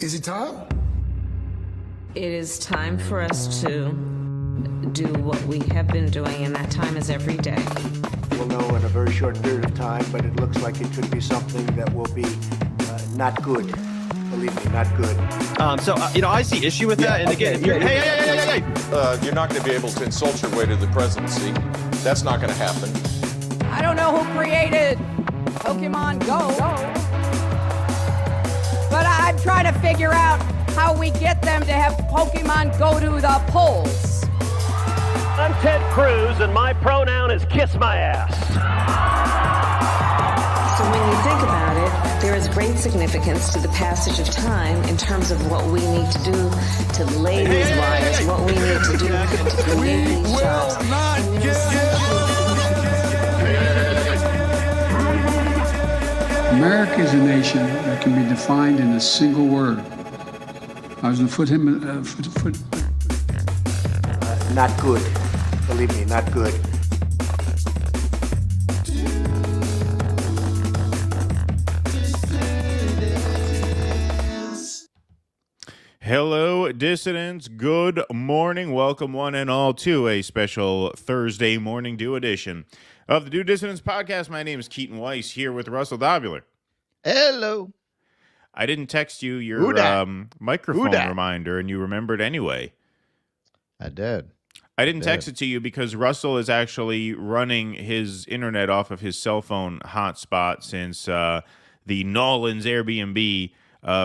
Is it time? It is time for us to do what we have been doing, and that time is every day. We'll know in a very short period of time, but it looks like it could be something that will be not good. Believe me, not good. I see issue with that. And again, hey. You're not going to be able to insult your way to the presidency. That's not going to happen. I don't know who created Pokemon Go, but I'm trying to figure out how we get them to have Pokemon go to the polls. I'm Ted Cruz, and my pronoun is kiss my ass. So when you think about it, there is great significance to the passage of time in terms of what we need to do to lay these wires, what we need to do to create these jobs. America is a nation that can be defined in a single word. I was going to put him Not good. Believe me, not good. Hello, dissidents. Good morning. Welcome, one and all, to a special Thursday morning do edition of the Do Dissidents podcast. My name is Keaton Weiss, here with Russell Dobular. Hello. I didn't text you your microphone reminder, and you remembered anyway. I did. I didn't text it to you because Russell is actually running his internet off of his cell phone hotspot since the Nolans Airbnb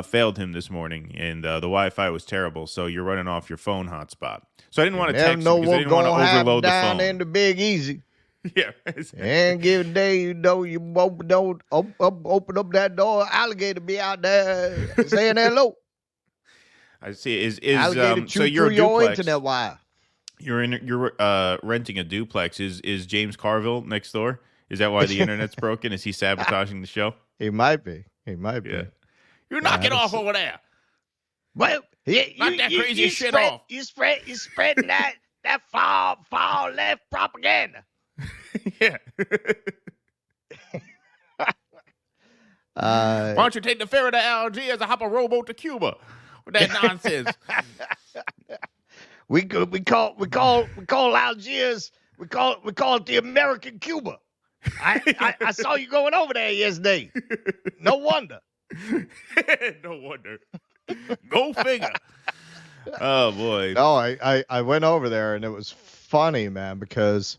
failed him this morning, and the Wi-Fi was terrible. So you're running off your phone hotspot. So I didn't want to text you because I didn't want to overload the phone. Down in the Big Easy. Yeah. And give a day, you open up that door, alligator be out there saying hello. I see. Is so you're a your duplex. internet wire. You're renting a duplex. Is James Carville next door? Is that why the internet's broken? Is he sabotaging the show? He might be. Yeah. You knock it off over there. Well, knock that crazy shit off. You spreading that far left propaganda. Yeah. Why don't you take the ferry to Algiers and hop a rowboat to Cuba with that nonsense? We call Algiers. We call it the American Cuba. I saw you going over there yesterday. No wonder. No wonder. Go figure. Oh boy. No, I went over there and it was funny, man, because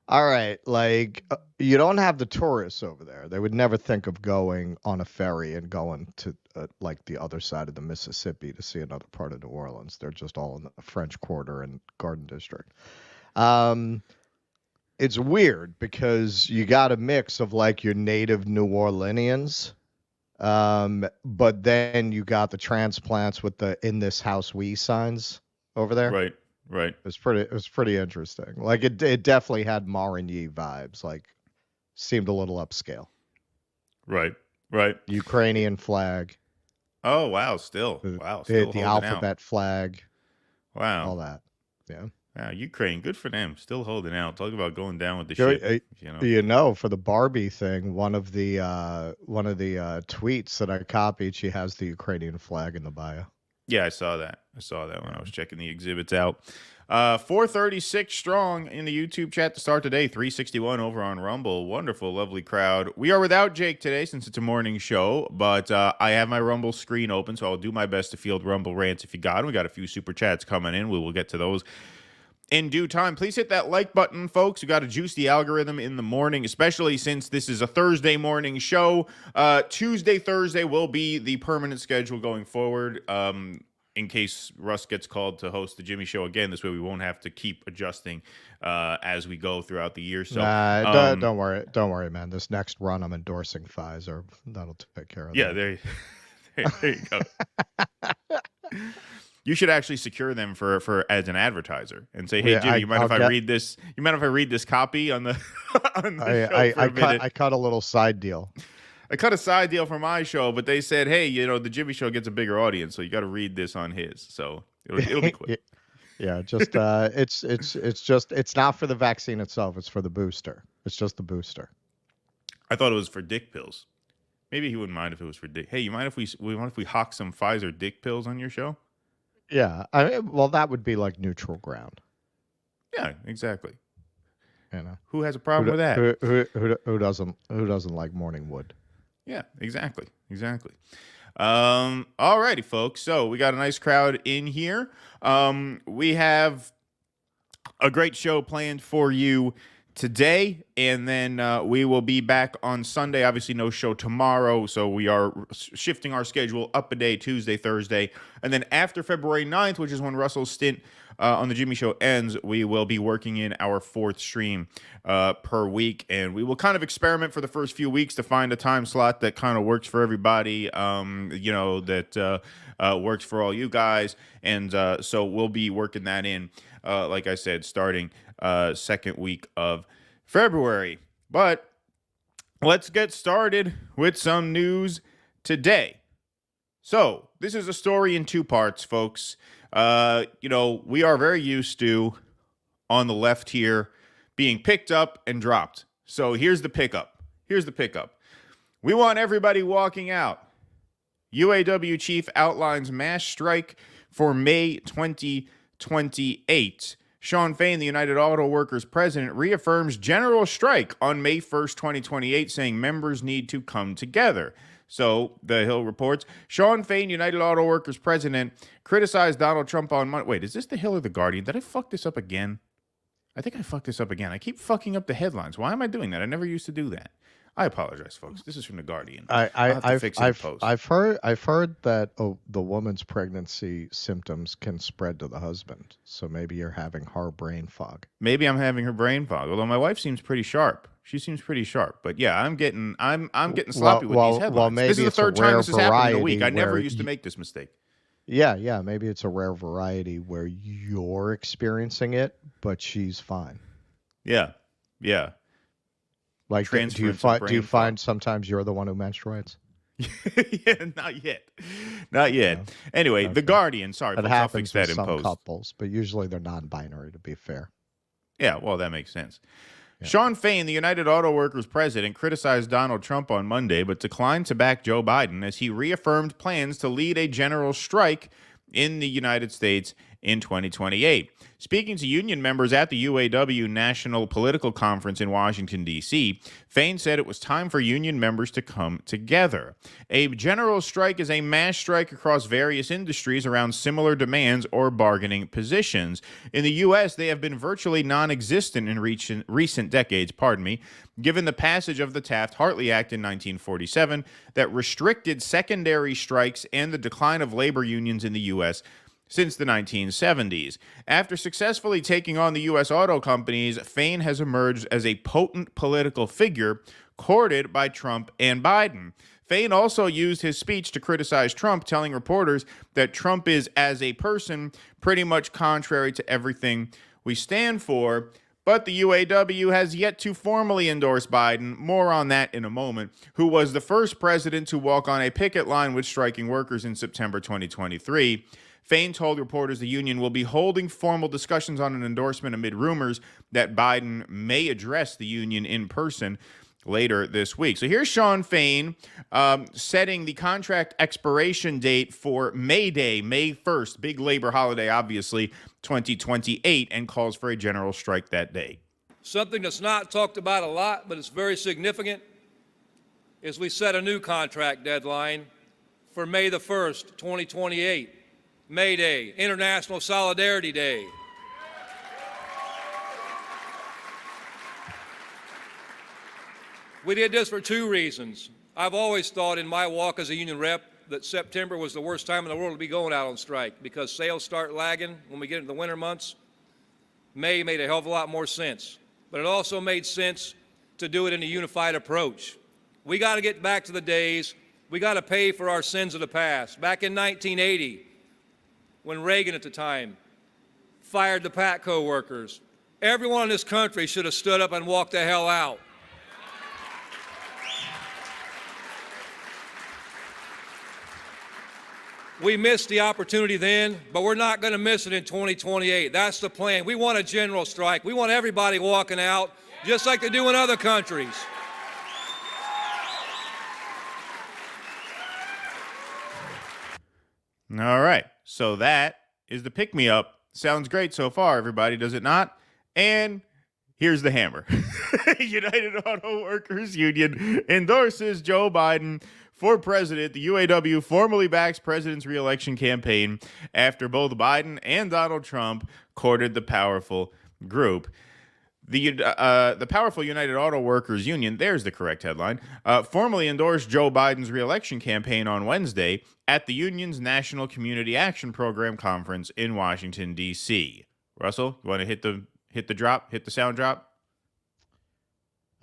all right, like you don't have the tourists over there. They would never think of going on a ferry and going to like the other side of the Mississippi to see another part of New Orleans. They're just all in the French Quarter and Garden District. It's weird because you got a mix of like your native New Orleanians, but then you got the transplants with the "In This House We" signs over there. Right. It was pretty interesting. Like it definitely had Marigny vibes. Like seemed a little upscale. Right. Ukrainian flag. Oh wow! Still the alphabet flag. Wow. All that. Yeah. Wow, Ukraine, good for them. Still holding out. Talk about going down with the ship. For the Barbie thing, one of the tweets that I copied, she has the Ukrainian flag in the bio. Yeah, I saw that when I was checking the exhibits out. 436 strong in the YouTube chat to start today. 361 over on Rumble. Wonderful, lovely crowd. We are without Jake today since it's a morning show, but I have my Rumble screen open, so I'll do my best to field Rumble rants if you got them. We got a few super chats coming in. We will get to those in due time. Please hit that like button, folks. We got to juice the algorithm in the morning, especially since this is a Thursday morning show. Tuesday, Thursday will be the permanent schedule going forward. In case Russ gets called to host the Jimmy Show again, this way we won't have to keep adjusting as we go throughout the year. So don't worry, man. This next run, I'm endorsing Pfizer. That'll take care of that. Yeah, there you go. You should actually secure them for as an advertiser and say, "Hey, Jimmy, you mind if I read this? You mind if I read this copy on the on the show for a minute?" I cut a little side deal. I cut a side deal for my show, but they said, "Hey, the Jimmy Show gets a bigger audience, so you got to read this on his." So it'll be quick. Yeah, just it's not for the vaccine itself; it's for the booster. It's just the booster. I thought it was for dick pills. Maybe he wouldn't mind if it was for dick. Hey, you mind if we hawk some Pfizer dick pills on your show? Yeah, that would be like neutral ground. Yeah, exactly. Who has a problem with that? Who doesn't like morning wood? Yeah, exactly. All righty, folks. So we got a nice crowd in here. We have a great show planned for you today, and then we will be back on Sunday. Obviously, no show tomorrow, so we are shifting our schedule up a day, Tuesday, Thursday. And then after February 9th, which is when Russell's stint on the Jimmy Show ends, we will be working in our fourth stream per week, and we will kind of experiment for the first few weeks to find a time slot that kind of works for everybody, that works for all you guys. And so we'll be working that in, like I said, starting second week of February. But let's get started with some news today. So this is a story in two parts, folks. We are very used to, on the left here, being picked up and dropped. So here's the pickup. We want everybody walking out. UAW chief outlines mass strike for May 2028. Shawn Fain, the United Auto Workers president, reaffirms general strike on May 1st, 2028, saying members need to come together. So, The Hill reports, Shawn Fain, United Auto Workers president, criticized Donald Trump on Monday. Wait, is this The Hill or The Guardian? Did I fuck this up again? I think I fucked this up again. I keep fucking up the headlines. Why am I doing that? I never used to do that. I apologize, folks. This is from The Guardian. I, I'll have to I've, fix it in I've, post. I've heard that the woman's pregnancy symptoms can spread to the husband. So maybe you're having her brain fog. Maybe I'm having her brain fog. Although my wife seems pretty sharp. She seems pretty sharp. But yeah, I'm getting sloppy with these headlines. Maybe This is the it's a third time rare this has happened in a week. variety I never where used to make this mistake. Yeah, maybe it's a rare variety where you're experiencing it, but she's fine. Yeah. Like, do you find sometimes you're the one who menstruates? Yeah, not yet. No. Anyway, okay. The Guardian. Sorry, that folks, happens I'll fix that with in some post. couples, but usually they're non-binary. To be fair. Yeah, well, that makes sense. Yeah. Shawn Fain, the United Auto Workers president, criticized Donald Trump on Monday, but declined to back Joe Biden as he reaffirmed plans to lead a general strike in the United States in 2028. Speaking to union members at the UAW National Political Conference in Washington, D.C., Fain said it was time for union members to come together. A general strike is a mass strike across various industries around similar demands or bargaining positions. In the U.S., they have been virtually non-existent in recent decades, given the passage of the Taft-Hartley Act in 1947 that restricted secondary strikes and the decline of labor unions in the U.S. since the 1970s. After successfully taking on the U.S. auto companies, Fain has emerged as a potent political figure courted by Trump and Biden. Fain also used his speech to criticize Trump, telling reporters that Trump is, as a person, pretty much contrary to everything we stand for. But the UAW has yet to formally endorse Biden, more on that in a moment, who was the first president to walk on a picket line with striking workers in September 2023. Fain told reporters the union will be holding formal discussions on an endorsement amid rumors that Biden may address the union in person later this week. So here's Shawn Fain setting the contract expiration date for May Day, May 1st, big labor holiday, obviously, 2028, and calls for a general strike that day. Something that's not talked about a lot, but it's very significant, is we set a new contract deadline for May the 1st, 2028. May Day, International Solidarity Day. We did this for two reasons. I've always thought in my walk as a union rep that September was the worst time in the world to be going out on strike because sales start lagging when we get into the winter months. May made a hell of a lot more sense, but it also made sense to do it in a unified approach. We got to get back to the days, we got to pay for our sins of the past. Back in 1980, when Reagan at the time fired the Patco workers, everyone in this country should have stood up and walked the hell out. We missed the opportunity then, but we're not going to miss it in 2028. That's the plan. We want a general strike. We want everybody walking out, just like they do in other countries. All right, so that is the pick-me-up. Sounds great so far, everybody, does it not? And here's the hammer. United Auto Workers Union endorses Joe Biden for president. The UAW formally backs president's re-election campaign after both Biden and Donald Trump courted the powerful group. The powerful United Auto Workers Union, there's the correct headline, formally endorsed Joe Biden's re-election campaign on Wednesday at the union's National Community Action Program conference in Washington, D.C. Russell, you want to hit the drop, hit the sound drop?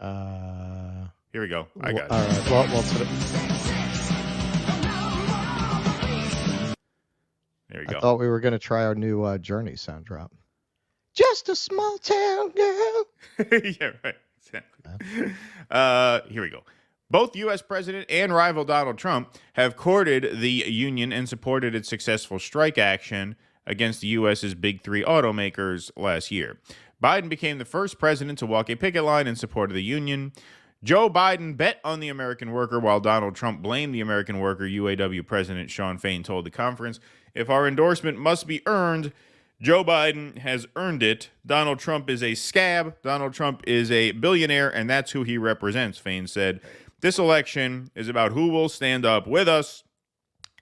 Here we go. I got it. All right. Well, there we go. I thought we were going to try our new Journey sound drop. Just a small town girl. Yeah, right. Exactly. Here we go. Both U.S. President and rival Donald Trump have courted the union and supported its successful strike action against the U.S.'s big three automakers last year. Biden became the first president to walk a picket line in support of the union. Joe Biden bet on the American worker while Donald Trump blamed the American worker, UAW President Shawn Fain told the conference. If our endorsement must be earned, Joe Biden has earned it. Donald Trump is a scab. Donald Trump is a billionaire, and that's who he represents, Fain said. This election is about who will stand up with us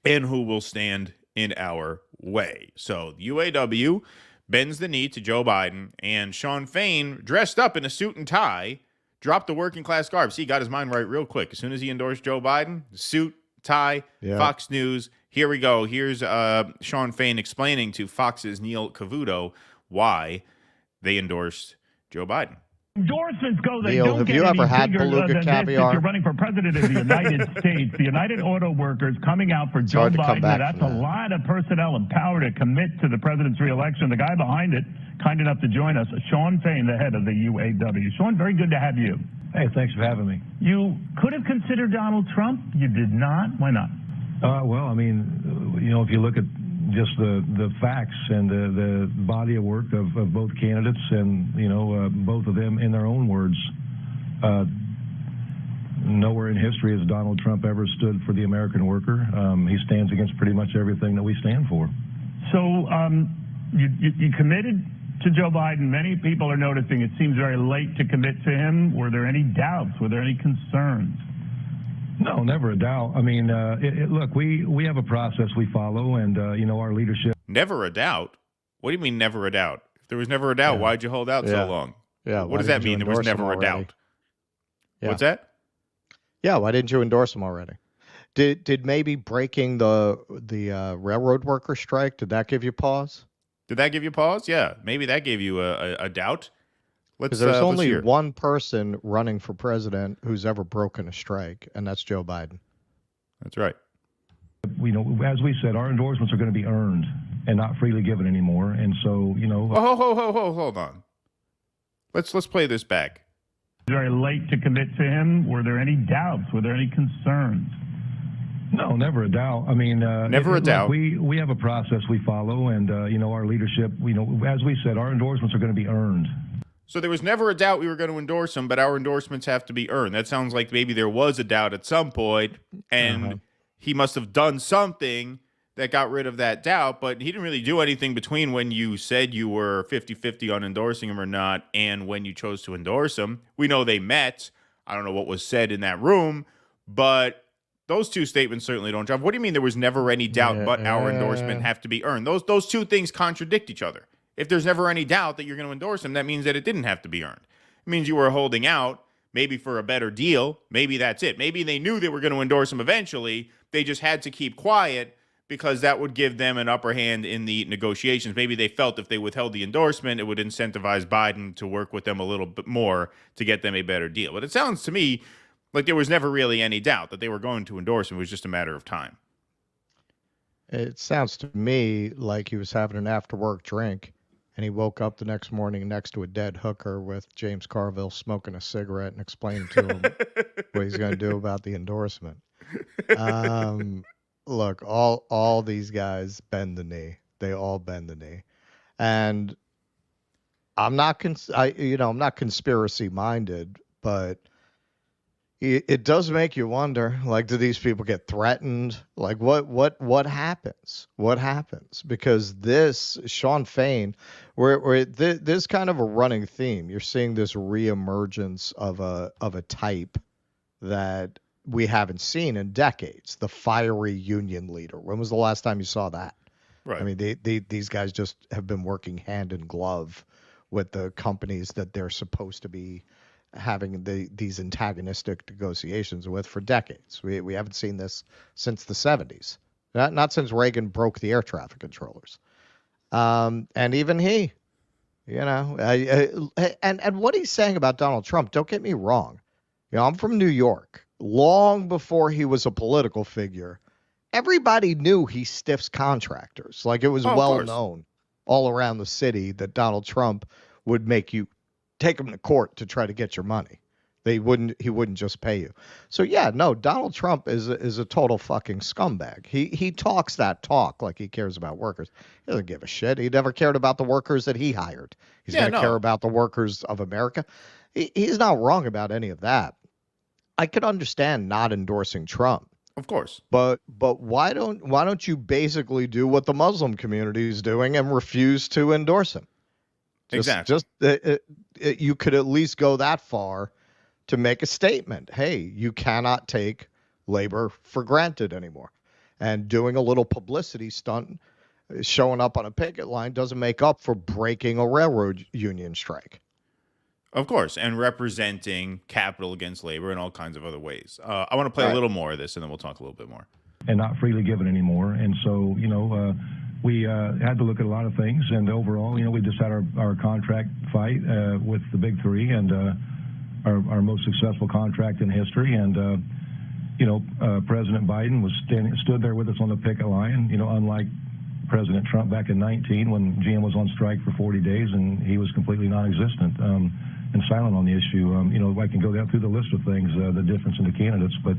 and who will stand in our way. So the UAW bends the knee to Joe Biden, and Shawn Fain, dressed up in a suit and tie, Dropped the working class garb. See, he got his mind right real quick. As soon as he endorsed Joe Biden, suit, tie, Fox News. Here we go. Here's Sean Fain explaining to Fox's Neil Cavuto why they endorsed Joe Biden. Endorsements go. They Neil, don't have get you ever any had bigger beluga than caviar? This. If you're running for president of the United States, the United Auto Workers coming out for Joe Biden. That's a lot of personnel and power to commit to the president's reelection. The guy behind it, kind enough to join us, Sean Fain, the head of the UAW. Sean, very good to have you. Hey, thanks for having me. You could have considered Donald Trump. You did not. Why not? Well, I mean, if you look at just the facts and the body of work of both candidates and, both of them in their own words, nowhere in history has Donald Trump ever stood for the American worker. He stands against pretty much everything that we stand for. So you committed to Joe Biden. Many people are noticing it seems very late to commit to him. Were there any doubts? Were there any concerns? No, never a doubt. I mean, look, we have a process we follow, and, our leadership. Never a doubt? What do you mean never a doubt? If there was never a doubt, why'd you hold out so long? Yeah. What does that mean? There was never a doubt. Yeah. What's that? Yeah. Why didn't you endorse him already? Did maybe breaking the railroad worker strike, did that give you pause? Did that give you pause? Yeah. Maybe that gave you a doubt. Because there's only one person running for president who's ever broken a strike, and that's Joe Biden. That's right. As we said, our endorsements are going to be earned and not freely given anymore. And so, hold on. Let's play this back. Very late to commit to him. Were there any doubts? Were there any concerns? No, never a doubt. I mean, never a doubt. We have a process we follow, and our leadership. As we said, our endorsements are going to be earned. So there was never a doubt we were going to endorse him, but our endorsements have to be earned. That sounds like maybe there was a doubt at some point, and he must have done something that got rid of that doubt, but he didn't really do anything between when you said you were 50-50 on endorsing him or not and when you chose to endorse him. We know they met. I don't know what was said in that room, but those two statements certainly don't jive. What do you mean there was never any doubt but our endorsement have to be earned? Those two things contradict each other. If there's never any doubt that you're going to endorse him, that means that it didn't have to be earned. It means you were holding out, maybe for a better deal. Maybe that's it. Maybe they knew they were going to endorse him eventually. They just had to keep quiet because that would give them an upper hand in the negotiations. Maybe they felt if they withheld the endorsement, it would incentivize Biden to work with them a little bit more to get them a better deal. But it sounds to me like there was never really any doubt that they were going to endorse him. It was just a matter of time. It sounds to me like he was having an after-work drink. And he woke up the next morning next to a dead hooker with James Carville smoking a cigarette and explaining to him what he's going to do about the endorsement. Look, all these guys bend the knee. They all bend the knee. And I'm not conspiracy minded, but it does make you wonder, like, do these people get threatened? Like, what happens? What happens? Because this, Sean Fain, there's kind of a running theme. You're seeing this reemergence of a type that we haven't seen in decades, the fiery union leader. When was the last time you saw that? Right. I mean, these guys just have been working hand in glove with the companies that they're supposed to be having these antagonistic negotiations with for decades. We haven't seen this since the 70s, not since Reagan broke the air traffic controllers. And even he, and what he's saying about Donald Trump, don't get me wrong. I'm from New York. Long before he was a political figure, everybody knew he stiffs contractors. Like, it was well known all around the city that Donald Trump would make you take him to court to try to get your money. He wouldn't just pay you. So yeah, no, Donald Trump is a total fucking scumbag. He talks that talk like he cares about workers. He doesn't give a shit. He never cared about the workers that he hired. He's going to care about the workers of America. He's not wrong about any of that. I could understand not endorsing Trump. Of course. But why don't you basically do what the Muslim community is doing and refuse to endorse him? Exactly. You could at least go that far to make a statement. Hey, you cannot take labor for granted anymore. And doing a little publicity stunt, showing up on a picket line, doesn't make up for breaking a railroad union strike. Of course, and representing capital against labor in all kinds of other ways. I want to play a little more of this, and then we'll talk a little bit more. And not freely given anymore. And so, we had to look at a lot of things. And overall, we just had our contract fight with the big three, and our most successful contract in history. And, President Biden stood there with us on the picket line, unlike President Trump back in 2019 when GM was on strike for 40 days and he was completely non-existent and silent on the issue. I can go down through the list of things, the difference in the candidates, but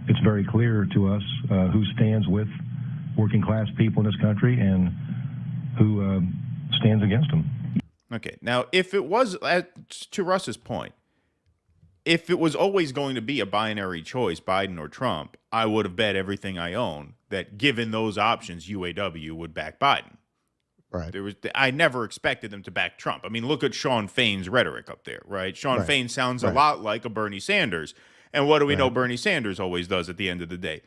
it's very clear to us who stands with working class people in this country and who stands against them. Okay. Now, if it was, to Russ's point, if it was always going to be a binary choice, Biden or Trump, I would have bet everything I own that given those options, UAW would back Biden. Right. I never expected them to back Trump. I mean, look at Sean Fain's rhetoric up there, right? Sean Fain sounds a lot like a Bernie Sanders. And what do we know Bernie Sanders always does at the end of the day?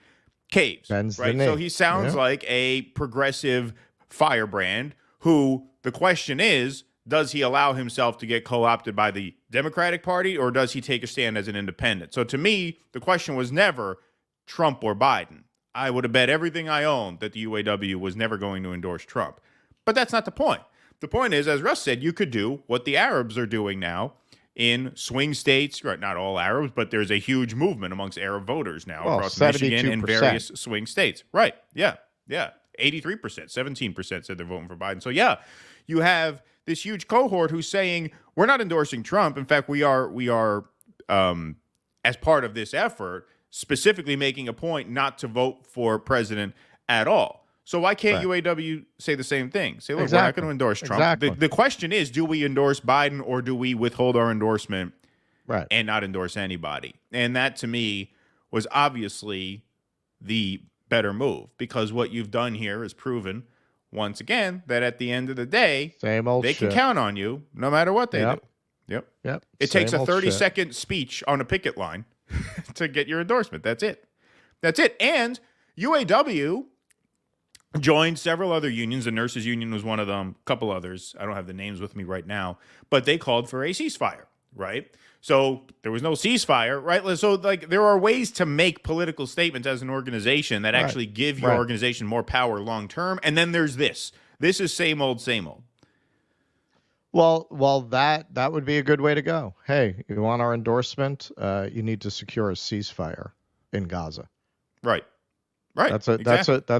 Caves, right? So he sounds like a progressive firebrand who the question is, does he allow himself to get co-opted by the Democratic Party, or does he take a stand as an independent? So to me, the question was never Trump or Biden. I would have bet everything I owned that the UAW was never going to endorse Trump. But that's not the point. The point is, as Russ said, you could do what the Arabs are doing now in swing states, right? Not all Arabs, but there's a huge movement amongst Arab voters now across Michigan and various swing states. Right. Yeah. 83%, 17% said they're voting for Biden. So yeah, you have this huge cohort who's saying we're not endorsing Trump. In fact, we are as part of this effort, specifically making a point not to vote for president at all. So why can't UAW say the same thing? Say, look, we're not going to endorse Trump. The question is, do we endorse Biden or do we withhold our endorsement and not endorse anybody? And that, to me, was obviously the better move, because what you've done here is proven, once again, that at the end of the day, they can count on you no matter what they do. Yep. It takes a 30-second speech on a picket line to get your endorsement. That's it. And UAW joined several other unions. The nurses union was one of them, a couple others. I don't have the names with me right now, but they called for a ceasefire, right? So there was no ceasefire, right? So there are ways to make political statements as an organization that actually give your organization more power long term. And then there's this. This is same old, same old. Well, that would be a good way to go. Hey, you want our endorsement? You need to secure a ceasefire in Gaza. Right. That's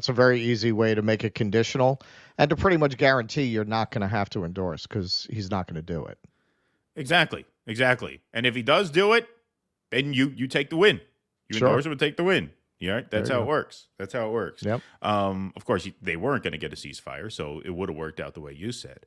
a very easy way to make it conditional and to pretty much guarantee you're not going to have to endorse, because he's not going to do it. Exactly. And if he does do it, then you take the win. You endorse him and take the win. Yeah, that's how it works. Yep. Of course, they weren't going to get a ceasefire, so it would have worked out the way you said.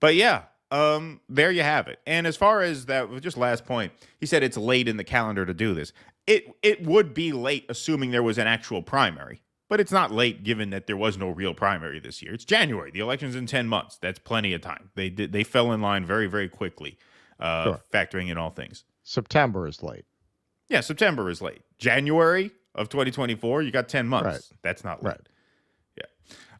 But yeah, there you have it. And as far as that, just last point, he said it's late in the calendar to do this. It would be late assuming there was an actual primary, but it's not late given that there was no real primary this year. It's January. The election's in 10 months. That's plenty of time. They fell in line very, very quickly, factoring in all things. September is late. Yeah, September is late. January of 2024, you got 10 months. Right. That's not late. Right.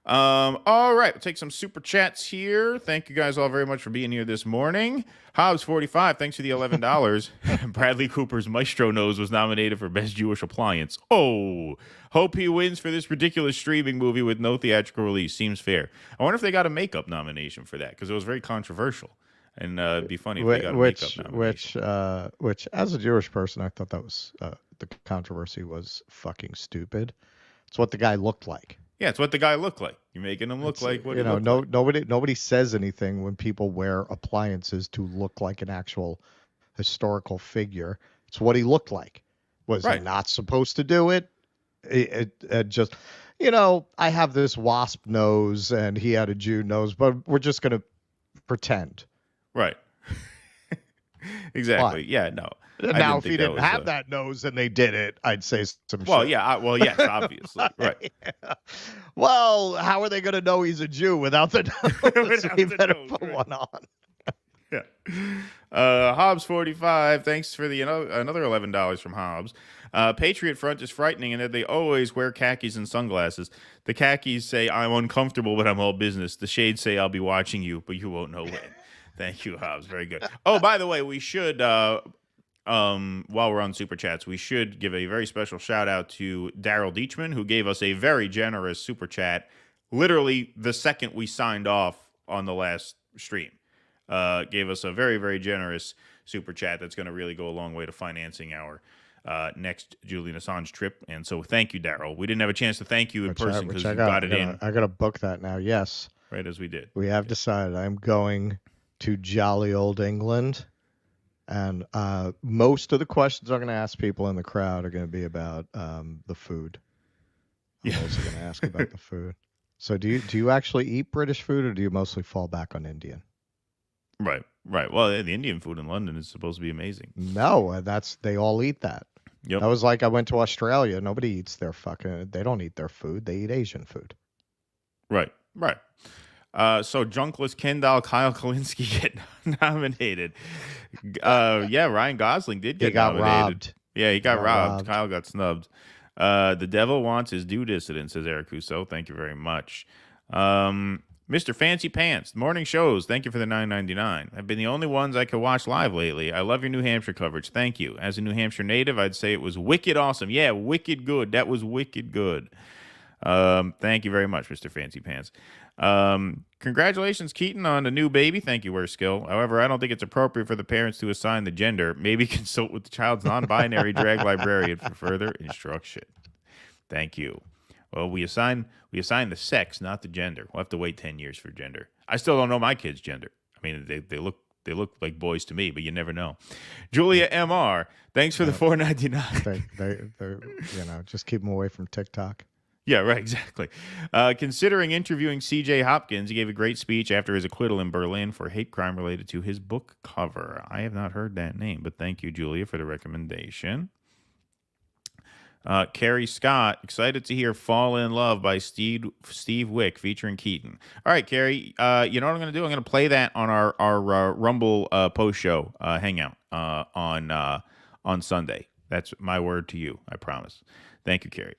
All right, we'll take some super chats here. Thank you guys all very much for being here this morning. Hobbs45, thanks for the $11. Bradley Cooper's Maestro Nose was nominated for Best Jewish Appliance. Oh, hope he wins for this ridiculous streaming movie with no theatrical release. Seems fair. I wonder if they got a makeup nomination for that, because it was very controversial. And it'd be funny if they got a makeup nomination. Which, as a Jewish person, I thought that was the controversy was fucking stupid. It's what the guy looked like. Yeah, it's what the guy looked like. You're making him look like what he looked like. Nobody says anything when people wear appliances to look like an actual historical figure. It's what he looked like. Was he not supposed to do it? It just, I have this wasp nose and he had a Jew nose, but we're just going to pretend. Right. Exactly. But, yeah, no. Now, if he didn't have that nose and they did it, I'd say some shit. Yes, obviously. Right. Yeah. Well, how are they going to know he's a Jew without the nose? He better put one on. Yeah. Hobbs45, thanks for the another $11 from Hobbs. Patriot Front is frightening in that they always wear khakis and sunglasses. The khakis say, I'm uncomfortable, but I'm all business. The shades say, I'll be watching you, but you won't know when. Thank you, Hobbs. Very good. Oh, by the way, we should, while we're on Super Chats, we should give a very special shout out to Daryl Deachman, who gave us a very generous Super Chat literally the second we signed off on the last stream. Gave us a very, very generous Super Chat that's going to really go a long way to financing our next Julian Assange trip. And so thank you, Daryl. We didn't have a chance to thank you in person because you got it in. I got to book that now, yes. Right as we did. We have decided I'm going to jolly old England, and most of the questions I'm going to ask people in the crowd are going to be about the food. I'm also going to ask about the food. So do you actually eat British food, or do you mostly fall back on Indian? Right. Well, the Indian food in London is supposed to be amazing. No, they all eat that. Yep. That was like I went to Australia. Nobody eats they don't eat their food. They eat Asian food. Right. So Junkless Kendall, Kyle Kalinske get nominated. Ryan Gosling did get nominated. Robbed. Yeah, he got robbed. Kyle got snubbed. The devil wants his due dissident, says Eric Husso. Thank you very much. Mr. Fancy Pants, morning shows. Thank you for the $9.99. Have been the only ones I could watch live lately. I love your New Hampshire coverage. Thank you. As a New Hampshire native, I'd say it was wicked awesome. Yeah, wicked good. That was wicked good. Thank you very much, Mr. Fancy Pants. Congratulations, Keaton, on the new baby. Thank you, Worskill. However, I don't think it's appropriate for the parents to assign the gender. Maybe consult with the child's non-binary drag librarian for further instruction. Thank you. Well, we assign the sex, not the gender. We'll have to wait 10 years for gender. I still don't know my kid's gender. I mean, they look like boys to me, but you never know. Julia MR, thanks for the $4.99. They just keep them away from TikTok. Yeah, right, exactly. Considering interviewing C.J. Hopkins, he gave a great speech after his acquittal in Berlin for hate crime related to his book cover. I have not heard that name, but thank you, Julia, for the recommendation. Carrie Scott, excited to hear Fall in Love by Steve Wick featuring Keaton. All right, Carrie, you know what I'm going to do? I'm going to play that on our Rumble post-show hangout on Sunday. That's my word to you, I promise. Thank you, Carrie.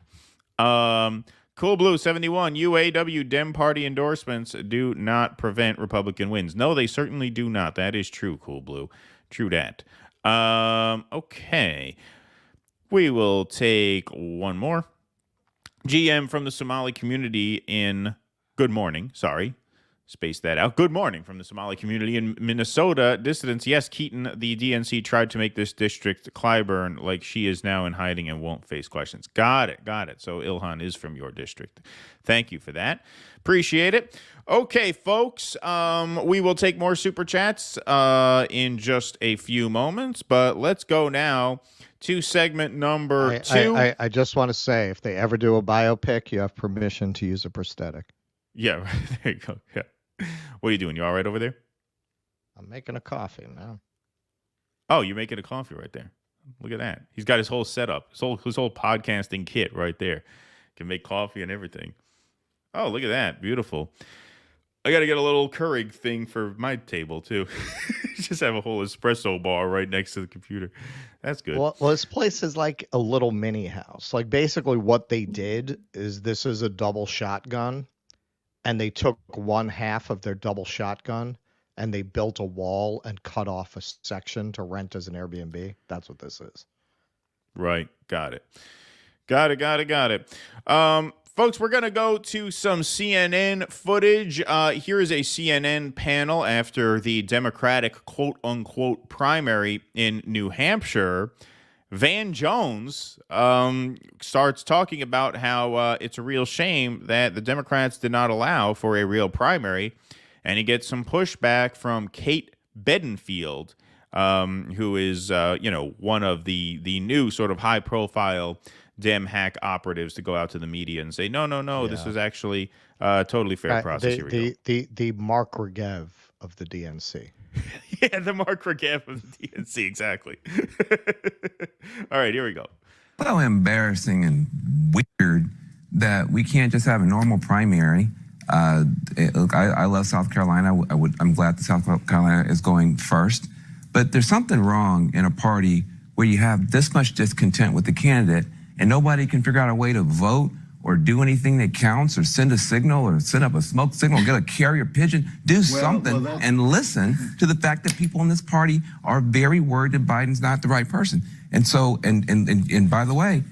Cool Blue 71, UAW Dem Party endorsements do not prevent Republican wins. No, they certainly do not. That is true, Cool Blue. True that. Okay. We will take one more. GM from the Somali community in Good morning. Sorry. Space that out. Good morning from the Somali community in Minnesota. Dissidents, yes, Keaton, the DNC tried to make this district Clyburn like she is now in hiding and won't face questions. Got it. So Ilhan is from your district. Thank you for that. Appreciate it. Okay, folks, we will take more Super Chats in just a few moments, but let's go now to segment number 2. I just want to say, if they ever do a biopic, you have permission to use a prosthetic. Yeah, right. There you go. Yeah. What are you doing? You all right over there? I'm making a coffee now. Oh, you're making a coffee right there. Look at that. He's got his whole setup, his whole podcasting kit right there. Can make coffee and everything. Oh, look at that. Beautiful. I got to get a little Keurig thing for my table, too. Just have a whole espresso bar right next to the computer. That's good. Well, this place is like a little mini house. Like, basically what they did is this is a double shotgun, and they took one half of their double shotgun, and they built a wall and cut off a section to rent as an Airbnb. That's what this is. Right. Got it. Folks, we're going to go to some CNN footage. Here is a CNN panel after the Democratic quote-unquote primary in New Hampshire. Van Jones starts talking about how it's a real shame that the Democrats did not allow for a real primary, and he gets some pushback from Kate Bedingfield, who is one of the new sort of high-profile Dem hack operatives to go out to the media and say, no, this is actually a totally fair process. The Mark Regev of the DNC. Yeah, the Mark Regev of the DNC, exactly. All right, here we go. So embarrassing and weird that we can't just have a normal primary. I love South Carolina. I'm glad that South Carolina is going first. But there's something wrong in a party where you have this much discontent with the candidate and nobody can figure out a way to vote or do anything that counts or send a signal or send up a smoke signal, get a carrier pigeon, do something and listen to the fact that people in this party are very worried that Biden's not the right person. And so, and by the way,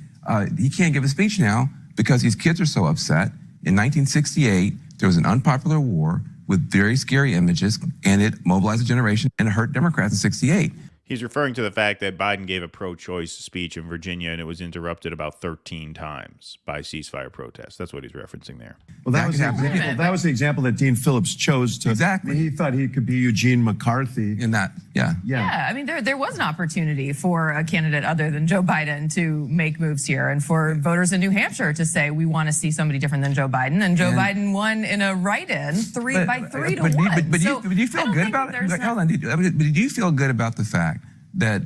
he can't give a speech now because these kids are so upset. In 1968, there was an unpopular war with very scary images, and it mobilized a generation and it hurt Democrats in 68. He's referring to the fact that Biden gave a pro-choice speech in Virginia, and it was interrupted about 13 times by ceasefire protests. That's what he's referencing there. Well, that was the example that Dean Phillips chose to. Exactly. He thought he could be Eugene McCarthy. In that, Yeah, I mean, there was an opportunity for a candidate other than Joe Biden to make moves here, and for voters in New Hampshire to say we want to see somebody different than Joe Biden. And Joe Biden won in a write-in by 3 to 1. But do you feel good about it? Hold on. Do you feel good about the fact that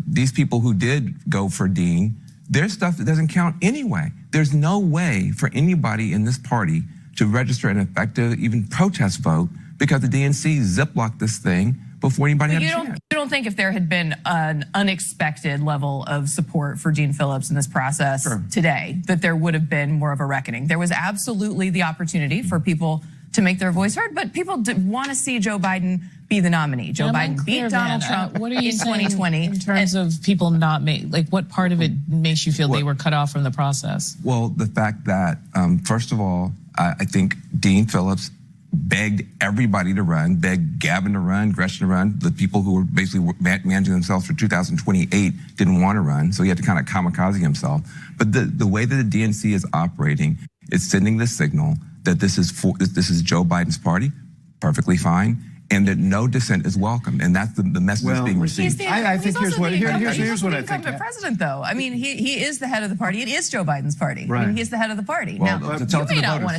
these people who did go for Dean, their stuff doesn't count anyway? There's no way for anybody in this party to register an effective, even protest vote because the DNC ziplocked this thing before anybody had a chance. You don't think if there had been an unexpected level of support for Dean Phillips in this process today, that there would have been more of a reckoning? There was absolutely the opportunity for people to make their voice heard, but people want to see Joe Biden be the nominee. Joe Biden beat Donald Trump what are you in 2020. In terms of people not what part of it makes you feel they were cut off from the process? Well, the fact that, first of all, I think Dean Phillips begged everybody to run, begged Gavin to run, Gretchen to run. The people who were basically managing themselves for 2028 didn't want to run, so he had to kind of kamikaze himself. But the way that the DNC is operating is sending the signal that this is Joe Biden's party, perfectly fine, and that no dissent is welcome, and that's the message that's being received. I think here's what I think. President, though, I mean, he is the head of the party. It is Joe Biden's party. Right. I mean, he's the head of the party. Well, now,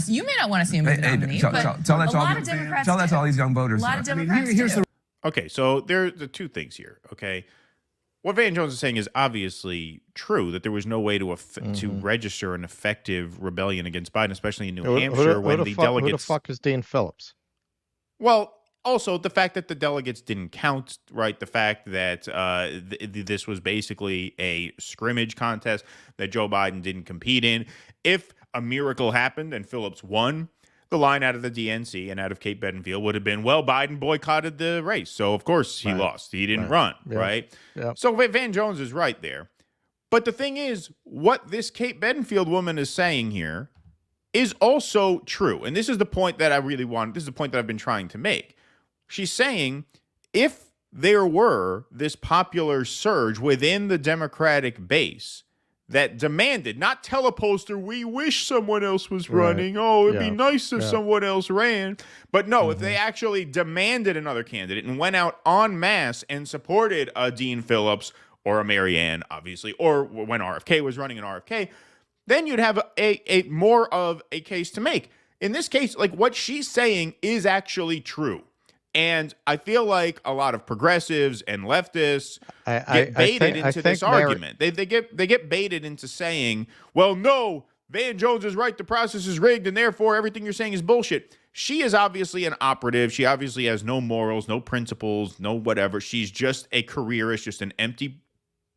you may not want to see him be the nominee, but a lot of Democrats tell that to all these young voters. A lot of Democrats do. Okay, so there are the two things here. Okay, what Van Jones is saying is obviously true, that there was no way to register an effective rebellion against Biden, especially in New Hampshire when the delegates. Who the fuck is Dean Phillips? Well, also the fact that the delegates didn't count, right? The fact that this was basically a scrimmage contest that Joe Biden didn't compete in. If a miracle happened and Phillips won, the line out of the DNC and out of Kate Bedingfield would have been, well, Biden boycotted the race, so of course he lost. He didn't run, right? Yep. So Van Jones is right there. But the thing is, what this Kate Bedingfield woman is saying here is also true. And this is the point that I really want. This is the point that I've been trying to make. She's saying if there were this popular surge within the Democratic base that demanded, not tell a pollster, we wish someone else was running. Oh, it'd be nice if someone else ran. But no, if they actually demanded another candidate and went out en masse and supported a Dean Phillips or a Marianne, obviously, or when RFK was running an RFK, then you'd have a more of a case to make. In this case, like what she's saying is actually true. And I feel like a lot of progressives and leftists get baited into this argument. They get baited into saying, well, no, Van Jones is right, the process is rigged, and therefore everything you're saying is bullshit. She is obviously an operative. She obviously has no morals, no principles, no whatever. She's just a careerist, just an empty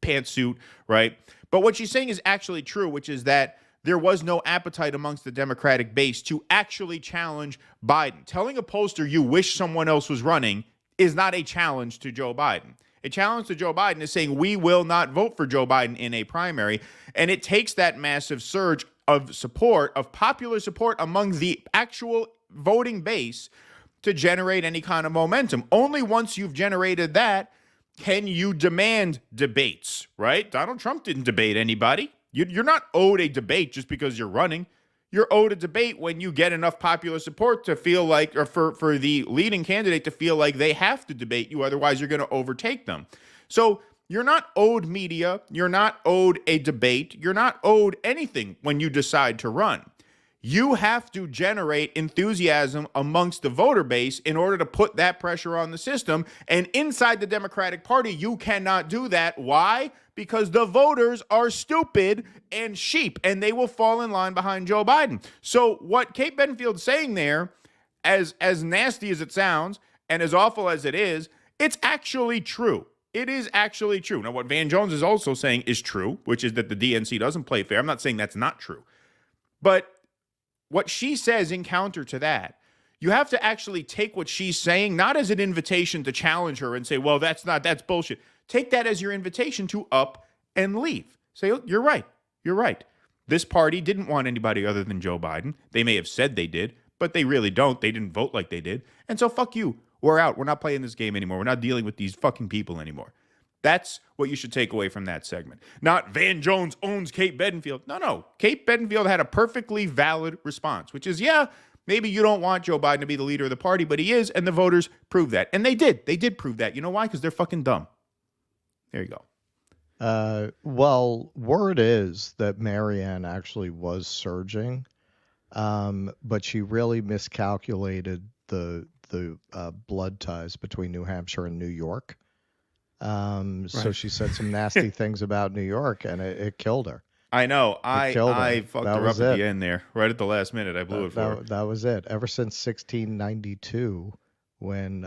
pantsuit, right? But what she's saying is actually true, which is that there was no appetite amongst the Democratic base to actually challenge Biden. Telling a pollster you wish someone else was running is not a challenge to Joe Biden. A challenge to Joe Biden is saying we will not vote for Joe Biden in a primary. And it takes that massive surge of support, of popular support among the actual voting base to generate any kind of momentum. Only once you've generated that can you demand debates, right? Donald Trump didn't debate anybody. You're not owed a debate just because you're running. You're owed a debate when you get enough popular support to feel like, or for the leading candidate to feel like they have to debate you, otherwise you're going to overtake them. So you're not owed media. You're not owed a debate. You're not owed anything when you decide to run. You have to generate enthusiasm amongst the voter base in order to put that pressure on the system. And inside the Democratic Party, you cannot do that. Why? Because the voters are stupid and sheep, and they will fall in line behind Joe Biden. So what Kate Bedingfield's saying there, as nasty as it sounds and as awful as it is, it's actually true. It is actually true. Now, what Van Jones is also saying is true, which is that the DNC doesn't play fair. I'm not saying that's not true. But what she says in counter to that, you have to actually take what she's saying, not as an invitation to challenge her and say, well, that's bullshit. Take that as your invitation to up and leave. Say, oh, you're right. You're right. This party didn't want anybody other than Joe Biden. They may have said they did, but they really don't. They didn't vote like they did. And so fuck you. We're out. We're not playing this game anymore. We're not dealing with these fucking people anymore. That's what you should take away from that segment. Not Van Jones owns Kate Bedingfield. No. Kate Bedingfield had a perfectly valid response, which is, yeah, maybe you don't want Joe Biden to be the leader of the party, but he is, and the voters proved that. And they did. They did prove that. You know why? Because they're fucking dumb. There you go. Well, word is that Marianne actually was surging, but she really miscalculated the blood ties between New Hampshire and New York. So she said some nasty things about New York, and it killed her. I know. I fucked her up at the end there. Right at the last minute, I blew it for her. That was it. Ever since 1692, when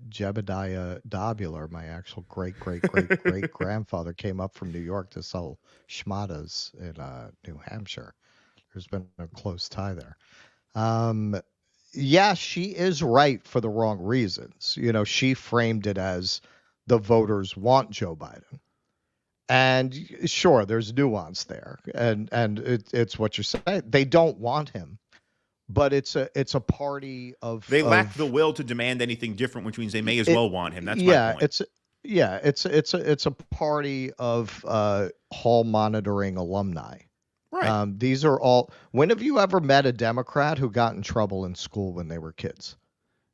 Jebediah Dobular, my actual great-great-great-great-grandfather, came up from New York to sell schmatas in New Hampshire. There's been a close tie there. Yeah, she is right for the wrong reasons. You know, she framed it as the voters want Joe Biden. And sure, there's nuance there. And it's what you're saying. They don't want him. But it's a party of they lack the will to demand anything different, which means they may as well want him. That's my point. It's a party of hall monitoring alumni. Right. These are all. When have you ever met a Democrat who got in trouble in school when they were kids?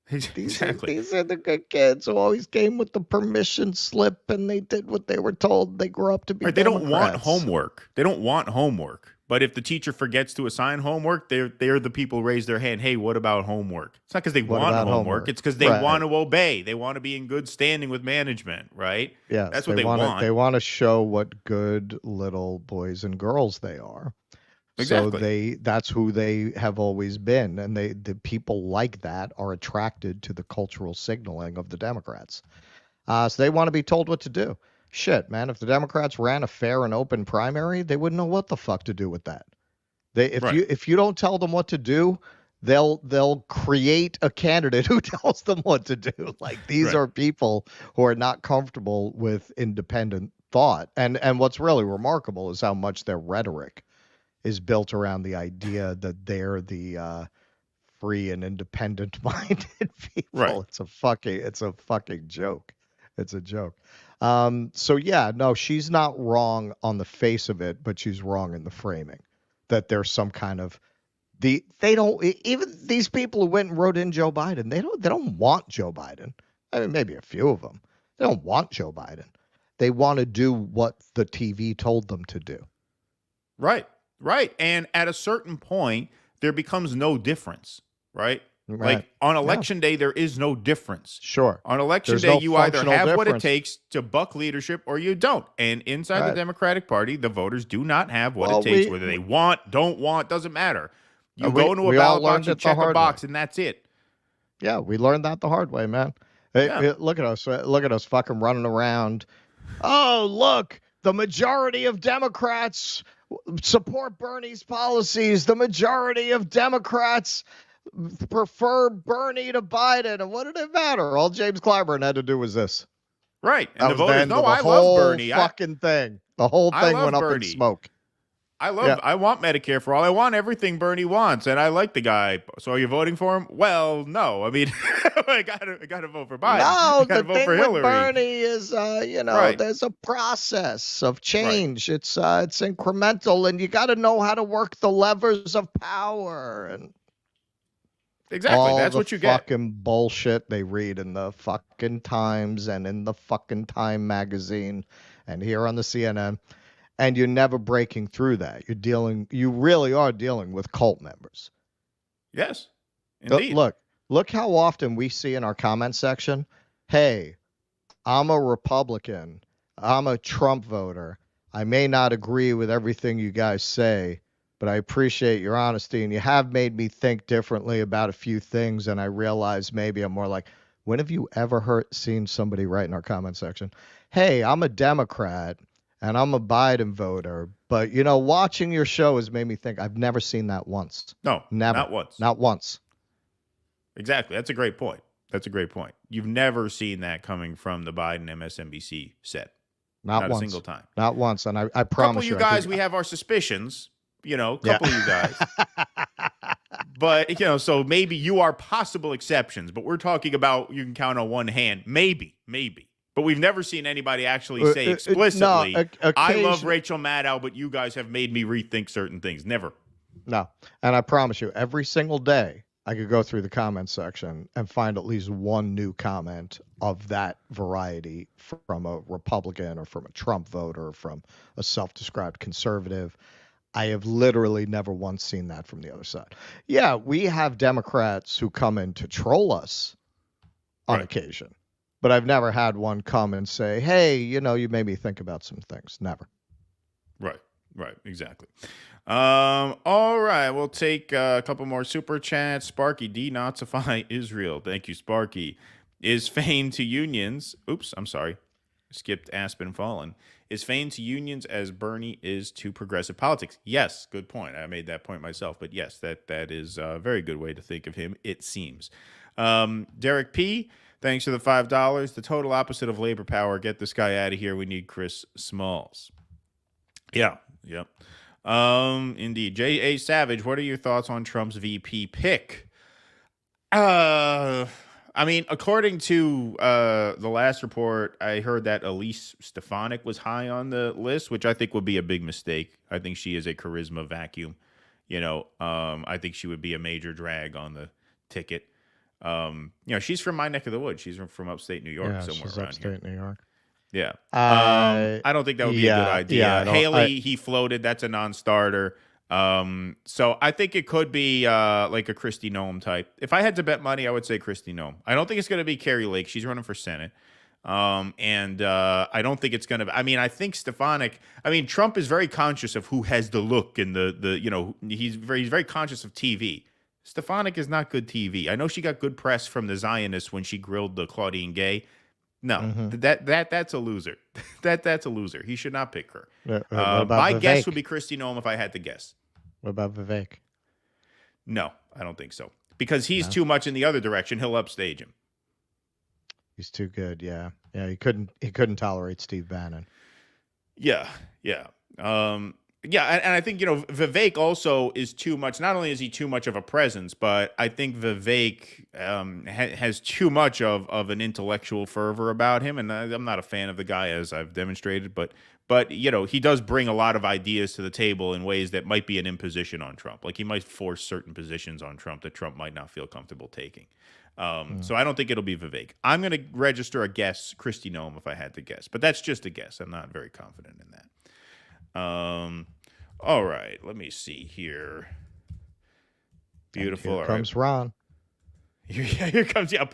Exactly. These are the good kids who always came with the permission slip and they did what they were told. They grew up to be right. They Democrats. don't want homework. They don't want homework. But if the teacher forgets to assign homework, they're the people who raise their hand. Hey, what about homework? It's not because they want homework. It's because they want to obey. They want to be in good standing with management, right? Yes, that's what they want. They want to show what good little boys and girls they are. Exactly. So that's who they have always been, and the people like that are attracted to the cultural signaling of the Democrats. So they want to be told what to do. Shit, man, if the Democrats ran a fair and open primary, they wouldn't know what the fuck to do with that. If you don't tell them what to do, they'll create a candidate who tells them what to do. Like these are people who are not comfortable with independent thought. And what's really remarkable is how much their rhetoric is built around the idea that they're the free and independent minded people. Right. It's a fucking joke. It's a joke. So yeah, no, she's not wrong on the face of it, but she's wrong in the framing that there's some kind of they don't even these people who went and wrote in Joe Biden, they don't want Joe Biden. I mean, maybe a few of them. They don't want Joe Biden. They want to do what the TV told them to do. Right. And at a certain point, there becomes no difference, right? Like on election day, there is no difference. Sure. On election day, you either have what it takes to buck leadership or you don't. And inside the Democratic Party, the voters do not have what it takes. Whether they want, don't want, doesn't matter. You go into a ballot box, you check a box, and that's it. Yeah, we learned that the hard way, man. Look at us fucking running around. Oh, look, the majority of Democrats support Bernie's policies. The majority of Democrats prefer Bernie to Biden. And what did it matter? All James Clyburn had to do was this. Right. And the voters, no, I love Bernie. The whole thing went up in smoke. I want Medicare for all. I want everything Bernie wants, and I like the guy. So are you voting for him? Well, no. I mean, I gotta vote for Biden. No, the thing with Bernie is, there's a process of change. Right. It's incremental, and you got to know how to work the levers of power. And exactly, that's what you get. Fucking bullshit they read in the fucking Times and in the fucking Time magazine, and here on the CNN. And you're never breaking through that. You really are dealing with cult members. Yes, indeed. Look how often we see in our comment section, hey, I'm a Republican. I'm a Trump voter. I may not agree with everything you guys say, but I appreciate your honesty. And you have made me think differently about a few things. And I realize maybe I'm more like, when have you ever seen somebody write in our comment section, hey, I'm a Democrat. and I'm a Biden voter. But, you know, watching your show has made me think I've never seen that once. No, never. not once. Not once. Exactly. That's a great point. That's a great point. You've never seen that coming from the Biden MSNBC set. Not once. A single time. Not once. And I promise couple you guys, we have our suspicions. You know, couple of you guys. But, you know, so maybe you are possible exceptions. But we're talking about you can count on one hand. Maybe. But we've never seen anybody actually say explicitly, I love Rachel Maddow, but you guys have made me rethink certain things. Never. No. And I promise you, every single day, I could go through the comment section and find at least one new comment of that variety from a Republican or from a Trump voter or from a self-described conservative. I have literally never once seen that from the other side. Yeah, we have Democrats who come in to troll us on occasion, but I've never had one come and say, hey, you know, you made me think about some things. Never. Right, exactly. All right, we'll take a couple more super chats. Sparky, denazify Israel. Thank you, Sparky. Is Fain to unions? Oops, I'm sorry. Skipped Aspen Fallen. Is Fain to unions as Bernie is to progressive politics? Yes, good point. I made that point myself, but yes, that is a very good way to think of him, it seems. Derek P., thanks for the $5. The total opposite of labor power. Get this guy out of here. We need Chris Smalls. Yeah. Indeed. J.A. Savage, what are your thoughts on Trump's VP pick? I mean, according to the last report, I heard that Elise Stefanik was high on the list, which I think would be a big mistake. I think she is a charisma vacuum. You know, I think she would be a major drag on the ticket. You know, she's from my neck of the woods. She's from upstate New York, somewhere she's around upstate here. New York. Yeah. I don't think that would be a good idea. Yeah, Haley, he floated. That's a non-starter. So I think it could be like a Kristi Noem type. If I had to bet money, I would say Kristi Noem. I don't think it's going to be Carrie Lake. She's running for Senate. And I don't think it's going to. I mean, I think Stefanik. I mean, Trump is very conscious of who has the look and the you know, he's very conscious of TV. Stefanik is not good TV. I know she got good press from the Zionists when she grilled the Claudine Gay. No, that's a loser. That's a loser. He should not pick her. My guess would be Kristi Noem if I had to guess. What about Vivek? No, I don't think so. Because he's too much in the other direction. He'll upstage him. He's too good. Yeah. He couldn't tolerate Steve Bannon. Yeah. And I think, you know, Vivek also is too much. Not only is he too much of a presence, but I think Vivek has too much of an intellectual fervor about him. And I'm not a fan of the guy, as I've demonstrated, but you know, he does bring a lot of ideas to the table in ways that might be an imposition on Trump. Like he might force certain positions on Trump that Trump might not feel comfortable taking. So I don't think it'll be Vivek. I'm going to register a guess, Kristi Noem, if I had to guess, but that's just a guess. I'm not very confident in that. All right, let me see here. Beautiful. Here comes Ron. Here comes. Yeah,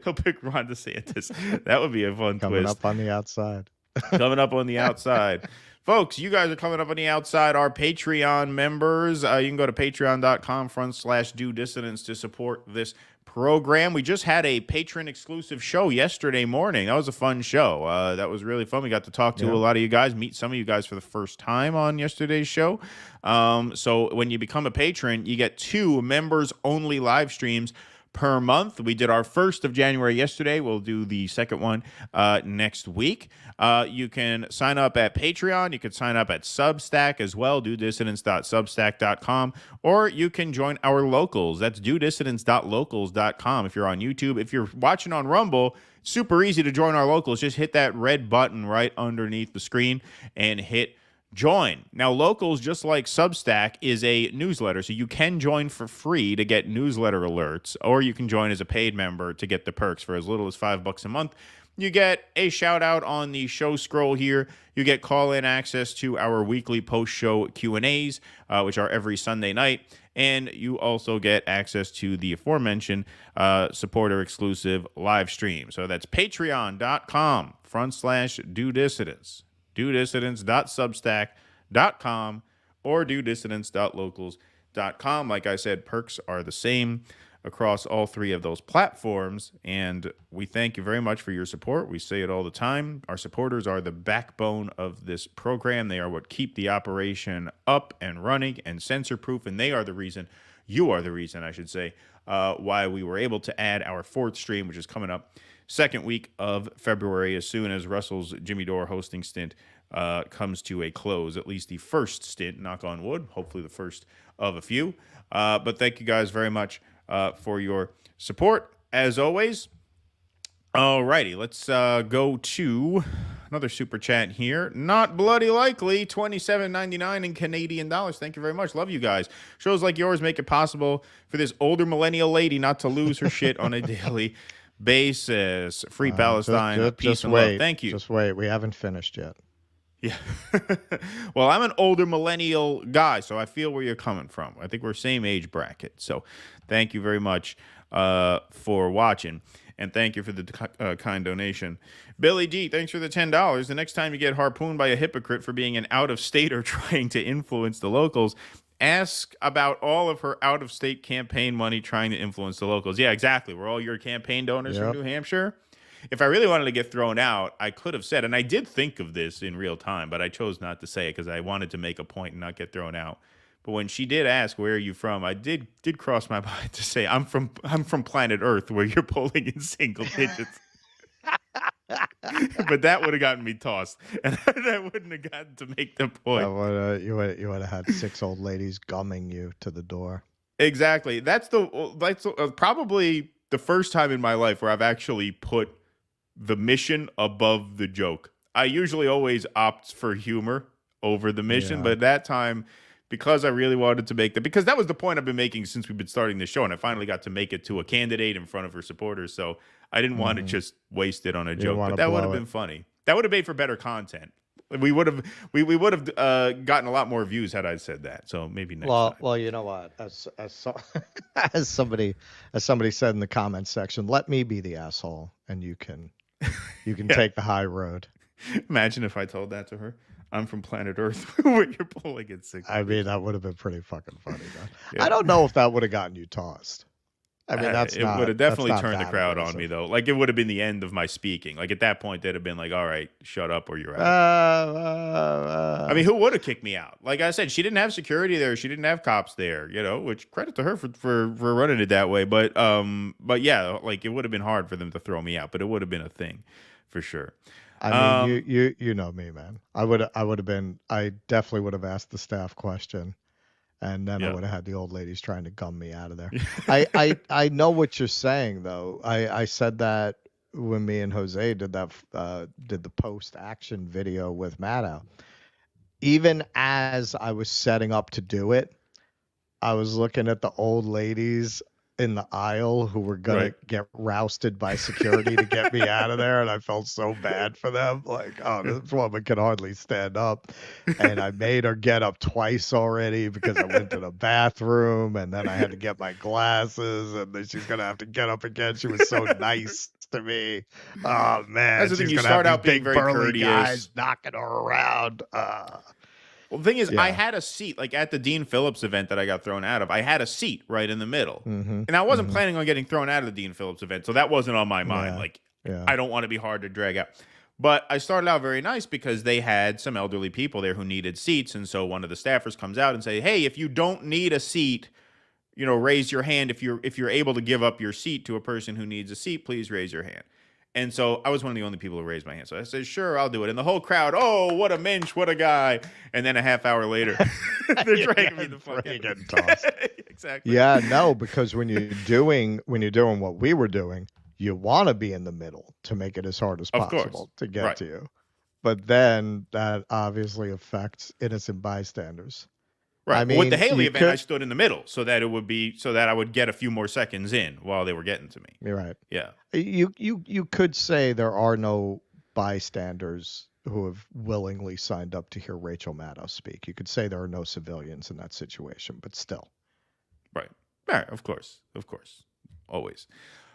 he'll pick Ron DeSantis. That would be a fun coming twist. Up on the outside. Coming up on the outside. Folks, you guys are coming up on the outside. Our Patreon members, you can go to patreon.com/do dissidents to support this program. We just had a patron exclusive show yesterday morning. That was a fun show. That was really fun. We got to talk to a lot of you guys, meet some of you guys for the first time on yesterday's show. So when you become a patron, you get 2 members only live streams per month. We did our first of January yesterday. We'll do the second one next week. You can sign up at Patreon. You can sign up at Substack as well, dudissidents.substack.com, or you can join our locals. That's dudissidents.locals.com. If you're on YouTube, if you're watching on Rumble, super easy to join our locals. Just hit that red button right underneath the screen and hit join. Now, Locals, just like Substack, is a newsletter, so you can join for free to get newsletter alerts, or you can join as a paid member to get the perks for as little as $5 a month. You get a shout out on the show scroll here. You get call-in access to our weekly post-show Q&As, which are every Sunday night, and you also get access to the aforementioned supporter-exclusive live stream. So that's patreon.com/do dissidents. dudissidents.substack.com or dudissidents.locals.com. Like I said, perks are the same across all 3 of those platforms. And we thank you very much for your support. We say it all the time. Our supporters are the backbone of this program. They are what keep the operation up and running and censor-proof, and they are the reason, you are the reason, I should say, why we were able to add our 4th stream, which is coming up second week of February, as soon as Russell's Jimmy Dore hosting stint comes to a close, at least the first stint, knock on wood, hopefully the first of a few. But thank you guys very much for your support, as always. All righty, let's go to another super chat here. Not bloody likely, $27.99 in Canadian dollars. Thank you very much. Love you guys. Shows like yours make it possible for this older millennial lady not to lose her shit on a daily basis. Free Palestine, peace and love. Thank you. Just wait. We haven't finished yet. Yeah. Well, I'm an older millennial guy, so I feel where you're coming from. I think we're same age bracket. So thank you very much for watching. And thank you for the kind donation. Billy D, thanks for the $10. The next time you get harpooned by a hypocrite for being an out-of-stater trying to influence the locals, ask about all of her out-of-state campaign money trying to influence the locals. Yeah, exactly. We're all your campaign donors from New Hampshire. If I really wanted to get thrown out, I could have said, and I did think of this in real time, but I chose not to say it because I wanted to make a point and not get thrown out. But when she did ask, where are you from? I did cross my mind to say, I'm from planet Earth, where you're polling in single digits. But that would have gotten me tossed, and I wouldn't have gotten to make the point. You would have had 6 old ladies gumming you to the door. Exactly. That's probably the first time in my life where I've actually put the mission above the joke. I usually always opt for humor over the mission, but that time, because I really wanted to make that, because that was the point I've been making since we've been starting the show, and I finally got to make it to a candidate in front of her supporters, so I didn't want to just waste it on a joke, but that would have been funny. That would have made for better content. We would have gotten a lot more views had I said that. So maybe next time. Well, you know what? As somebody said in the comments section, let me be the asshole, and you can take the high road. Imagine if I told that to her. I'm from planet Earth, where you're pulling at 6. I mean, that would have been pretty fucking funny, man. Yeah. I don't know if that would have gotten you tossed. I mean, it would have definitely turned the crowd on me, though. Like, it would have been the end of my speaking. Like, at that point, they'd have been like, all right, shut up or you're out. I mean, who would have kicked me out? Like I said, she didn't have security there. She didn't have cops there, which credit to her for running it that way. But yeah, like, it would have been hard for them to throw me out, but it would have been a thing for sure. I mean, you know me, man. I definitely would have asked the staff question. And then I would have had the old ladies trying to gum me out of there. I know what you're saying, though. I said that when me and Jose did the post-action video with Maddow. Even as I was setting up to do it, I was looking at the old ladies in the aisle who were going to get rousted by security to get me out of there. And I felt so bad for them. Like, oh, this woman can hardly stand up. And I made her get up twice already because I went to the bathroom and then I had to get my glasses and then she's going to have to get up again. She was so nice to me. Oh, man. That's the thing. You start out being very courteous. Guys knocking her around. Well, the thing is, I had a seat, like at the Dean Phillips event that I got thrown out of. I had a seat right in the middle. And I wasn't planning on getting thrown out of the Dean Phillips event, so that wasn't on my mind. I don't want to be hard to drag out. But I started out very nice because they had some elderly people there who needed seats. And so one of the staffers comes out and say, hey, if you don't need a seat, raise your hand. If you're able to give up your seat to a person who needs a seat, please raise your hand. And so I was one of the only people who raised my hand. So I said, sure, I'll do it. And the whole crowd, oh, what a mensch, what a guy. And then a half hour later, they're dragging me the fuck getting tossed. Exactly. Yeah, no, because when you're doing what we were doing, you want to be in the middle to make it as hard as possible to get to you. But then that obviously affects innocent bystanders. Right. I mean, with the Haley event, I stood in the middle so that I would get a few more seconds in while they were getting to me. You're right. Yeah. You could say there are no bystanders who have willingly signed up to hear Rachel Maddow speak. You could say there are no civilians in that situation, but still. Right. Right. Of course. Always.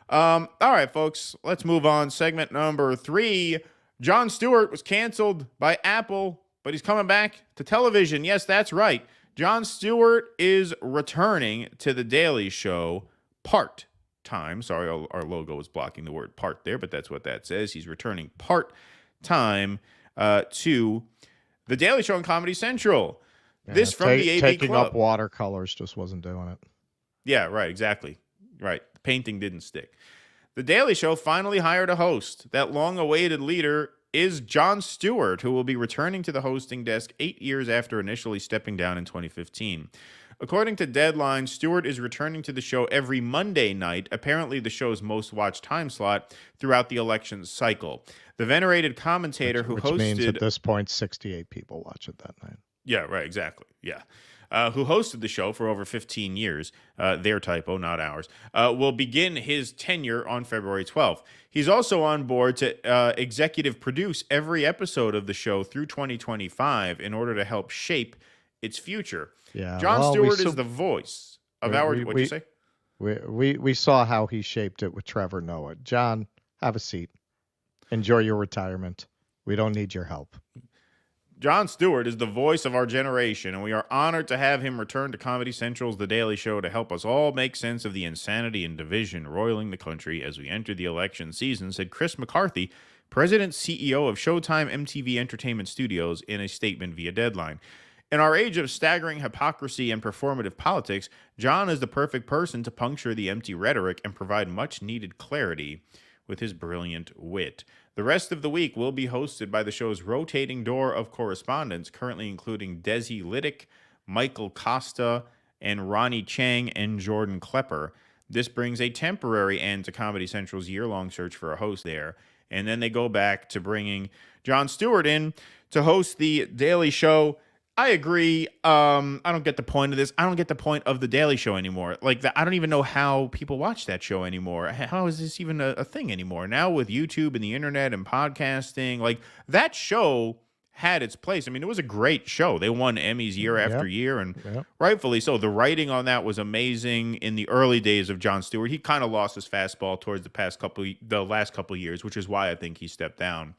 All right, folks. Let's move on. Segment number 3. Jon Stewart was canceled by Apple, but he's coming back to television. Yes, that's right. Jon Stewart is returning to The Daily Show, part-time. Sorry, our logo was blocking the word part there, but that's what that says. He's returning part-time to The Daily Show on Comedy Central. Yeah, this from the AV taking Club. up watercolors just wasn't doing it. Yeah, right, exactly. Right. The painting didn't stick. The Daily Show finally hired a host. That long-awaited leader is Jon Stewart, who will be returning to the hosting desk 8 years after initially stepping down in 2015. According to Deadline, Stewart is returning to the show every Monday night, apparently the show's most watched time slot throughout the election cycle. The venerated commentator which who hosted... means at this point, 68 people watch it that night. Yeah, right, exactly. Yeah. Who hosted the show for over 15 years, their typo, not ours, will begin his tenure on February 12th. He's also on board to executive produce every episode of the show through 2025 in order to help shape its future. Yeah, Jon Stewart is the voice of our... What'd you say? We saw how he shaped it with Trevor Noah. John, have a seat. Enjoy your retirement. We don't need your help. Jon Stewart is the voice of our generation, and we are honored to have him return to Comedy Central's The Daily Show to help us all make sense of the insanity and division roiling the country as we enter the election season, said Chris McCarthy, President CEO of Showtime MTV Entertainment Studios, in a statement via Deadline. In our age of staggering hypocrisy and performative politics, Jon is the perfect person to puncture the empty rhetoric and provide much-needed clarity with his brilliant wit. The rest of the week will be hosted by the show's rotating door of correspondents, currently including Desi Liddick, Michael Costa, and Ronnie Chang and Jordan Klepper. This brings a temporary end to Comedy Central's year-long search for a host there, and then they go back to bringing Jon Stewart in to host The Daily Show. I agree. I don't get the point of this. I don't get the point of The Daily Show anymore. Like, I don't even know how people watch that show anymore. How is this even a thing anymore? Now with YouTube and the internet and podcasting, like, that show had its place. I mean, it was a great show. They won Emmys year after year, and rightfully so. The writing on that was amazing in the early days of Jon Stewart. He kind of lost his fastball towards the last couple of years, which is why I think he stepped down.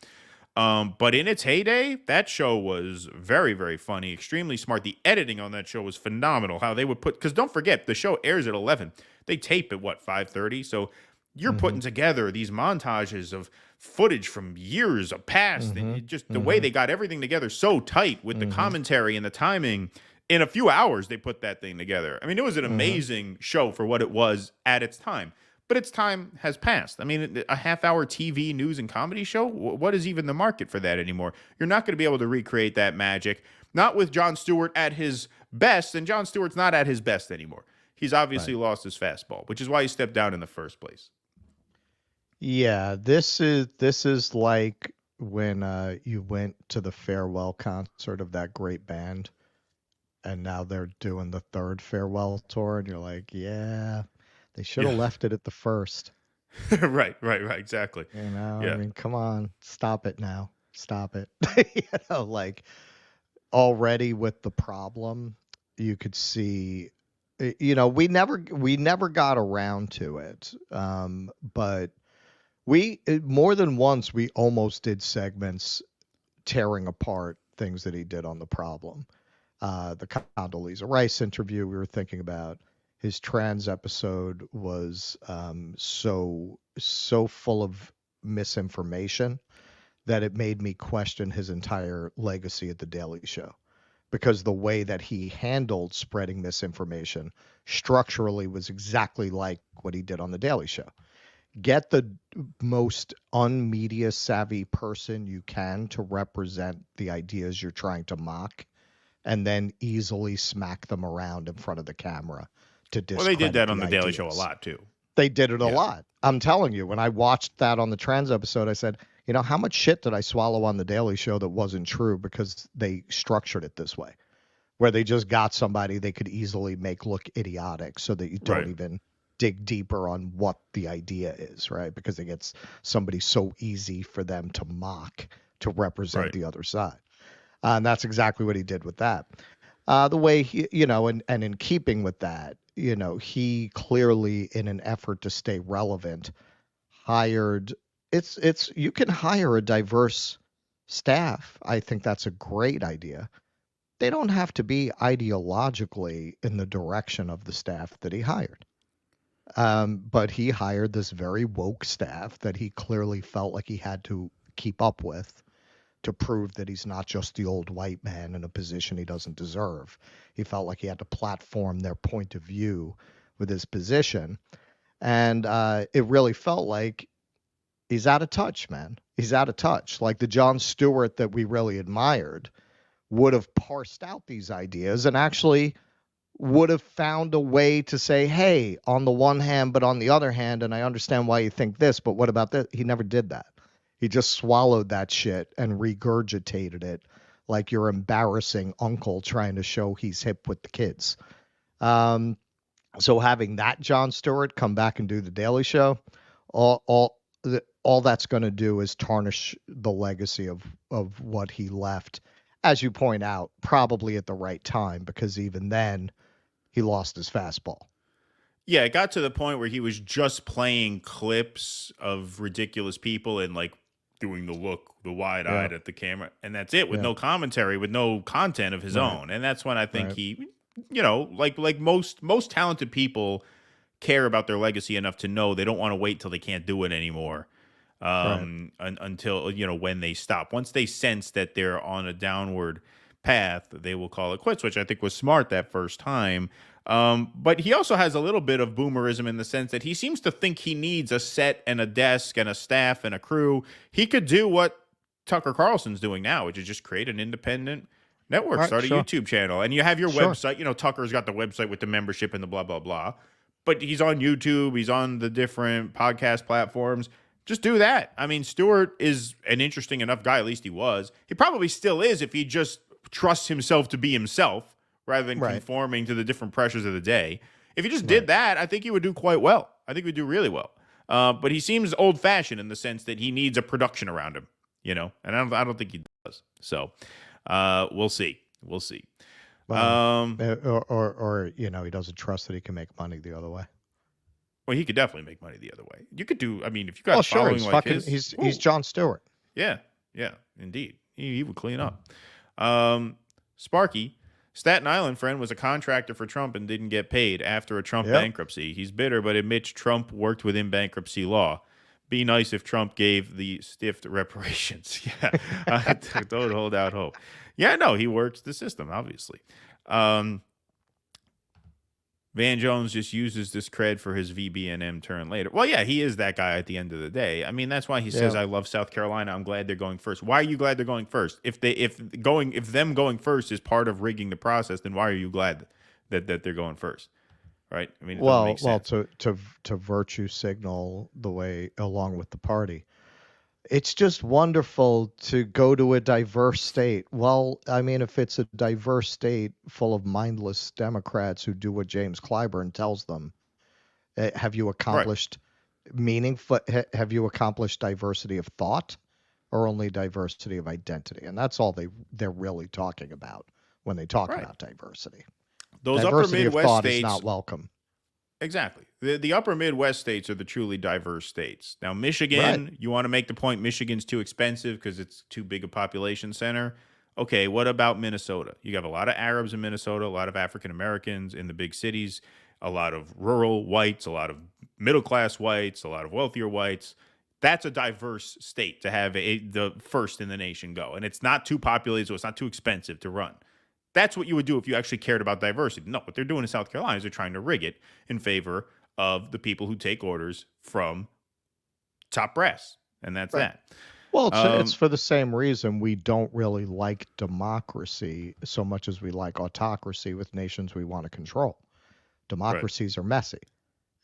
But in its heyday, that show was very, very funny, extremely smart. The editing on that show was phenomenal. How they would put, because don't forget, the show airs at 11. They tape at 5:30. So you're putting together these montages of footage from years of past, and just the way they got everything together so tight with the commentary and the timing. In a few hours, they put that thing together. I mean, it was an amazing show for what it was at its time. But its time has passed. I mean, a half-hour TV news and comedy show? What is even the market for that anymore? You're not going to be able to recreate that magic. Not with Jon Stewart at his best, and Jon Stewart's not at his best anymore. He's obviously lost his fastball, which is why he stepped down in the first place. Yeah, this is like when you went to the farewell concert of that great band, and now they're doing the third farewell tour, and you're like, yeah. They should have left it at the first. Right, exactly. You know, I mean, come on, stop it now. Stop it. Like already with the problem, you could see, we never got around to it. But more than once, we almost did segments tearing apart things that he did on the problem. The Condoleezza Rice interview we were thinking about. His trans episode was so full of misinformation that it made me question his entire legacy at The Daily Show, because the way that he handled spreading misinformation structurally was exactly like what he did on The Daily Show. Get the most unmedia savvy person you can to represent the ideas you're trying to mock, and then easily smack them around in front of the camera. Well, they did that on The Daily Show a lot, too. They did it a lot. I'm telling you, when I watched that on the trans episode, I said, how much shit did I swallow on The Daily Show that wasn't true because they structured it this way, where they just got somebody they could easily make look idiotic so that you don't even dig deeper on what the idea is, right? Because it gets somebody so easy for them to mock to represent the other side. And that's exactly what he did with that. The way he, and in keeping with that, he clearly, in an effort to stay relevant, hired, you can hire a diverse staff. I think that's a great idea. They don't have to be ideologically in the direction of the staff that he hired. But he hired this very woke staff that he clearly felt like he had to keep up with to prove that he's not just the old white man in a position he doesn't deserve. He felt like he had to platform their point of view with his position. And it really felt like he's out of touch, man. He's out of touch. Like the Jon Stewart that we really admired would have parsed out these ideas and actually would have found a way to say, hey, on the one hand, but on the other hand, and I understand why you think this, but what about this? He never did that. He just swallowed that shit and regurgitated it like your embarrassing uncle trying to show he's hip with the kids. So having that Jon Stewart come back and do the Daily Show, all that's going to do is tarnish the legacy of what he left, as you point out, probably at the right time, because even then he lost his fastball. Yeah, it got to the point where he was just playing clips of ridiculous people and like doing the wide-eyed at the camera, and that's it, with no commentary, with no content of his own. And that's when I think he, like most talented people care about their legacy enough to know they don't want to wait till they can't do it anymore. Until, when they stop. Once they sense that they're on a downward path, they will call it quits, which I think was smart that first time. But he also has a little bit of boomerism in the sense that he seems to think he needs a set and a desk and a staff and a crew. He could do what Tucker Carlson's doing now, which is just create an independent network, start a YouTube channel, and you have your website. Tucker's got the website with the membership and the blah, blah, blah. But he's on YouTube. He's on the different podcast platforms. Just do that. I mean, Stewart is an interesting enough guy, at least he was. He probably still is if he just trusts himself to be himself rather than conforming to the different pressures of the day. If he just did that, I think he would do quite well. I think he would do really well. But he seems old-fashioned in the sense that he needs a production around him, and I don't think he does. So we'll see. We'll see. Or he doesn't trust that he can make money the other way. Well, he could definitely make money the other way. You could do, if you got following like his, he's Jon Stewart. Yeah, indeed. He would clean up. Sparky, Staten Island friend, was a contractor for Trump and didn't get paid after a Trump bankruptcy. He's bitter, but admits Trump worked within bankruptcy law. Be nice if Trump gave the stiffed reparations. Yeah, don't hold out hope. Yeah, no, he works the system, obviously. Van Jones just uses this cred for his VB&M turn later. Well, yeah, he is that guy at the end of the day. I mean, that's why he says, I love South Carolina. I'm glad they're going first. Why are you glad they're going first? If them going first is part of rigging the process, then why are you glad that they're going first? Right? I mean, to virtue signal the way along with the party. It's just wonderful to go to a diverse state. Well, I mean, if it's a diverse state full of mindless Democrats who do what James Clyburn tells them, have you accomplished have you accomplished diversity of thought or only diversity of identity? And that's all they're really talking about when they talk about diversity. Those diversity upper Midwest of thought states is not welcome. Exactly. The upper Midwest states are the truly diverse states. Now, Michigan, you want to make the point Michigan's too expensive because it's too big a population center. Okay, what about Minnesota? You have a lot of Arabs in Minnesota, a lot of African Americans in the big cities, a lot of rural whites, a lot of middle-class whites, a lot of wealthier whites. That's a diverse state to have the first in the nation go. And it's not too populated, so it's not too expensive to run. That's what you would do if you actually cared about diversity. No, what they're doing in South Carolina is they're trying to rig it in favor of the people who take orders from top brass. And that's that. Well, it's for the same reason we don't really like democracy so much as we like autocracy with nations we want to control. Democracies are messy.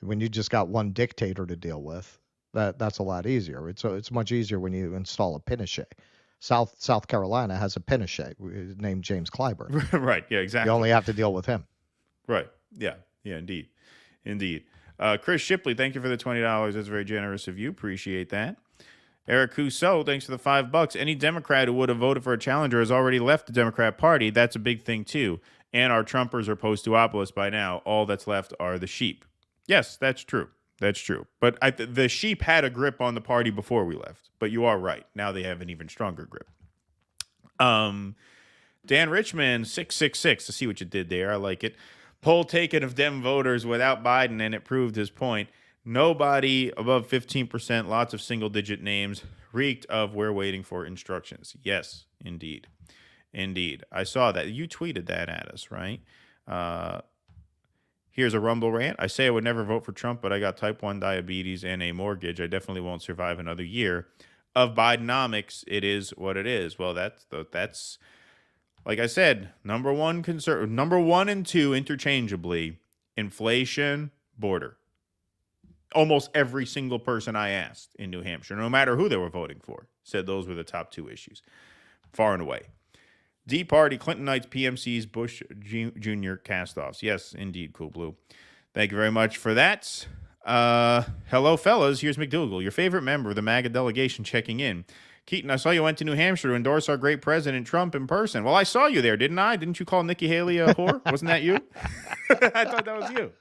When you just got one dictator to deal with, that's a lot easier. It's much easier when you install a Pinochet. South Carolina has a Pinochet named James Clyburn. Right. Yeah, exactly. You only have to deal with him. Right. Yeah. Yeah, indeed. Chris Shipley, thank you for the $20. That's very generous of you. Appreciate that. Eric Cousseau, thanks for the $5. Any Democrat who would have voted for a challenger has already left the Democrat Party. That's a big thing, too. And our Trumpers are post-Duopolis by now. All that's left are the sheep. Yes, that's true. That's true. But the sheep had a grip on the party before we left. But you are right. Now they have an even stronger grip. Dan Richmond, 666. To see what you did there. I like it. Poll taken of Dem voters without Biden, and it proved his point. Nobody above 15%, lots of single-digit names, reeked of we're waiting for instructions. Yes, indeed. Indeed. I saw that. You tweeted that at us, right? Here's a Rumble rant. I say I would never vote for Trump, but I got type 1 diabetes and a mortgage. I definitely won't survive another year of Bidenomics. It is what it is. Well, that's like I said, number one and two interchangeably, inflation, border. Almost every single person I asked in New Hampshire, no matter who they were voting for, said those were the top two issues, far and away. D Party, Clintonites, PMCs, Bush Jr. castoffs. Yes, indeed, Cool Blue. Thank you very much for that. Hello, fellas. Here's McDougal, your favorite member of the MAGA delegation, checking in. Keaton, I saw you went to New Hampshire to endorse our great president, Trump, in person. Well, I saw you there, didn't I? Didn't you call Nikki Haley a whore? Wasn't that you? I thought that was you.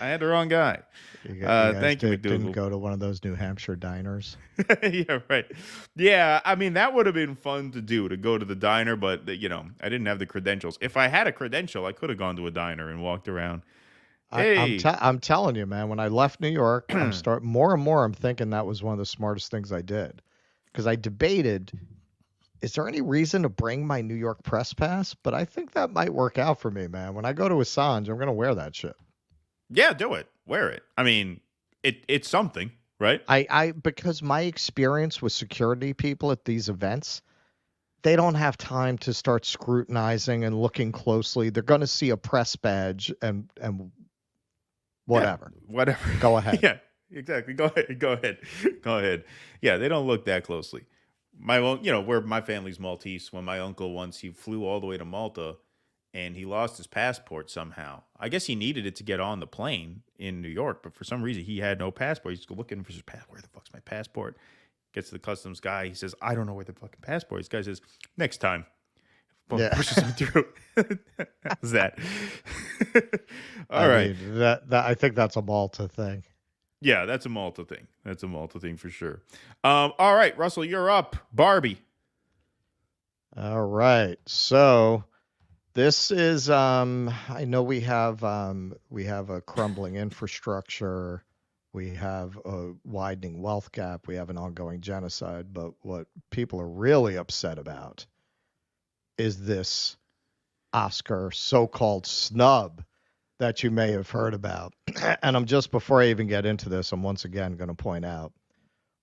I had the wrong guy. Thank you, McDougal. Didn't go to one of those New Hampshire diners. Yeah, right. Yeah, I mean, that would have been fun to do, to go to the diner, but, I didn't have the credentials. If I had a credential, I could have gone to a diner and walked around. Hey. I'm telling you, man, when I left New York, more and more I'm thinking that was one of the smartest things I did. Because I debated, is there any reason to bring my New York press pass? But I think that might work out for me, man. When I go to Assange, I'm going to wear that shit. Yeah, do it. Wear it. I mean, it's something, right? Because my experience with security people at these events, they don't have time to start scrutinizing and looking closely. They're going to see a press badge and whatever. Yeah, whatever. Go ahead. Yeah, exactly. Go ahead. Yeah, they don't look that closely. Where my family's Maltese. When my uncle once, he flew all the way to Malta, and he lost his passport somehow. I guess he needed it to get on the plane in New York, but for some reason he had no passport. He's looking for his passport. Where the fuck's my passport? Gets to the customs guy. He says, I don't know where the fucking passport is. This guy says, next time. Boom, yeah. Pushes him through. How's that? All right. I think that's a Malta thing. Yeah, that's a Malta thing. That's a Malta thing for sure. All right, Russell, you're up. Barbie. All right. So this is I know we have a crumbling infrastructure, we have a widening wealth gap, we have an ongoing genocide, but what people are really upset about is this Oscar so-called snub that you may have heard about. And before I even get into this, I'm once again going to point out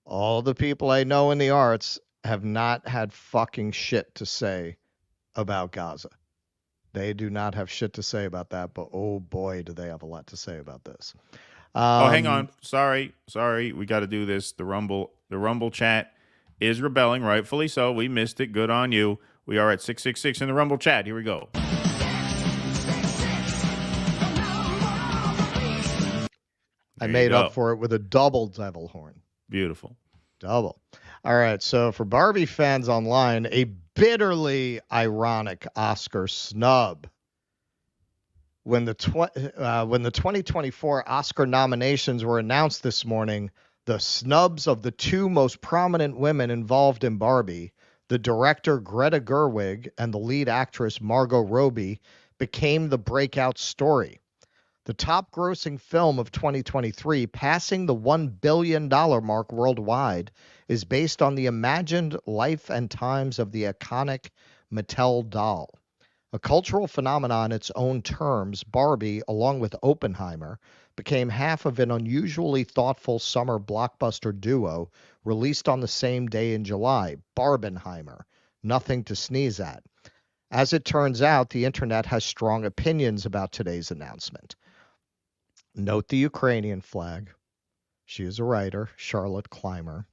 all the people I know in the arts have not had fucking shit to say about Gaza. They do not have shit to say about that, but oh boy, do they have a lot to say about this. Hang on. Sorry. We got to do this. The Rumble chat is rebelling, rightfully so. We missed it. Good on you. We are at 666 in the Rumble chat. Here we go. I made up for it with a double devil horn. Beautiful. Double. All right. So for Barbie fans online, a bitterly ironic Oscar snub. When the 2024 Oscar nominations were announced this morning, the snubs of the two most prominent women involved in Barbie, the director Greta Gerwig and the lead actress Margot Robbie, became the breakout story. The top-grossing film of 2023, passing the $1 billion mark worldwide, is based on the imagined life and times of the iconic Mattel doll. A cultural phenomenon in its own terms, Barbie, along with Oppenheimer, became half of an unusually thoughtful summer blockbuster duo released on the same day in July, Barbenheimer, nothing to sneeze at. As it turns out, the internet has strong opinions about today's announcement. Note the Ukrainian flag. She is a writer, Charlotte Clymer.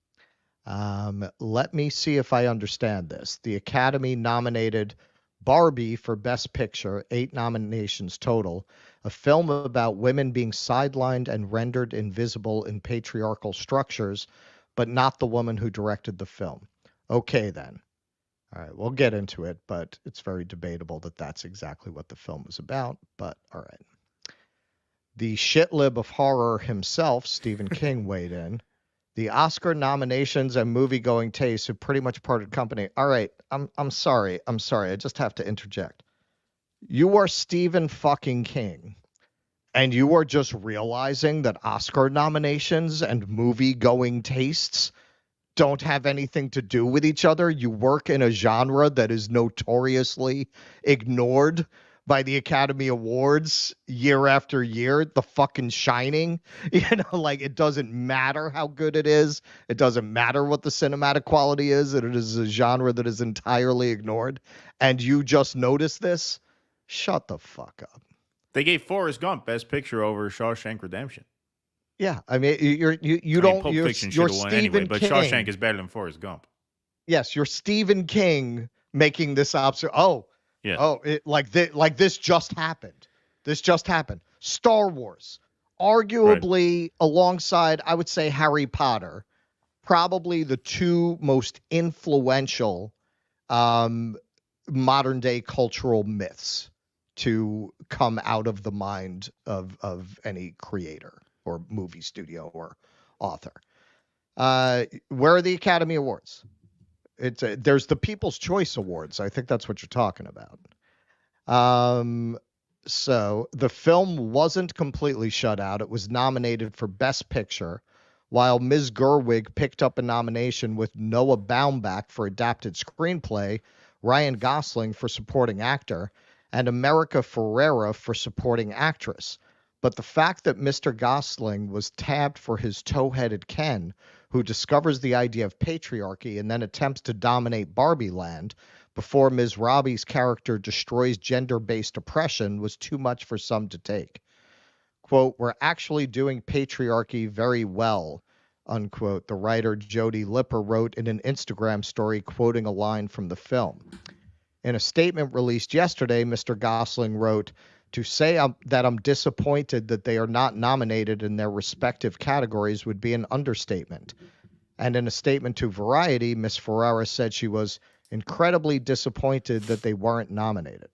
Let me see if I understand this. The Academy nominated Barbie for Best Picture, 8 nominations total, a film about women being sidelined and rendered invisible in patriarchal structures, but not the woman who directed the film. Okay, then. All right, we'll get into it, but it's very debatable that that's exactly what the film was about, but all right. The shitlib of horror himself, Stephen King, weighed in. The Oscar nominations and movie-going tastes have pretty much parted company. All right, I'm sorry. I just have to interject. You are Stephen fucking King, and you are just realizing that Oscar nominations and movie-going tastes don't have anything to do with each other. You work in a genre that is notoriously ignored by the Academy Awards year after year. The fucking Shining, like, it doesn't matter how good it is. It doesn't matter what the cinematic quality is. It is a genre that is entirely ignored. And you just notice this? Shut the fuck up. They gave Forrest Gump Best Picture over Shawshank Redemption. Yeah, I mean, you're Pulp Fiction should have won Stephen anyway, but King. Shawshank is better than Forrest Gump. Yes, you're Stephen King making this observation. Like this just happened. This just happened. Star Wars, arguably alongside, I would say, Harry Potter, probably the two most influential modern day cultural myths to come out of the mind of any creator or movie studio or author. Where are the Academy Awards? There's the People's Choice Awards. I think that's what you're talking about. So the film wasn't completely shut out. It was nominated for Best Picture, while Ms. Gerwig picked up a nomination with Noah Baumbach for Adapted Screenplay, Ryan Gosling for Supporting Actor, and America Ferrera for Supporting Actress. But the fact that Mr. Gosling was tabbed for his tow-headed Ken, who discovers the idea of patriarchy and then attempts to dominate Barbie land before Ms. Robbie's character destroys gender-based oppression, was too much for some to take. Quote, "We're actually doing patriarchy very well," unquote, the writer Jody Lipper wrote in an Instagram story quoting a line from the film. In a statement released yesterday, Mr. Gosling wrote, "To say that I'm disappointed that they are not nominated in their respective categories would be an understatement." And in a statement to Variety, Ms. Ferrera said she was incredibly disappointed that they weren't nominated.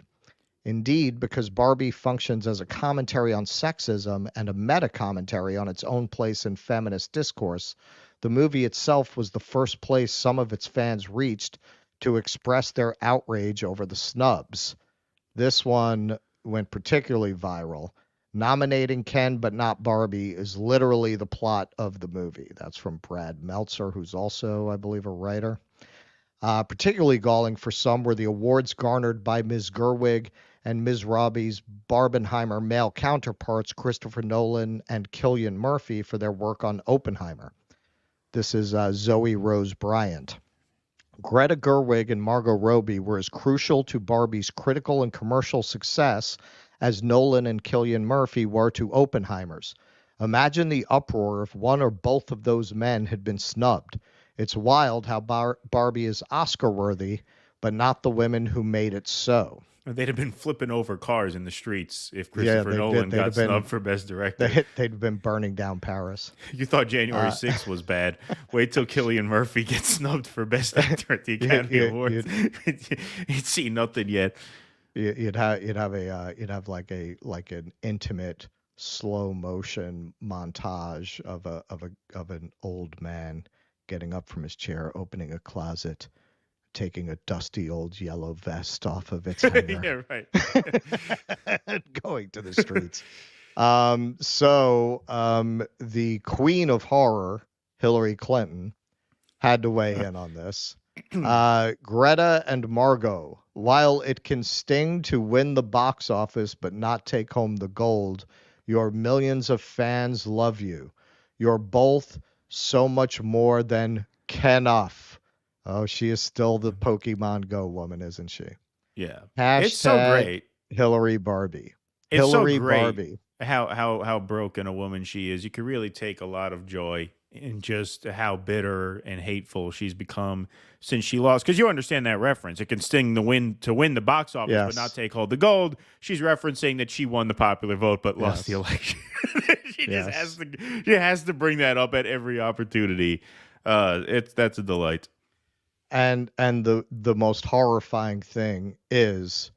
Indeed, because Barbie functions as a commentary on sexism and a meta-commentary on its own place in feminist discourse, the movie itself was the first place some of its fans reached to express their outrage over the snubs. This one went particularly viral. Nominating Ken but not Barbie is literally the plot of the movie. That's from Brad Meltzer, who's also, I believe, a writer. Particularly galling for some were the awards garnered by Ms. Gerwig and Ms. Robbie's Barbenheimer male counterparts, Christopher Nolan and Cillian Murphy, for their work on Oppenheimer. This is Zoe Rose Bryant. Greta Gerwig and Margot Robbie were as crucial to Barbie's critical and commercial success as Nolan and Cillian Murphy were to Oppenheimer's. Imagine the uproar if one or both of those men had been snubbed. It's wild how Barbie is Oscar-worthy, but not the women who made it so. They'd have been flipping over cars in the streets if Christopher Nolan got snubbed for Best Director. They'd have been burning down Paris. You thought January 6th was bad. Wait till Cillian Murphy gets snubbed for Best Actor at the Academy Awards. You'd see nothing yet. You'd have like an intimate slow motion montage of an old man getting up from his chair, opening a closet, taking a dusty old yellow vest off of its hanger. Yeah, right. Going to the streets. So the queen of horror, Hillary Clinton, had to weigh in on this. Greta and Margot, while it can sting to win the box office but not take home the gold, your millions of fans love you. You're both so much more than Kenuff. Oh, she is still the Pokemon Go woman, isn't she? Yeah. Hashtag it's so great. Hillary Barbie. It's Hillary so great Barbie. How broken a woman she is. You can really take a lot of joy in just how bitter and hateful she's become since she lost. Because you understand that reference. It can sting to win the box office, but not take hold the gold. She's referencing that she won the popular vote but lost the election. She has to bring that up at every opportunity. That's a delight. And the most horrifying thing is,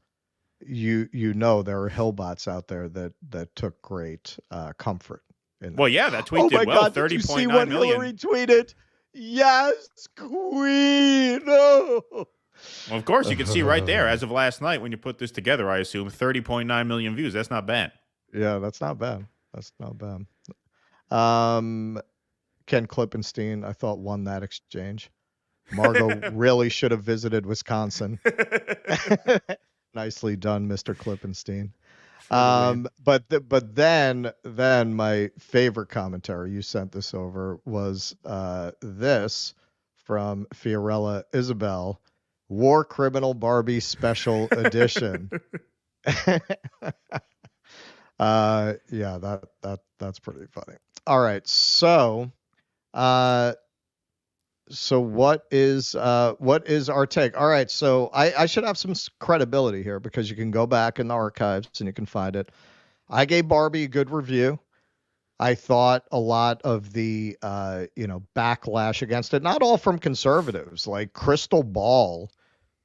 you know, there are Hillbots out there that took great comfort in that. Well, yeah, that tweet did well. 30.9 million. Did you see what Hillary tweeted? Yes, queen. Oh. Well, of course, you can see right there, as of last night, when you put this together, I assume 30.9 million views. That's not bad. Yeah, that's not bad. That's not bad. Ken Klippenstein, I thought, won that exchange. Margot really should have visited Wisconsin. Nicely done, Mr. Klippenstein. But then my favorite commentary, you sent this over, was this from Fiorella Isabel, War Criminal Barbie Special Edition. Yeah, that's pretty funny. All right, so what is our take? All right, so I should have some credibility here because you can go back in the archives and you can find it. I gave Barbie a good review. I thought a lot of the backlash against it, not all from conservatives, like Crystal Ball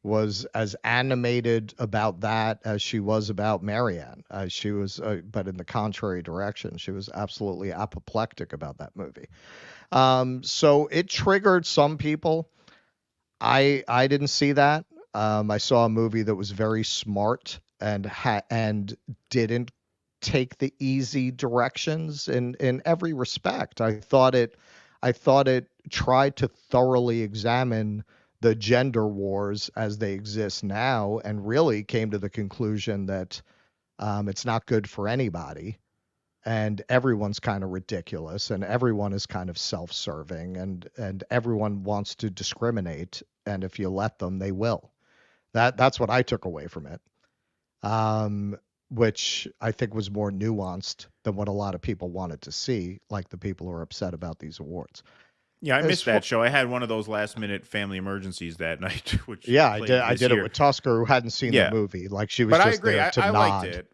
was as animated about that as she was about Marianne. She was, but in the contrary direction. She was absolutely apoplectic about that movie. So it triggered some people. I didn't see that. I saw a movie that was very smart and didn't take the easy directions in every respect. I thought it tried to thoroughly examine the gender wars as they exist now, and really came to the conclusion that it's not good for anybody, and everyone's kind of ridiculous, and everyone is kind of self-serving, and everyone wants to discriminate, and if you let them, they will. That's what I took away from it, which I think was more nuanced than what a lot of people wanted to see, like the people who are upset about these awards. Yeah, I missed that show. I had one of those last-minute family emergencies that night. Which I did it with Tusker, who hadn't seen the movie. Like, she was but just there to I nod. liked it.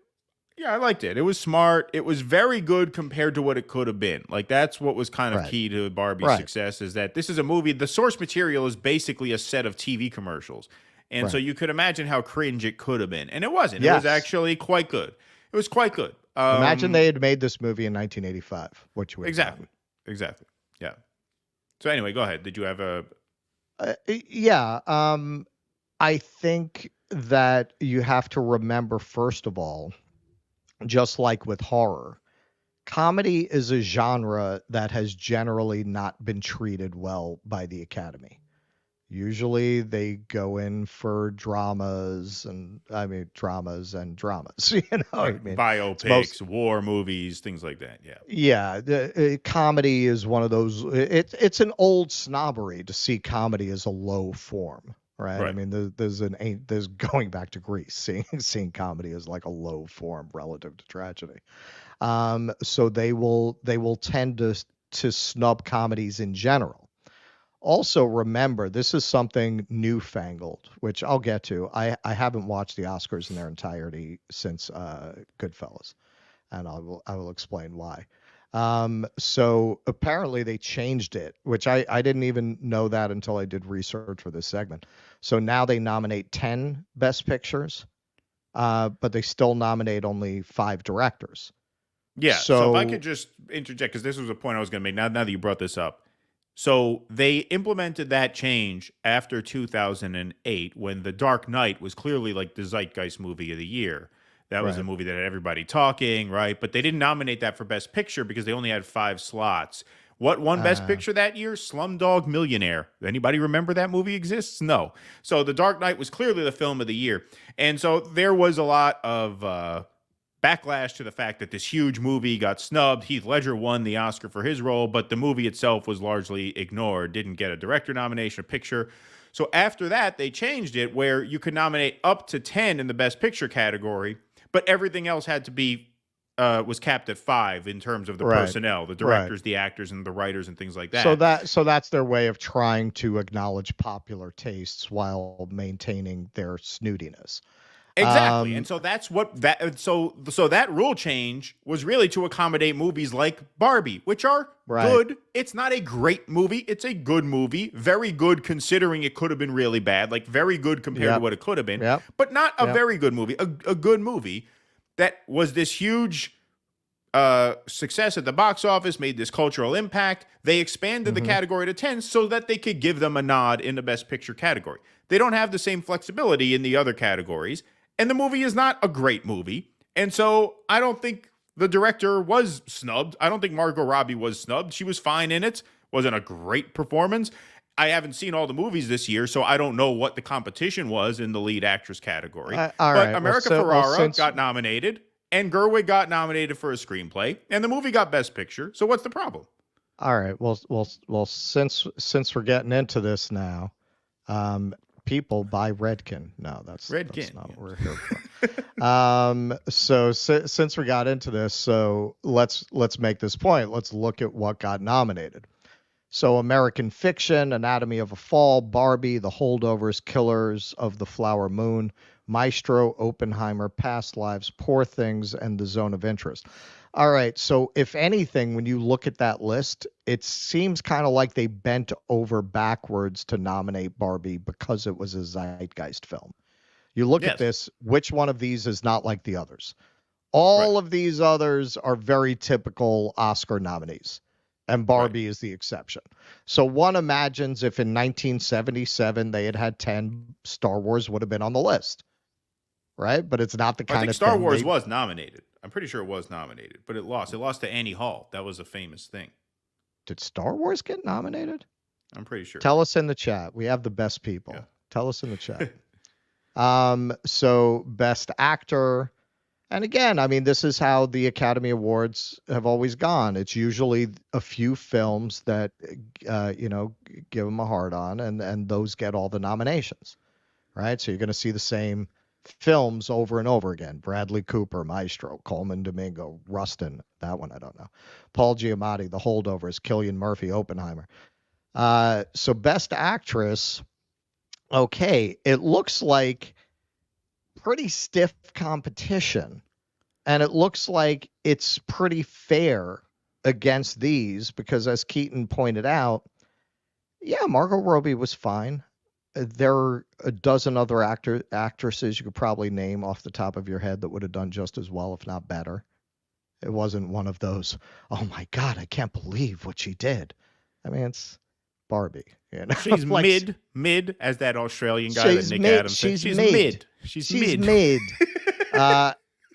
Yeah, I liked it. It was smart. It was very good compared to what it could have been. Like, that's what was kind of key to Barbie's success, is that this is a movie. The source material is basically a set of TV commercials. And so you could imagine how cringe it could have been. And it wasn't. It was actually quite good. It was quite good. Imagine they had made this movie in 1985. What you would Exactly. Yeah. So anyway, go ahead. Did you have a... I think that you have to remember, first of all, just like with horror, comedy is a genre that has generally not been treated well by the Academy. Usually they go in for dramas and dramas. You know, biopics, war movies, things like that. Yeah. Yeah, the comedy is one of those. It's an old snobbery to see comedy as a low form, right? I mean, there's going back to Greece, seeing comedy as like a low form relative to tragedy. So they will tend to snub comedies in general. Also, remember, this is something newfangled, which I'll get to. I haven't watched the Oscars in their entirety since Goodfellas, and I will explain why. So apparently they changed it, which I didn't even know that until I did research for this segment. So now they nominate 10 Best Pictures, but they still nominate only 5 directors. Yeah, so if I could just interject, because this was a point I was going to make now that you brought this up. So they implemented that change after 2008, when The Dark Knight was clearly like the zeitgeist movie of the year. That was a movie that had everybody talking, right? But they didn't nominate that for Best Picture because they only had 5 slots. What won Best Picture that year? Slumdog Millionaire. Anybody remember that movie exists? No. So The Dark Knight was clearly the film of the year. And so there was a lot of backlash to the fact that this huge movie got snubbed. Heath Ledger won the Oscar for his role, but the movie itself was largely ignored, didn't get a director nomination, a picture. So after that, they changed it where you could nominate up to 10 in the Best Picture category, but everything else had to be was capped at 5 in terms of the personnel, the directors, the actors, and the writers, and things like that. So that's their way of trying to acknowledge popular tastes while maintaining their snootiness. Exactly. And so that's what so that rule change was really to accommodate movies like Barbie, which are good. It's not a great movie. It's a good movie. Very good considering it could have been really bad. Like, very good compared to what it could have been. But not a very good movie. A good movie that was this huge success at the box office, made this cultural impact. They expanded the category to 10 so that they could give them a nod in the Best Picture category. They don't have the same flexibility in the other categories, and the movie is not a great movie. And so I don't think the director was snubbed. I don't think Margot Robbie was snubbed. She was fine in it. Wasn't a great performance. I haven't seen all the movies this year, so I don't know what the competition was in the lead actress category. But America Ferrera got nominated, and Gerwig got nominated for a screenplay, and the movie got Best Picture. So what's the problem? All right. Well. Since we're getting into this now, people buy Redken. No, that's not what we're here for. So since we got into this, so let's make this point. Let's look at what got nominated. So American Fiction, Anatomy of a Fall, Barbie, The Holdovers, Killers of the Flower Moon, Maestro, Oppenheimer, Past Lives, Poor Things, and The Zone of Interest. All right. So if anything, when you look at that list, it seems kind of like they bent over backwards to nominate Barbie because it was a zeitgeist film. You look at this, which one of these is not like the others? All of these others are very typical Oscar nominees, and Barbie is the exception. So one imagines if in 1977 they had 10, Star Wars would have been on the list, right? But it's not the kind of Star Wars was nominated. I'm pretty sure it was nominated, but it lost. It lost to Annie Hall. That was a famous thing. Did Star Wars get nominated? I'm pretty sure. Tell us in the chat. We have the best people. Yeah. Tell us in the chat. So Best Actor. And again, I mean, this is how the Academy Awards have always gone. It's usually a few films that, give them a hard on, and those get all the nominations, right? So you're going to see the same films over and over again. Bradley Cooper, Maestro, Coleman Domingo, Rustin, that one I don't know. Paul Giamatti, The Holdovers, Cillian Murphy, Oppenheimer. So Best Actress, okay, it looks like pretty stiff competition, and it looks like it's pretty fair against these because, as Keaton pointed out, Margot Robbie was fine. There are a dozen other actresses you could probably name off the top of your head that would have done just as well, if not better. It wasn't one of those, oh my God, I can't believe what she did. I mean, it's Barbie. You know? She's like, mid, as that Australian guy that Nick Adams said. She's mid. She's mid.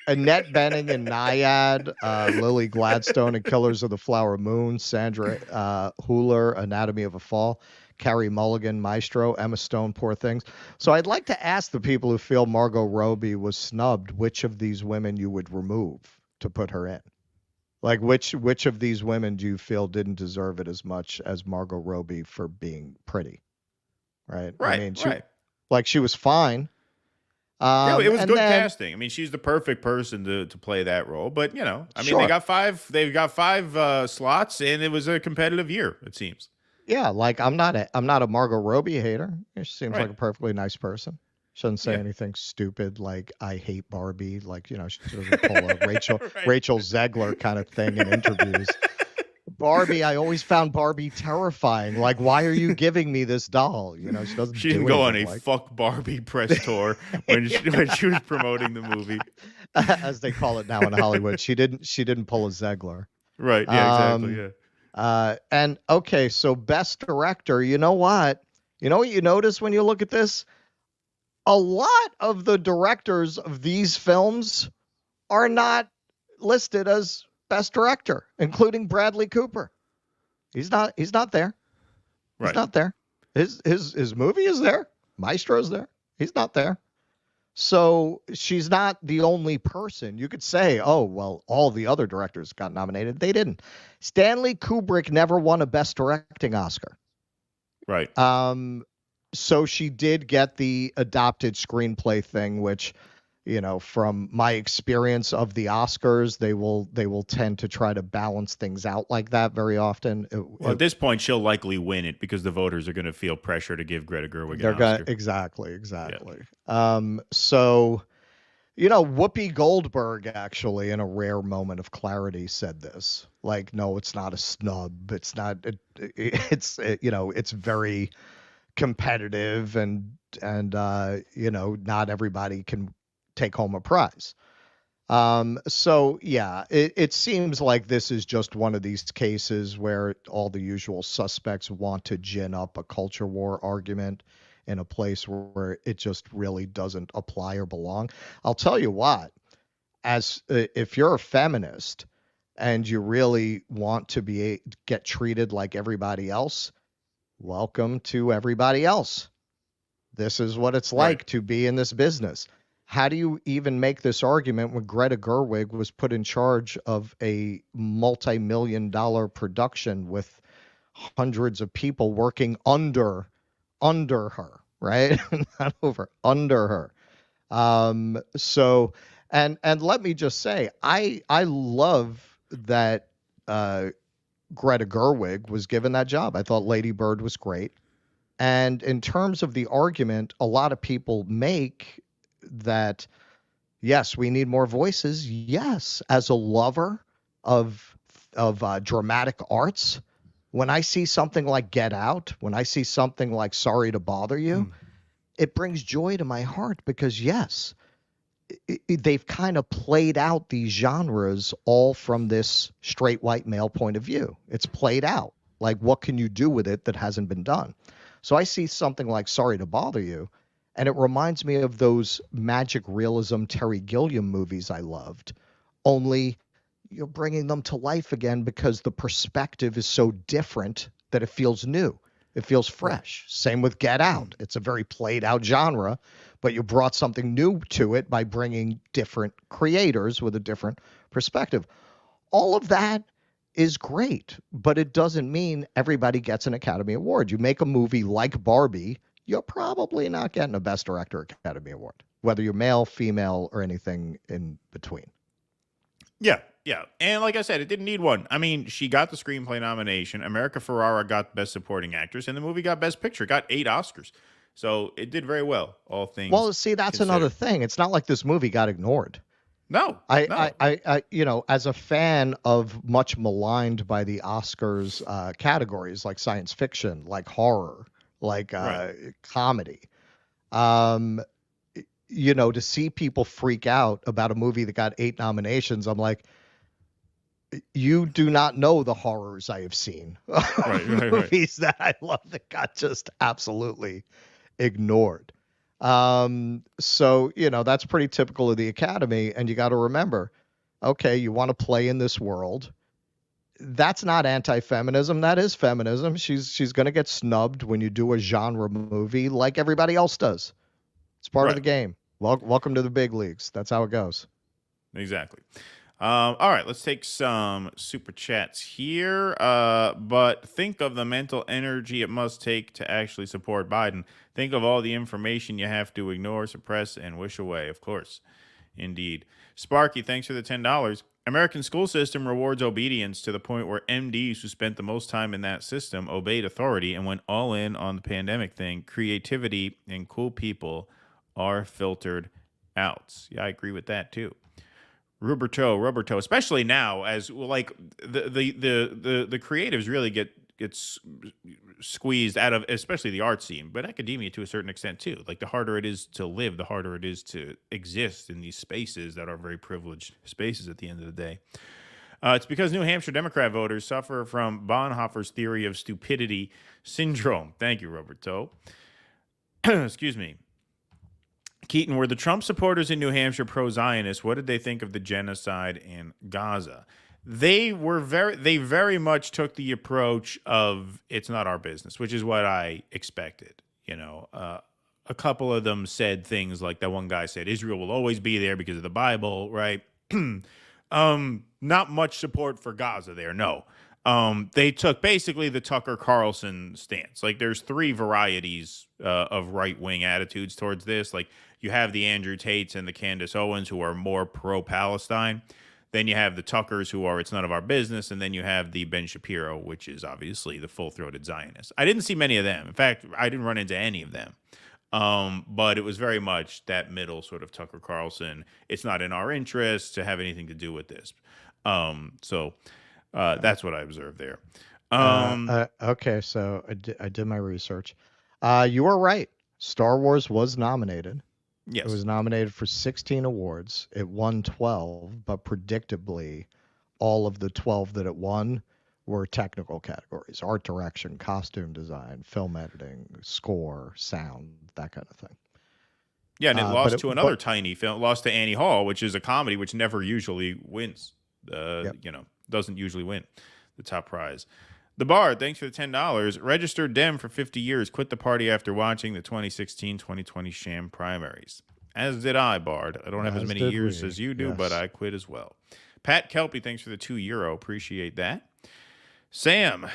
Annette Bening in Naiad, Lily Gladstone in Killers of the Flower Moon, Sandra Hüller, Anatomy of a Fall, Carey Mulligan, Maestro, Emma Stone, Poor Things. So I'd like to ask the people who feel Margot Robbie was snubbed, which of these women you would remove to put her in? Like, which of these women do you feel didn't deserve it as much as Margot Robbie for being pretty? Right. I mean, she was fine. It was good casting. I mean, she's the perfect person to play that role. But they got five slots, and it was a competitive year, it seems. Yeah, like I'm not a Margot Robbie hater. She seems like a perfectly nice person. She doesn't say anything stupid like "I hate Barbie." Like, she doesn't pull a Rachel Zegler kind of thing in interviews. Barbie, I always found Barbie terrifying. Like, why are you giving me this doll? She doesn't. She didn't go on a fuck Barbie press tour when she was promoting the movie, as they call it now in Hollywood. She didn't pull a Zegler. Right. Yeah. Exactly. Yeah. And okay, so Best Director. You know what? You know what you notice when you look at this? A lot of the directors of these films are not listed as Best Director, including Bradley Cooper. He's not there. He's not there. His movie is there. Maestro's there. He's not there. So she's not the only person. You could say, oh, well, all the other directors got nominated. They didn't. Stanley Kubrick never won a Best Directing Oscar. Right. So she did get the adapted screenplay thing, which, from my experience of the Oscars, they will tend to try to balance things out like that very often. At this point, she'll likely win it because the voters are going to feel pressure to give Greta Gerwig an Oscar. Exactly. Yeah. So, Whoopi Goldberg actually, in a rare moment of clarity, said this. Like, no, it's not a snub. It's not. It's very competitive, and not everybody can take home a prize. So yeah, it seems like this is just one of these cases where all the usual suspects want to gin up a culture war argument in a place where it just really doesn't apply or belong. I'll tell you what, as if you're a feminist and you really want to get treated like everybody else, welcome to everybody else. This is what it's like to be in this business. How do you even make this argument when Greta Gerwig was put in charge of a multi-million-dollar production with hundreds of people working under her, right? Not over, under her. So, and let me just say, I love that Greta Gerwig was given that job. I thought Lady Bird was great. And in terms of the argument, a lot of people make that, yes, we need more voices. Yes, as a lover of dramatic arts, when I see something like Get Out, when I see something like Sorry to Bother You, it brings joy to my heart because, yes, they've kind of played out these genres all from this straight white male point of view. It's played out. Like, what can you do with it that hasn't been done? So I see something like Sorry to Bother You, and it reminds me of those magic realism Terry Gilliam movies I loved, only you're bringing them to life again because the perspective is so different that it feels new. It feels fresh. Same with Get Out. It's a very played out genre, but you brought something new to it by bringing different creators with a different perspective. All of that is great, but it doesn't mean everybody gets an Academy Award. You make a movie like Barbie, you're probably not getting a Best Director Academy Award, whether you're male, female, or anything in between. Yeah. And like I said, it didn't need one. I mean, she got the screenplay nomination. America Ferrera got Best Supporting Actress, and the movie got Best Picture. It got 8 Oscars. So it did very well, all things. Well, see, that's another thing. It's not like this movie got ignored. No. I as a fan of much maligned by the Oscars categories like science fiction, like horror, like comedy, to see people freak out about a movie that got 8 nominations, I'm like, you do not know the horrors I have seen. Movies that I love that got just absolutely ignored. So, that's pretty typical of the Academy. And you got to remember, okay, you want to play in this world. That's not anti-feminism. That is feminism. She's going to get snubbed when you do a genre movie like everybody else does. It's part of the game. Welcome to the big leagues. That's how it goes. Exactly. All right, let's take some super chats here. But think of the mental energy it must take to actually support Biden. Think of all the information you have to ignore, suppress, and wish away. Of course. Indeed. Sparky, thanks for the $10. American school system rewards obedience to the point where MDs who spent the most time in that system obeyed authority and went all in on the pandemic thing. Creativity and cool people are filtered out. Yeah, I agree with that too. Roberto, especially now as like the creatives really get squeezed out of, especially the art scene, but academia to a certain extent too. Like the harder it is to live, the harder it is to exist in these spaces that are very privileged spaces at the end of the day. It's because New Hampshire Democrat voters suffer from Bonhoeffer's theory of stupidity syndrome. Thank you, Roberto. Excuse me. Keaton, were the Trump supporters in New Hampshire pro-Zionist? What did they think of the genocide in Gaza? They very much took the approach of it's not our business, which is what I expected. A couple of them said things like that one guy said, Israel will always be there because of the Bible, right? Not much support for Gaza there, no. They took basically the Tucker Carlson stance. Like there's 3 varieties of right-wing attitudes towards this. Like you have the Andrew Tates and the Candace Owens who are more pro-Palestine. Then you have the Tuckers who are it's none of our business. And then you have the Ben Shapiro, which is obviously the full-throated Zionist. I didn't see many of them. In fact, I didn't run into any of them. But it was very much that middle sort of Tucker Carlson. It's not in our interest to have anything to do with this. So that's what I observed there. Okay, so I did my research. You were right. Star Wars was nominated. Yes. It was nominated for 16 awards. It won 12, but predictably, all of the 12 that it won were technical categories: art direction, costume design, film editing, score, sound, that kind of thing. Yeah, and it lost to another tiny film, lost to Annie Hall, which is a comedy which never usually wins. Doesn't usually win the top prize. The Bard, thanks for the $10. Registered Dem for 50 years. Quit the party after watching the 2016-2020 Sham primaries. As did I, Bard. I don't have as many years as you do, but I quit as well. Pat Kelpie, thanks for the €2. Appreciate that. Sam,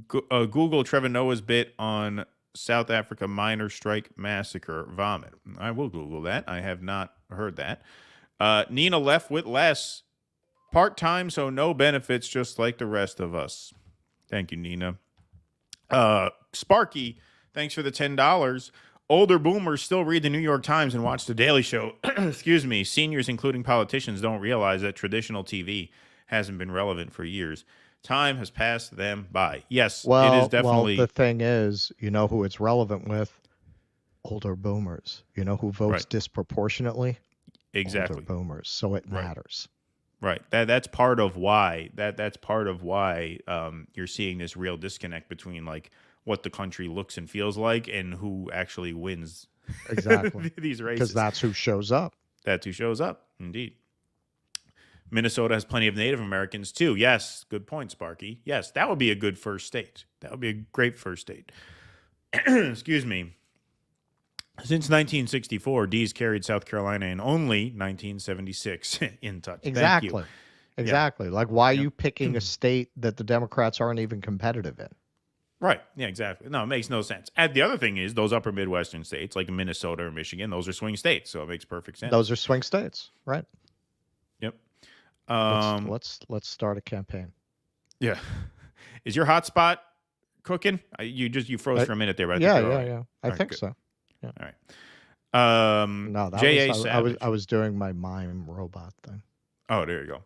Google Trevor Noah's bit on South Africa miner strike massacre vomit. I will Google that. I have not heard that. Nina left with less. Part-time, so no benefits, just like the rest of us. Thank you, Nina. Sparky, thanks for the $10. Older boomers still read the New York Times and watch The Daily Show. Excuse me. Seniors, including politicians, don't realize that traditional TV hasn't been relevant for years. Time has passed them by. Yes, it is definitely. Well, the thing is, you know who it's relevant with? Older boomers. You know who votes disproportionately? Exactly. Older boomers. So it matters. Right. That's part of why that's part of why you're seeing this real disconnect between like what the country looks and feels like and who actually wins. Exactly. These races. Because that's who shows up. That's who shows up. Indeed. Minnesota has plenty of Native Americans too. Yes. Good point, Sparky. Yes. That would be a good first state. That would be a great first state. Excuse me. Since 1964, D's carried South Carolina in only 1976 in touch. Exactly. Thank you. Exactly. Like, why are you picking a state that the Democrats aren't even competitive in? Right. Yeah, exactly. No, it makes no sense. And the other thing is those upper Midwestern states like Minnesota or Michigan, those are swing states. So it makes perfect sense. Those are swing states. Right. Yep. Let's start a campaign. Yeah. Is your hotspot cooking? You froze for a minute there. But I think so. Yeah. All right. No, that I was doing my mime robot thing. Oh, there you go.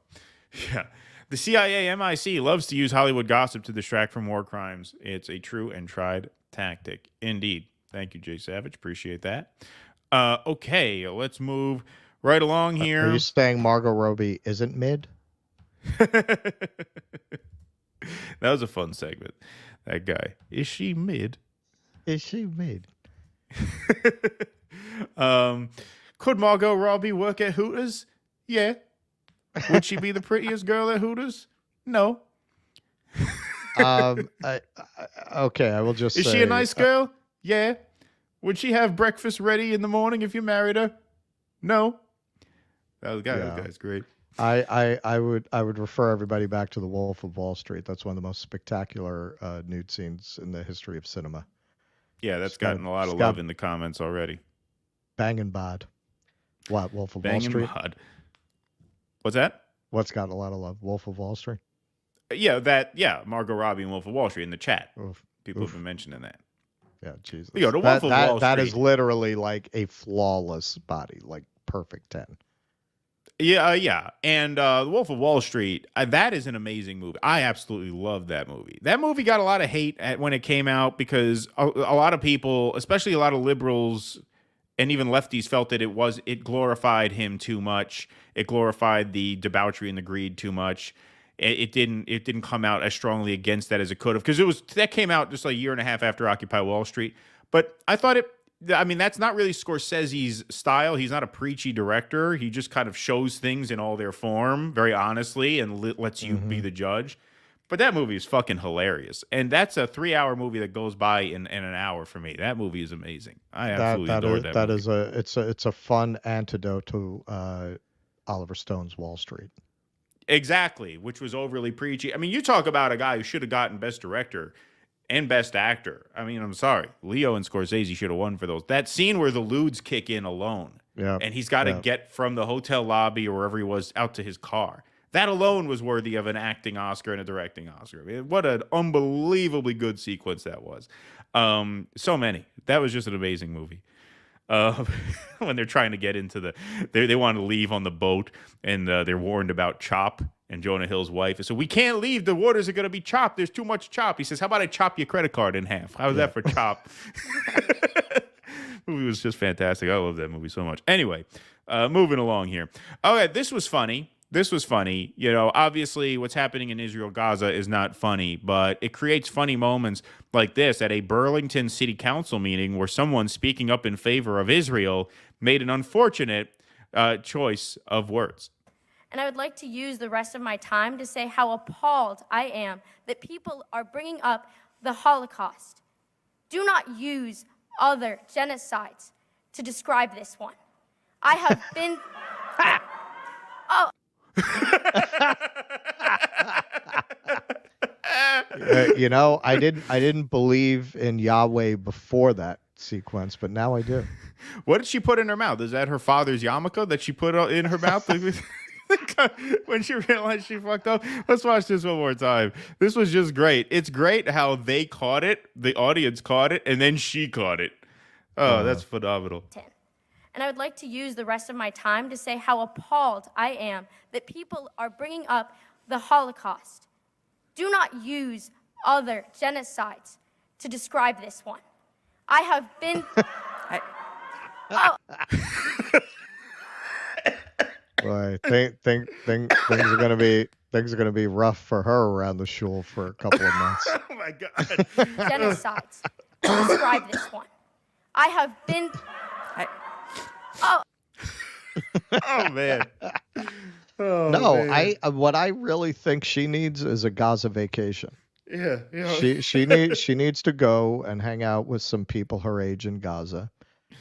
Yeah. The CIA MIC loves to use Hollywood gossip to distract from war crimes. It's a true and tried tactic. Indeed. Thank you, Jay Savage. Appreciate that. Okay, let's move right along here. Are you saying Margot Robbie isn't mid? That was a fun segment. That guy. Is she mid? Is she mid? Could Margot Robbie work at Hooters? Yeah. Would she be the prettiest girl at Hooters? No. Okay, I will just Is say, she a nice girl? Yeah. Would she have breakfast ready in the morning if you married her? No. That guy's great. I would refer everybody back to The Wolf of Wall Street. That's one of the most spectacular nude scenes in the history of cinema. Yeah, that's gotten a lot of love in the comments already. Bangin' bod. What, Wolf of Wall Bangin' Street? bod. What's that? What's got a lot of love? Wolf of Wall Street? Yeah, Margot Robbie and Wolf of Wall Street in the chat. People have been mentioning that. Yeah, Jesus. The Wolf of Wall Street. That is literally like a flawless body, like perfect 10. Yeah. And The Wolf of Wall Street, that is an amazing movie. I absolutely love that movie. That movie got a lot of hate when it came out because a lot of people, especially a lot of liberals and even lefties, felt that it glorified him too much. It glorified the debauchery and the greed too much. It didn't come out as strongly against that as it could have, because that came out just like a year and a half after Occupy Wall Street. But I thought that's not really Scorsese's style. He's not a preachy director. He just kind of shows things in all their form very honestly and lets you be the judge. But that movie is fucking hilarious. And that's a 3-hour movie that goes by in an hour for me. That movie is amazing. I absolutely adore that movie. It's a fun antidote to Oliver Stone's Wall Street. Exactly, which was overly preachy. I mean, you talk about a guy who should have gotten Best Director and Best Actor. I mean, I'm sorry. Leo and Scorsese should have won for those. That scene where the lewds kick in alone, and he's got to get from the hotel lobby or wherever he was out to his car. That alone was worthy of an acting Oscar and a directing Oscar. I mean, what an unbelievably good sequence that was. So many. That was just an amazing movie. When they're trying to get into they want to leave on the boat, and they're warned about chop, and Jonah Hill's wife is, so we can't leave, the waters are going to be chopped, there's too much chop. He says, how about I chop your credit card in half? How's that for chop? movie was just fantastic. I love that movie so much. Anyway, moving along here. Okay, this was funny. You know, obviously what's happening in Israel, Gaza is not funny, but it creates funny moments like this at a Burlington City Council meeting where someone speaking up in favor of Israel made an unfortunate choice of words. And I would like to use the rest of my time to say how appalled I am that people are bringing up the Holocaust. Do not use other genocides to describe this one. I have been... Oh. You know, I didn't believe in Yahweh before that sequence, but now I do. What did she put in her mouth? Is that her father's yarmulke that she put in her mouth when she realized she fucked up? Let's watch this one more time. This was just great. It's great how they caught it, the audience caught it, and then she caught it. Oh, that's phenomenal. And I would like to use the rest of my time to say how appalled I am that people are bringing up the Holocaust. Do not use other genocides to describe this one. I have been... Oh. Boy, things are gonna be rough for her around the shul for a couple of months. Oh my God! Genocides to describe this one. I have been... Oh. Oh man. Oh, no, man. What I really think she needs is a Gaza vacation. Yeah. She needs to go and hang out with some people her age in Gaza,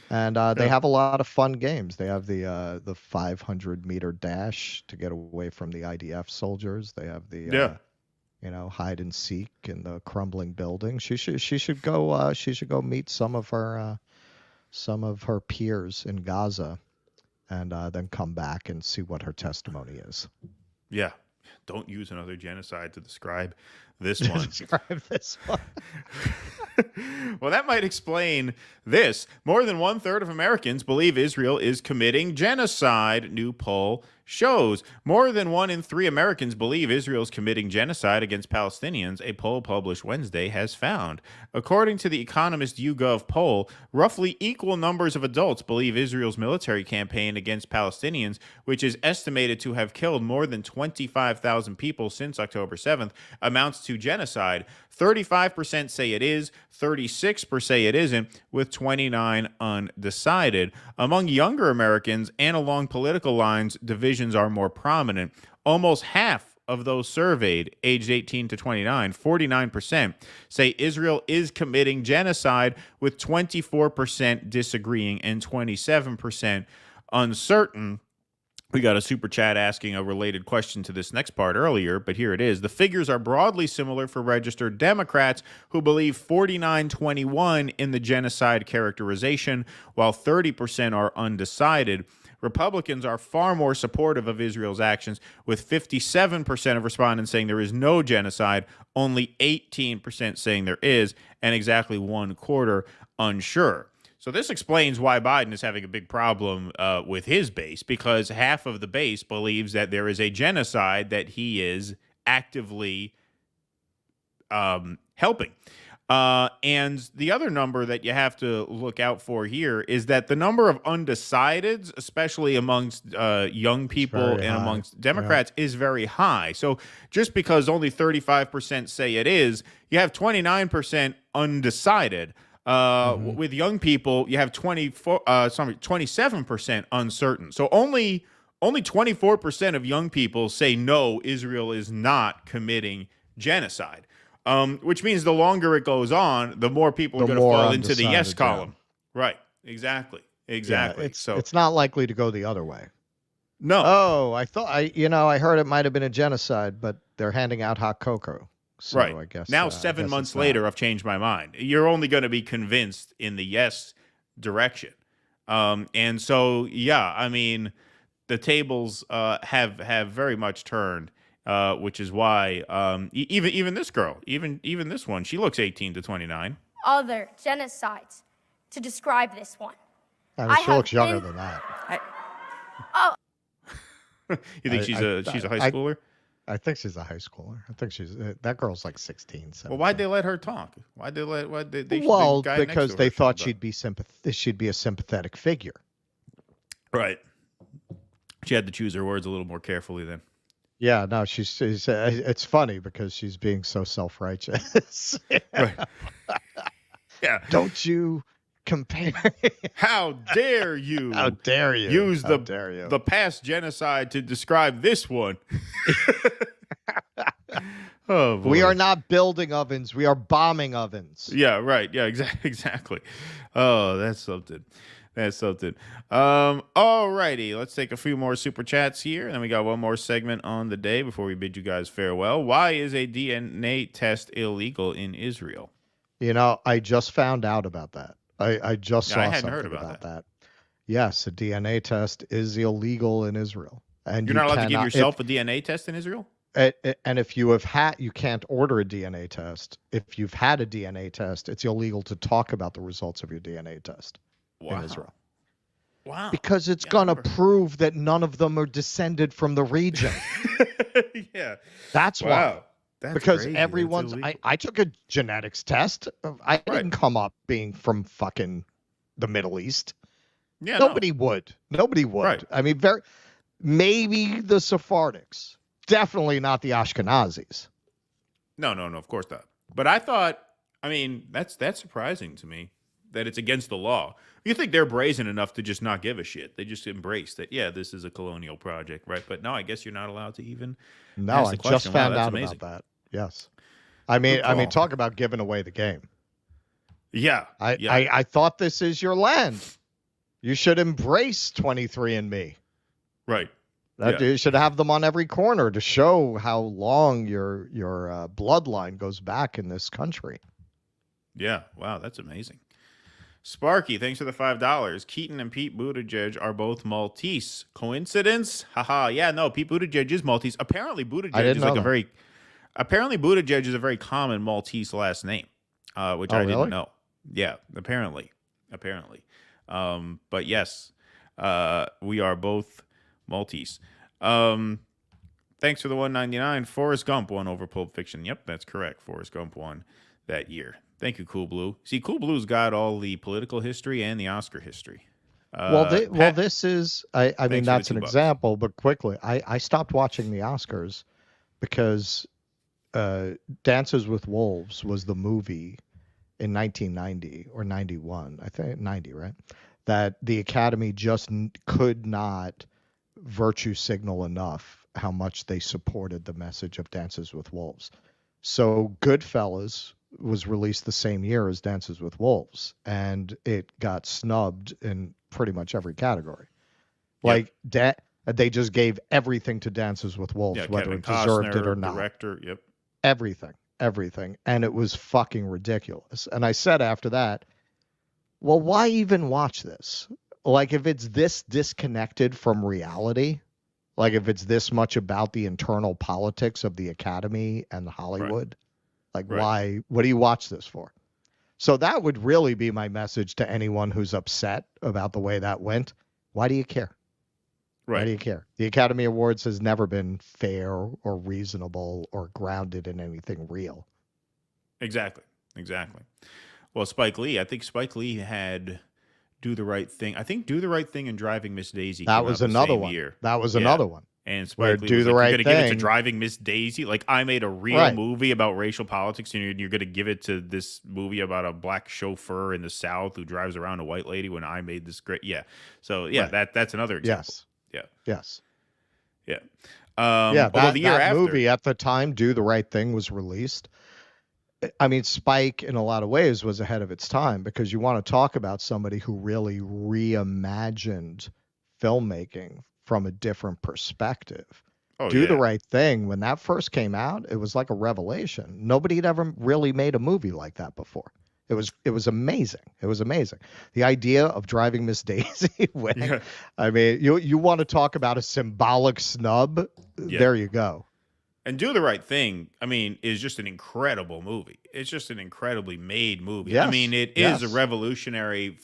and they have a lot of fun games. They have the 500-meter dash to get away from the IDF soldiers. They have the hide and seek in the crumbling building. She should go meet some of her peers in Gaza, and then come back and see what her testimony is. Yeah. Don't use another genocide to describe this one. Well, that might explain this. More than 1/3 of Americans believe Israel is committing genocide, new poll shows. More than 1 in 3 Americans believe Israel is committing genocide against Palestinians, a poll published Wednesday has found. According to the Economist YouGov poll, roughly equal numbers of adults believe Israel's military campaign against Palestinians, which is estimated to have killed more than 25,000 people since October 7th, amounts to genocide. 35% say it is, 36% say it isn't, with 29% undecided. Among younger Americans and along political lines, divisions are more prominent. Almost half of those surveyed, aged 18 to 29, 49%, say Israel is committing genocide, with 24% disagreeing and 27% uncertain. We got a super chat asking a related question to this next part earlier, but here it is. The figures are broadly similar for registered Democrats, who believe 49-21 in the genocide characterization, while 30% are undecided. Republicans are far more supportive of Israel's actions, with 57% of respondents saying there is no genocide, only 18% saying there is, and exactly 1/4 unsure. So this explains why Biden is having a big problem with his base, because half of the base believes that there is a genocide that he is actively helping. And the other number that you have to look out for here is that the number of undecideds, especially amongst young people and amongst Democrats, is very high. So just because only 35% say it is, you have 29% undecided. With young people, you have 27% uncertain. So only 24% of young people say no, Israel is not committing genocide. Which means the longer it goes on, the more people are going to fall into the yes column. Right. Exactly. Yeah, it's not likely to go the other way. No. Oh, I heard it might have been a genocide, but they're handing out hot cocoa. So right. I guess now, 7 months later, I've changed my mind. You're only going to be convinced in the yes direction. And so, yeah, I mean, the tables have very much turned, which is why even this girl, even this one, she looks 18 to 29. Other genocides to describe this one. I mean, she looks younger than that. You think she's a high schooler? I think she's a high schooler. I think that girl's like 16. 17. Well, why'd they let her talk? Why they? Well, because they thought she'd be a sympathetic figure. Right. She had to choose her words a little more carefully then. Yeah, no, she's it's funny because she's being so self-righteous. Right. Yeah. Don't you compare? How dare you? How dare you? Use the past genocide to describe this one. Oh, boy. We are not building ovens. We are bombing ovens. Yeah, right. Yeah, exactly. Oh, that's something. That's something. All righty. Let's take a few more super chats here. And then we got one more segment on the day before we bid you guys farewell. Why is a DNA test illegal in Israel? You know, I just found out about that. I just saw something heard about that. Yes, a DNA test is illegal in Israel. And you're not allowed to give yourself a DNA test in Israel? And if you you can't order a DNA test. If you've had a DNA test, it's illegal to talk about the results of your DNA test in Israel. Wow. Because it's going to prove that none of them are descended from the region. Yeah. That's why. That's because crazy. everyone's I took a genetics test. I didn't come up being from fucking the Middle East. Yeah. Nobody would. Nobody would. Right. I mean, maybe the Sephardics. Definitely not the Ashkenazis. No, of course not. But I thought, I mean, that's surprising to me that it's against the law. You think they're brazen enough to just not give a shit. They just embrace that, yeah, this is a colonial project, right? But no, I guess you're not allowed to even ask the I question. just found out amazing. about that. Yes. I mean, talk about giving away the game. Yeah. I thought this is your land. You should embrace 23andMe. Right. You should have them on every corner to show how long your bloodline goes back in this country. Yeah. Wow, that's amazing. Sparky, thanks for the $5. Keaton and Pete Buttigieg are both Maltese. Coincidence? Haha. Yeah, no, Pete Buttigieg is Maltese. Apparently, Buttigieg is a very common Maltese last name, which I didn't know. Yeah, apparently. But yes, we are both Maltese. Thanks for the $1.99. Forrest Gump won over Pulp Fiction. Yep, that's correct. Forrest Gump won that year. Thank you, Cool Blue. See, Cool Blue's got all the political history and the Oscar history. This is, I mean, that's an example, but quickly, I stopped watching the Oscars because Dances with Wolves was the movie in 1990 or 91, I think 90, right? That the Academy just could not virtue signal enough how much they supported the message of Dances with Wolves. So Goodfellas was released the same year as Dances with Wolves, and it got snubbed in pretty much every category. Like they just gave everything to Dances with Wolves, whether Kevin it deserved Costner, it or not. Director, yep. Everything. And it was fucking ridiculous. And I said after that, well, why even watch this? Like, if it's this disconnected from reality, like if it's this much about the internal politics of the Academy and Hollywood, why, what do you watch this for? So that would really be my message to anyone who's upset about the way that went. Why do you care? Right. Why do you care? The Academy Awards has never been fair or reasonable or grounded in anything real. Exactly. Well, Spike Lee, I think Spike Lee had Do the Right Thing. I think Do the Right Thing and Driving Miss Daisy. That was another one. That was another one. And Spike Lee was like, you're going to give it to Driving Miss Daisy? Like, I made a real movie about racial politics, and you're going to give it to this movie about a black chauffeur in the South who drives around a white lady when I made this great. Yeah. So, that's another example. Yes. Yeah. That movie at the time, Do the Right Thing, was released. I mean, Spike, in a lot of ways, was ahead of its time, because you want to talk about somebody who really reimagined filmmaking from a different perspective. Do the Right Thing, when that first came out, it was like a revelation. Nobody had ever really made a movie like that before. It was amazing. It was amazing. The idea of Driving Miss Daisy. I mean, you want to talk about a symbolic snub? Yeah. There you go. And Do the Right Thing, I mean, is just an incredible movie. It's just an incredibly made movie. Yes. I mean, it is a revolutionary,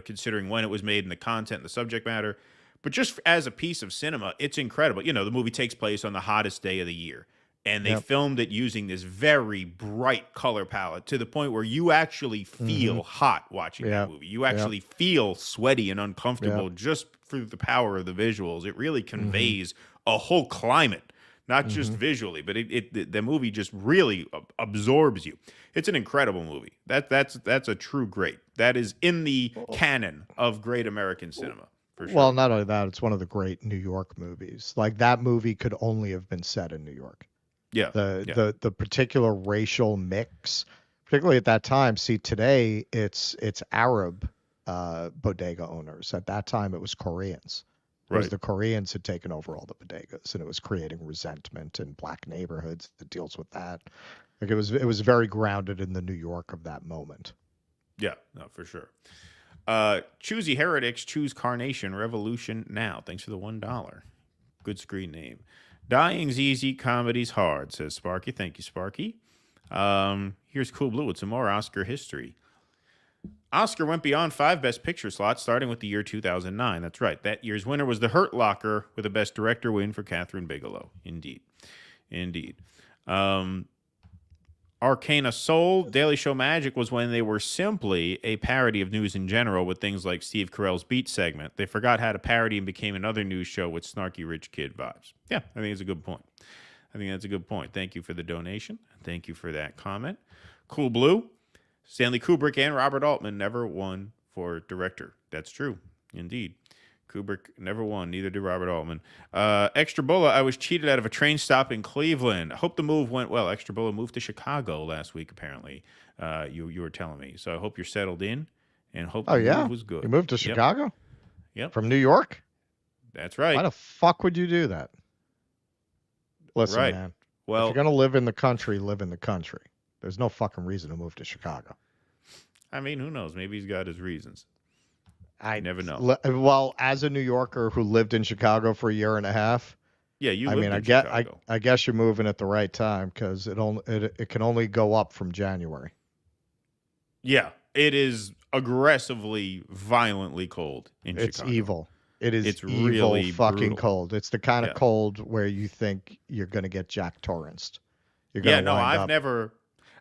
considering when it was made and the content and the subject matter. But just as a piece of cinema, it's incredible. You know, the movie takes place on the hottest day of the year. And they filmed it using this very bright color palette to the point where you actually feel hot watching that movie. You actually feel sweaty and uncomfortable just through the power of the visuals. It really conveys a whole climate, not just visually, but the movie just really absorbs you. It's an incredible movie. That's a true great. That is in the canon of great American cinema. For sure. Well, not only that, it's one of the great New York movies. Like, that movie could only have been set in New York. Yeah. The particular racial mix, particularly at that time. See, today it's Arab bodega owners. At that time, it was Koreans. Because the Koreans had taken over all the bodegas, and it was creating resentment in black neighborhoods that deals with that. Like, it was very grounded in the New York of that moment. Yeah, no, for sure. Choosy Heretics, choose Carnation Revolution now. Thanks for the $1. Good screen name. Dying's easy, comedy's hard, says Sparky. Thank you, Sparky. Here's Cool Blue with some more Oscar history. Oscar went beyond 5 Best Picture slots, starting with the year 2009. That's right. That year's winner was The Hurt Locker, with a Best Director win for Catherine Bigelow. Indeed. Arcana Soul, Daily Show Magic was when they were simply a parody of news in general with things like Steve Carell's Beat segment. They forgot how to parody and became another news show with snarky rich kid vibes. Yeah, I think it's a good point. Thank you for the donation. Thank you for that comment. Cool Blue, Stanley Kubrick and Robert Altman never won for director. That's true, indeed. Kubrick never won, neither did Robert Altman. Extra Bulla, I was cheated out of a train stop in Cleveland. I hope the move went well. Extra Bulla moved to Chicago last week, apparently. You were telling me. So I hope you're settled in and hope the move was good. You moved to Chicago? Yep. From New York? That's right. Why the fuck would you do that? Listen, man. Well, if you're going to live in the country, live in the country. There's no fucking reason to move to Chicago. I mean, who knows? Maybe he's got his reasons. I never know. Well, as a New Yorker who lived in Chicago for a year and a half, Chicago. I guess you're moving at the right time, because it can only go up from January. Yeah, it is aggressively, violently cold in Chicago. It's evil. It's evil, really fucking brutal. cold. It's the kind of cold where you think you're going to get Jack Torranced.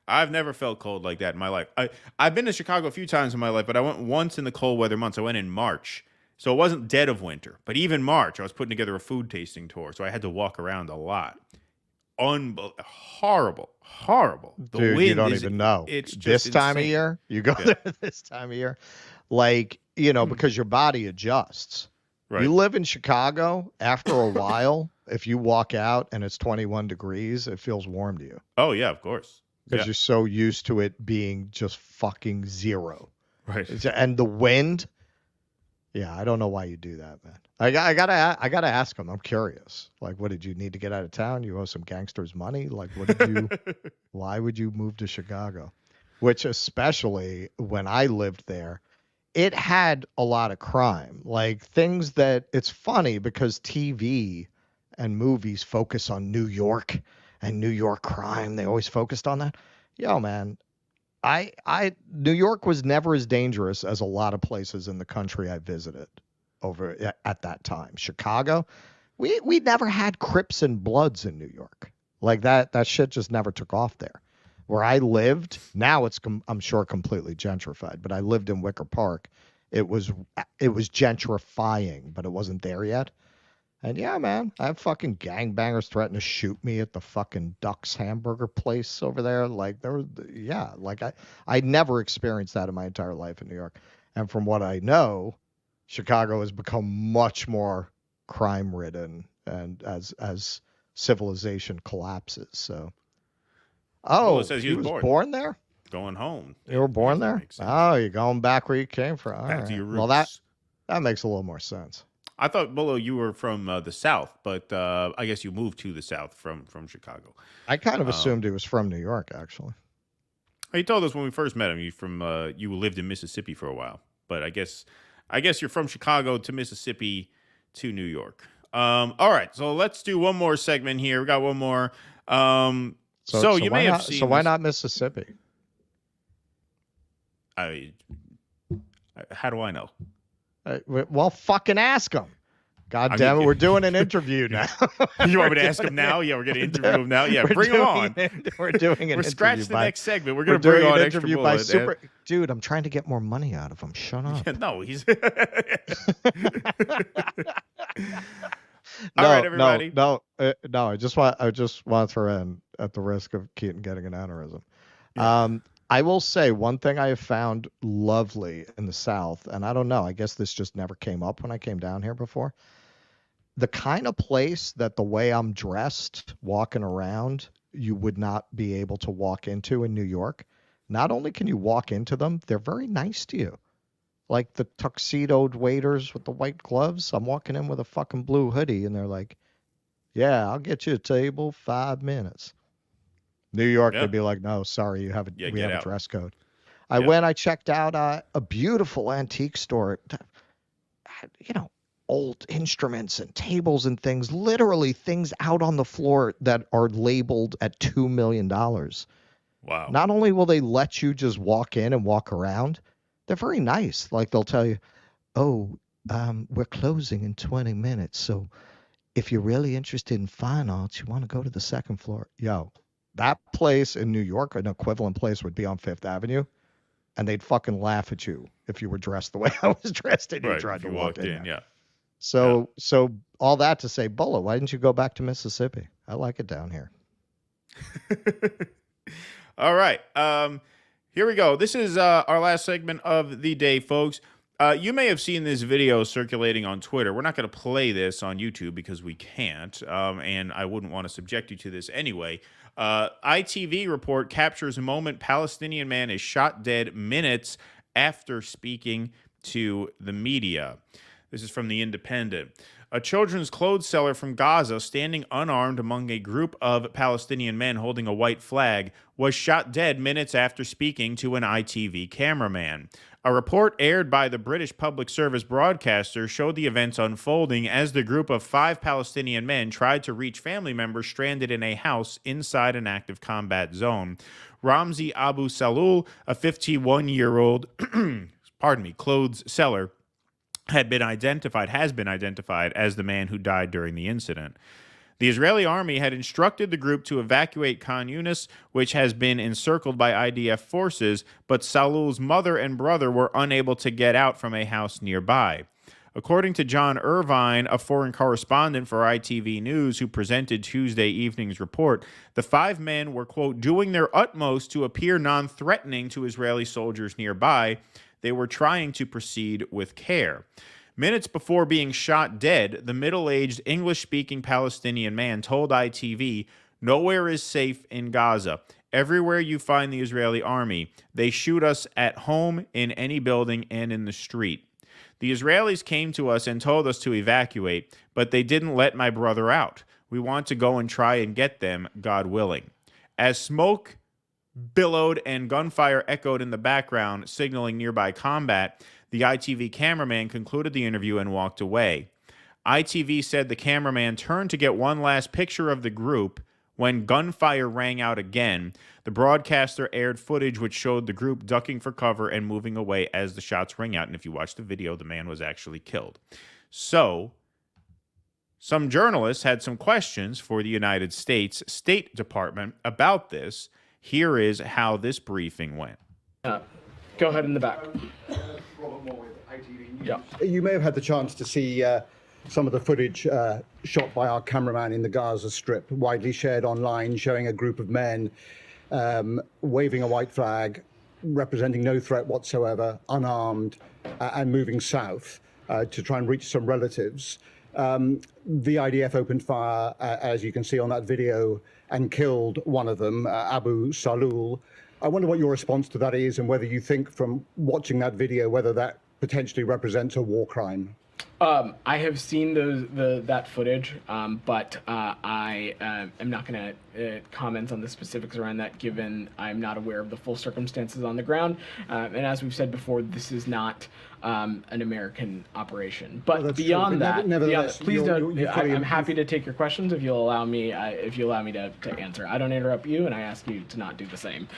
I've never felt cold like that in my life. I've been to Chicago a few times in my life, but I went once in the cold weather months. I went in March, so it wasn't dead of winter. But even March, I was putting together a food tasting tour, so I had to walk around a lot. Horrible. The Dude, wind you don't even know. It's just this time insane. of year. You go there this time of year, like, because your body adjusts. Right. You live in Chicago. After a while, if you walk out and it's 21 degrees, it feels warm to you. Oh yeah, of course. Because you're so used to it being just fucking zero. Right. And the wind. Yeah, I don't know why you do that, man. I gotta ask him. I'm curious. Like, what did you need to get out of town? You owe some gangsters money? Like, why would you move to Chicago? Which, especially when I lived there, it had a lot of crime. Like, things that, it's funny because TV and movies focus on New York and New York crime. They always focused on that. Yo, man, New York was never as dangerous as a lot of places in the country I visited over at that time. Chicago, we never had Crips and Bloods in New York. Like, that shit just never took off there. Where I lived, now it's, I'm sure, completely gentrified, but I lived in Wicker Park. It was gentrifying, but it wasn't there yet. And yeah, man, I have fucking gangbangers threatening to shoot me at the fucking Duck's hamburger place over there. Like, I never experienced that in my entire life in New York. And from what I know, Chicago has become much more crime ridden, and as civilization collapses. So, it says he was born there? Going home. You were born there? Oh, you're going back where you came from. All Back right. to your roots. Well, that makes a little more sense. I thought, Bolo, you were from the South, but I guess you moved to the South from Chicago. I kind of assumed he was from New York, actually. He told us when we first met him, you lived in Mississippi for a while, but I guess you're from Chicago to Mississippi to New York. All right, so let's do one more segment here. We got one more. So you may have seen. So why not Mississippi? How do I know? Well, fucking ask him. God damn it, we're doing an interview now. You want me to ask him now? Yeah, we're going to interview him now. Yeah, bring him on. We're doing an We're scratching the next segment. We're going to doing bring on an extra interview by bullet. Dude, I'm trying to get more money out of him. Shut up. Yeah, no, he's. No, All right, everybody. No. I just want to throw in, at the risk of Keaton getting an aneurysm. Yeah. I will say one thing I have found lovely in the South, and I don't know, I guess this just never came up when I came down here before. The kind of place that the way I'm dressed, walking around, you would not be able to walk into in New York. Not only can you walk into them, they're very nice to you. Like the tuxedoed waiters with the white gloves. I'm walking in with a fucking blue hoodie, and they're like, yeah, I'll get you a table, 5 minutes. New York, they'd be like, no, sorry, we have a dress code. I checked out a beautiful antique store that had, old instruments and tables and things, literally things out on the floor that are labeled at $2 million. Wow. Not only will they let you just walk in and walk around, they're very nice. Like they'll tell you, we're closing in 20 minutes. So if you're really interested in fine arts, you want to go to the second floor. Yo, that place in New York, an equivalent place would be on Fifth Avenue, and they'd fucking laugh at you if you were dressed the way I was dressed and you tried to walk in. Yeah. So all that to say, Bulla, why didn't you go back to Mississippi? I like it down here. All right. Here we go. This is our last segment of the day, folks. You may have seen this video circulating on Twitter. We're not going to play this on YouTube because we can't, and I wouldn't want to subject you to this anyway. ITV report captures a moment Palestinian man is shot dead minutes after speaking to the media. This is from The Independent. A children's clothes seller from Gaza, standing unarmed among a group of Palestinian men holding a white flag, was shot dead minutes after speaking to an ITV cameraman. A report aired by the British public service broadcaster showed the events unfolding as the group of 5 Palestinian men tried to reach family members stranded in a house inside an active combat zone. Ramzi Abu Salul, a 51-year-old clothes seller, has been identified as the man who died during the incident. The Israeli army had instructed the group to evacuate Khan Yunis, which has been encircled by IDF forces, but Salul's mother and brother were unable to get out from a house nearby. According to John Irvine, a foreign correspondent for ITV News who presented Tuesday evening's report, the 5 men were, quote, doing their utmost to appear non-threatening to Israeli soldiers nearby. They were trying to proceed with care. Minutes before being shot dead, the middle-aged English-speaking Palestinian man told ITV, "Nowhere is safe in Gaza. Everywhere you find the Israeli army, they shoot us at home, in any building, and in the street. The Israelis came to us and told us to evacuate, but they didn't let my brother out. We want to go and try and get them, God willing." As smoke billowed and gunfire echoed in the background, signaling nearby combat, the ITV cameraman concluded the interview and walked away. ITV said the cameraman turned to get one last picture of the group when gunfire rang out again. The broadcaster aired footage which showed the group ducking for cover and moving away as the shots rang out. And if you watch the video, the man was actually killed. So, some journalists had some questions for the United States State Department about this. Here is how this briefing went. Go ahead in the back. Yeah. You may have had the chance to see some of the footage shot by our cameraman in the Gaza Strip, widely shared online, showing a group of men waving a white flag, representing no threat whatsoever, unarmed, and moving south to try and reach some relatives. The IDF opened fire, as you can see on that video, and killed one of them, Abu Salul. I wonder what your response to that is, and whether you think from watching that video whether that potentially represents a war crime. I have seen that footage, but I am not going to comment on the specifics around that, given I'm not aware of the full circumstances on the ground. And as we've said before, this is not an American operation. But beyond that, please don't. I'm happy to take your questions if you'll allow me. To answer. I don't interrupt you, and I ask you to not do the same.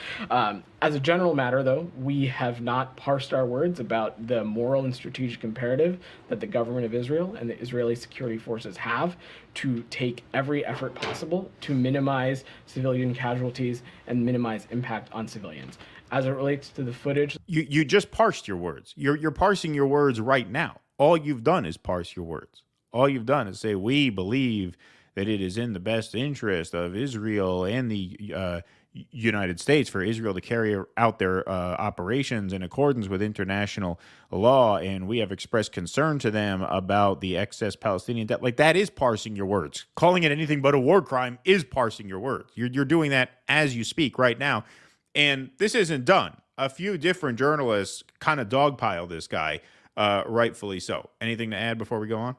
As a general matter, though, we have not parsed our words about the moral and strategic imperative that the government government of Israel and the Israeli security forces have to take every effort possible to minimize civilian casualties and minimize impact on civilians. As it relates to the footage, you just parsed your words. You're parsing your words right now. All you've done is parse your words. All you've done is say, we believe that it is in the best interest of Israel and the United States for Israel to carry out their operations in accordance with international law, and we have expressed concern to them about the excess Palestinian debt. Like, that is parsing your words. Calling it anything but a war crime is parsing your words. You're doing that as you speak right now. And this isn't done. A few different journalists kind of dogpile this guy, rightfully so. Anything to add before we go on?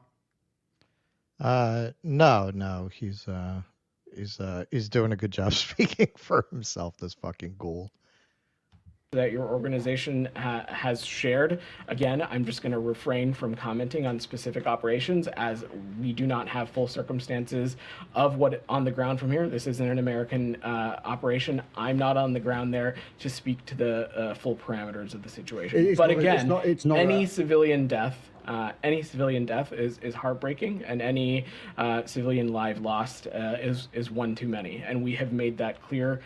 No. He's doing a good job speaking for himself, this fucking ghoul. That your organization has shared. Again, I'm just going to refrain from commenting on specific operations as we do not have full circumstances of what on the ground from here. This isn't an American operation. I'm not on the ground there to speak to the full parameters of the situation. But again, any civilian death is heartbreaking, and any civilian life lost is one too many. And we have made that clear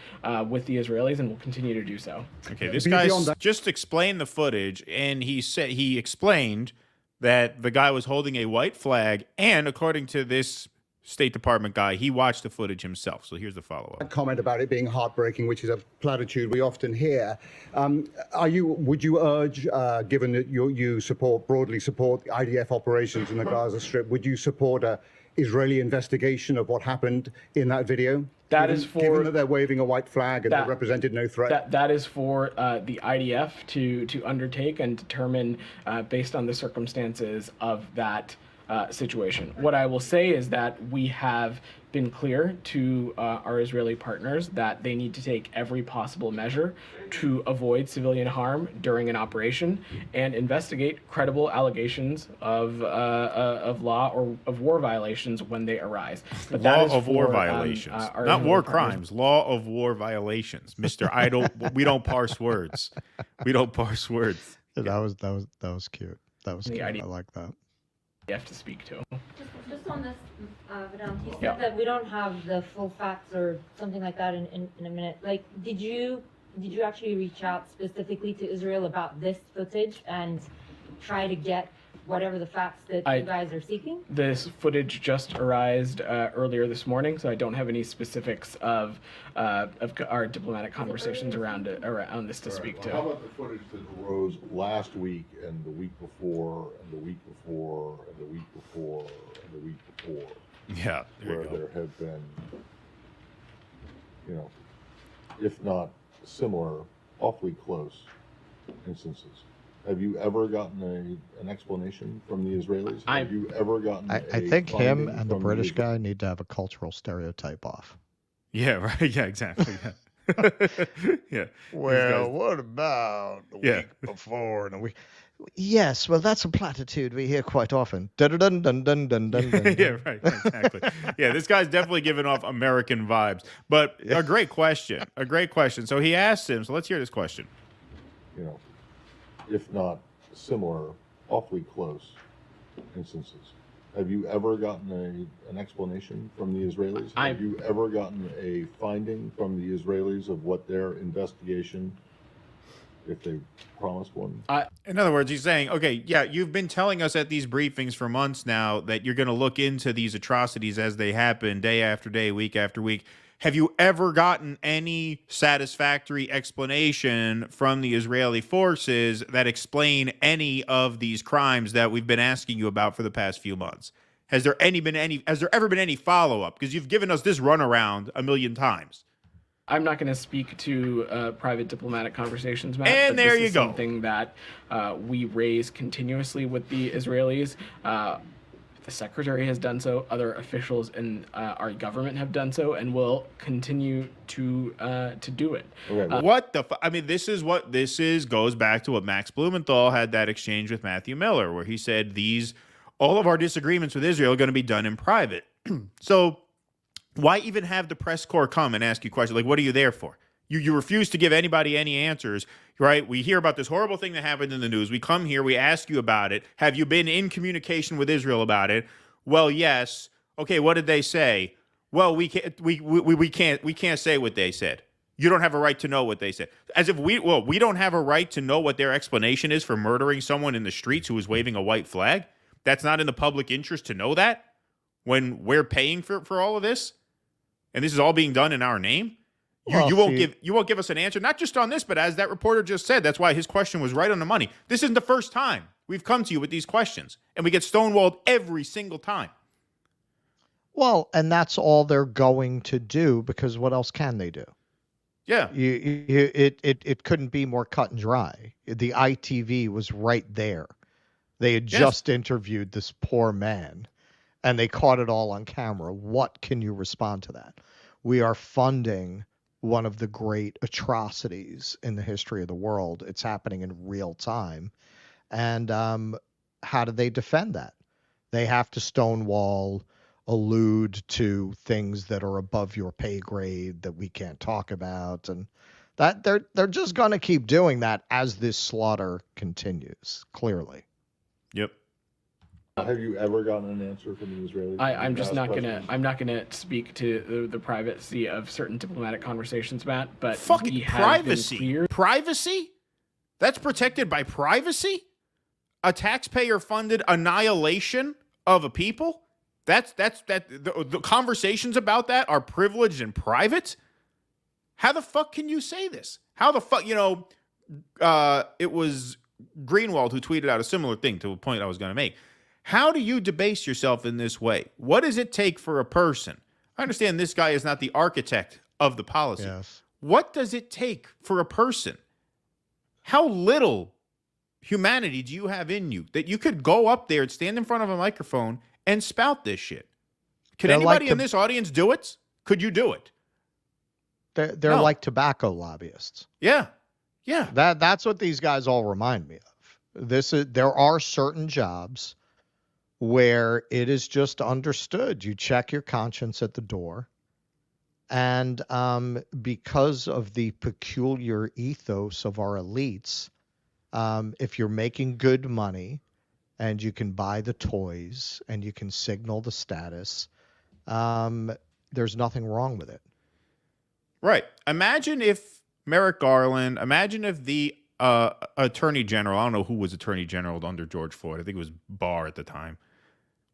with the Israelis, and will continue to do so. Okay, this guy's just explained the footage, and he explained that the guy was holding a white flag, and according to this State Department guy, he watched the footage himself. So here's the follow-up. Comment about it being heartbreaking, which is a platitude we often hear. Would you urge, given that you broadly support the IDF operations in the Gaza Strip, would you support a Israeli investigation of what happened in that video? Given that they're waving a white flag and they represented no threat. That is for the IDF to undertake and determine based on the circumstances of that situation. What I will say is that we have been clear to our Israeli partners that they need to take every possible measure to avoid civilian harm during an operation and investigate credible allegations of law or of war violations when they arise. But law of war violations, not war crimes. Law of war violations, Mister. We don't parse words. We don't parse words. That was cute. That was cute. I like that. You have to speak to. Just on this, Vedant, you said that we don't have the full facts or something like that in a minute. Like, did you actually reach out specifically to Israel about this footage and try to get whatever the facts that you guys are seeking? This footage just arrived earlier this morning, so I don't have any specifics of our diplomatic conversations around this to speak to. How about the footage that arose last week and the week before and the week before and the week before and the week before? Yeah, where there have been, if not similar, awfully close instances. Have you ever gotten an explanation from the Israelis? Have you ever gotten I think him and the British guy need to have a cultural stereotype off. Yeah, right. Yeah, exactly. Yeah. Yeah. Well, what about the week before and the week? Yes, well, that's a platitude we hear quite often. Dun dun dun dun dun dun dun. Yeah, right. Exactly. Yeah, this guy's definitely giving off American vibes. But a great question. A great question. So he asked him. So let's hear this question. If not similar, awfully close instances. Have you ever gotten an explanation from the Israelis? Have you ever gotten a finding from the Israelis of what their investigation, if they promised one? In other words, he's saying, okay, yeah, you've been telling us at these briefings for months now that you're going to look into these atrocities as they happen day after day, week after week. Have you ever gotten any satisfactory explanation from the Israeli forces that explain any of these crimes that we've been asking you about for the past few months? Has there ever been any follow-up? Because you've given us this runaround a million times. I'm not going to speak to private diplomatic conversations, Matt. And there you go. Something that we raise continuously with the Israelis. The secretary has done so. Other officials in our government have done so, and will continue to do it. What the? I mean, this goes back to what Max Blumenthal had that exchange with Matthew Miller, where he said all of our disagreements with Israel are going to be done in private. So why even have the press corps come and ask you questions like, "What are you there for?" You refuse to give anybody any answers, right? We hear about this horrible thing that happened in the news. We come here, we ask you about it. Have you been in communication with Israel about it? Well, yes. Okay, what did they say? Well, we can't say what they said. You don't have a right to know what they said. As if we don't have a right to know what their explanation is for murdering someone in the streets who was waving a white flag. That's not in the public interest to know that when we're paying for all of this, and this is all being done in our name. You won't give us an answer, not just on this, but as that reporter just said, that's why his question was right on the money. This isn't the first time we've come to you with these questions, and we get stonewalled every single time. Well, and that's all they're going to do, because what else can they do? Yeah. It couldn't be more cut and dry. The ITV was right there. They had just interviewed this poor man, and they caught it all on camera. What can you respond to that? We are funding one of the great atrocities in the history of the world. It's happening in real time. And how do they defend that? They have to stonewall, allude to things that are above your pay grade that we can't talk about, and that they're just going to keep doing that as this slaughter continues, clearly. Yep. Have you ever gotten an answer from the Israelis? I'm just not gonna speak to the privacy of certain diplomatic conversations, Matt. But fucking privacy. Privacy? That's protected by privacy? A taxpayer-funded annihilation of a people? The conversations about that are privileged and private? How the fuck can you say this? How the fuck, it was Greenwald who tweeted out a similar thing to a point I was going to make. How do you debase yourself in this way? What does it take for a person? I understand this guy is not the architect of the policy. Yes. What does it take for a person? How little humanity do you have in you that you could go up there and stand in front of a microphone and spout this shit? Could anybody in this audience do it? Could you do it? They're like tobacco lobbyists. Yeah. Yeah. That's what these guys all remind me of. There are certain jobs where it is just understood. You check your conscience at the door. And because of the peculiar ethos of our elites, if you're making good money, and you can buy the toys, and you can signal the status, there's nothing wrong with it. Right. Imagine if Merrick Garland, imagine if the Attorney General, I don't know who was Attorney General under George Floyd, I think it was Barr at the time.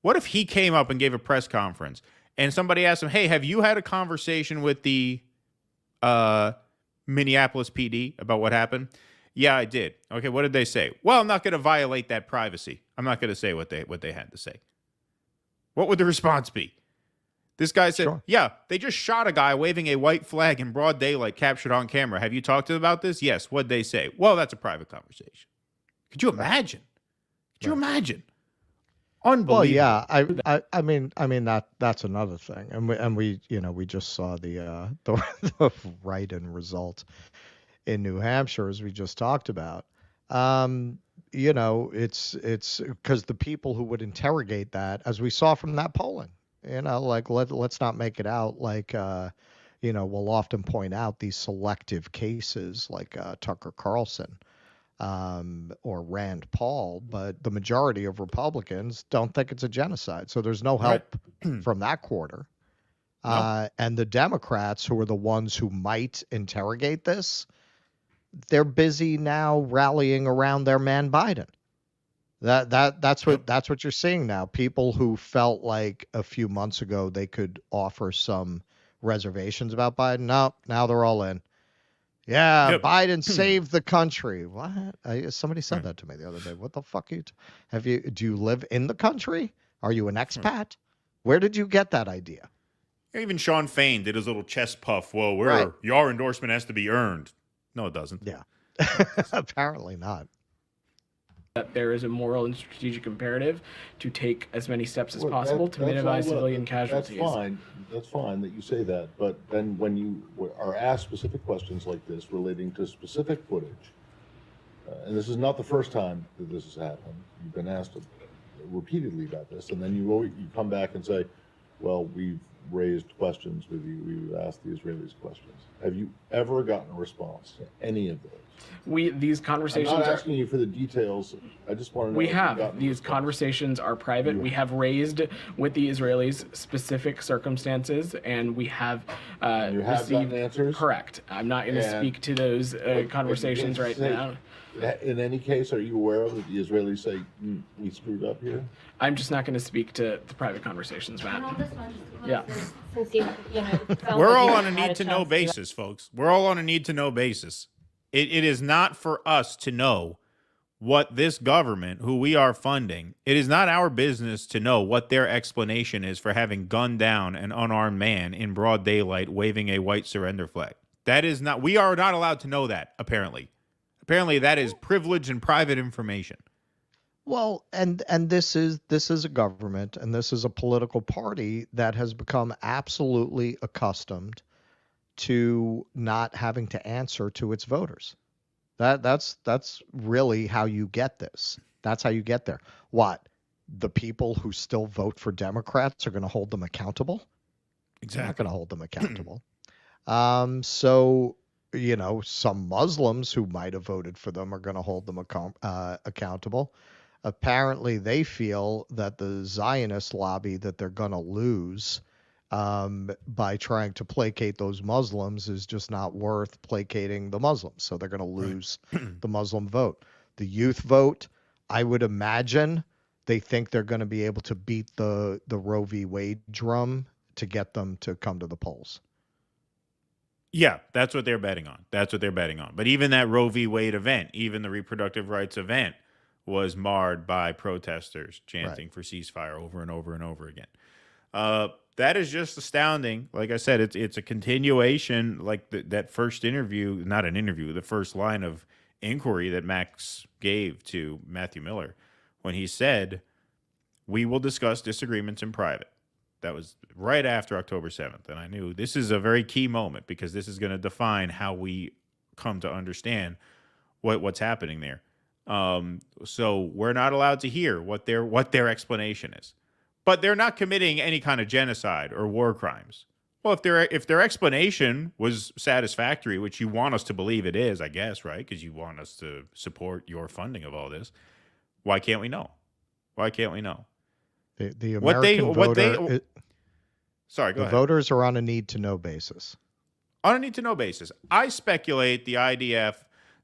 What if he came up and gave a press conference, and somebody asked him, hey, have you had a conversation with the Minneapolis PD about what happened? Yeah, I did. Okay, what did they say? Well, I'm not going to violate that privacy. I'm not going to say what they had to say. What would the response be? This guy said, sure. Yeah, they just shot a guy waving a white flag in broad daylight captured on camera. Have you talked to them about this? Yes. What'd they say? Well, that's a private conversation. Could you imagine? Could you imagine? Unbelievable. Well, yeah. I mean that's another thing. And we just saw the write-in result in New Hampshire, as we just talked about. It's because the people who would interrogate that, as we saw from that polling, let's not make it out like, we'll often point out these selective cases like Tucker Carlson or Rand Paul, but the majority of Republicans don't think it's a genocide. So there's no help from that quarter. And the Democrats, who are the ones who might interrogate this, they're busy now rallying around their man Biden. That's what you're seeing now. People who felt like a few months ago they could offer some reservations about Biden, no, now they're all in. Yeah, yep. Biden saved the country. What? Somebody said that to me the other day. What the fuck do you live in the country? Are you an expat? Where did you get that idea? Even Sean Fain did his little chest puff. Well, your endorsement has to be earned. No, it doesn't. Yeah. Apparently not. That there is a moral and strategic imperative to take as many steps as possible to minimize civilian casualties. That's fine that you say that, but then when you are asked specific questions like this relating to specific footage, and this is not the first time that this has happened, you've been asked repeatedly about this, and then you come back and say, well, we've raised questions with you. We've asked the Israelis questions. Have you ever gotten a response to any of those? These conversations. I'm not asking you for the details. I just want to know. We have. These conversations are private. We have raised with the Israelis specific circumstances, and we have you have received gotten answers? Correct. I'm not going to speak to those conversations right now. In any case, are you aware of that the Israelis say, we screwed up here? I'm just not going to speak to the private conversations, Matt. Yeah. We're all on a need-to-know basis, folks. We're all on a need-to-know basis. It is not for us to know what this government, who we are funding, it is not our business to know what their explanation is for having gunned down an unarmed man in broad daylight waving a white surrender flag. That is not, we are not allowed to know that, apparently. Apparently that is privileged and private information. Well, and this is a government, and this is a political party that has become absolutely accustomed to not having to answer to its voters. That's really how you get this. That's how you get there. What? The people who still vote for Democrats are going to hold them accountable? Exactly. They're not going to hold them accountable. So, you know, some Muslims who might have voted for them are going to hold them accountable. Apparently, they feel that the Zionist lobby that they're going to lose by trying to placate those Muslims is just not worth placating the Muslims. So they're going to lose the Muslim vote. The youth vote, I would imagine they think they're going to be able to beat the Roe v. Wade drum to get them to come to the polls. Yeah, that's what they're betting on. But even that Roe v. Wade event, even the reproductive rights event, was marred by protesters chanting for ceasefire over and over and over again. That is just astounding. Like I said, it's a continuation, like that first interview, not an interview, the first line of inquiry that Max gave to Matthew Miller when he said, "We will discuss disagreements in private." That was right after October 7th. And I knew this is a very key moment because this is going to define how we come to understand what's happening there. So we're not allowed to hear what their explanation is. But they're not committing any kind of genocide or war crimes. Well, if their explanation was satisfactory, which you want us to believe it is, I guess, right? Because you want us to support your funding of all this. Why can't we know? The American voter. Sorry, go ahead. The voters are on a need-to-know basis. On a need-to-know basis. I speculate the IDF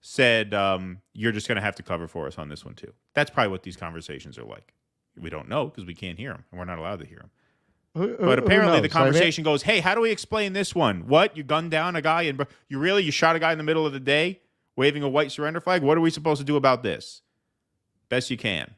said, you're just going to have to cover for us on this one, too. That's probably what these conversations are like. We don't know because we can't hear them, and we're not allowed to hear them. But apparently the conversation goes, hey, how do we explain this one? What? You gunned down a guy and you shot a guy in the middle of the day waving a white surrender flag? What are we supposed to do about this? Best you can.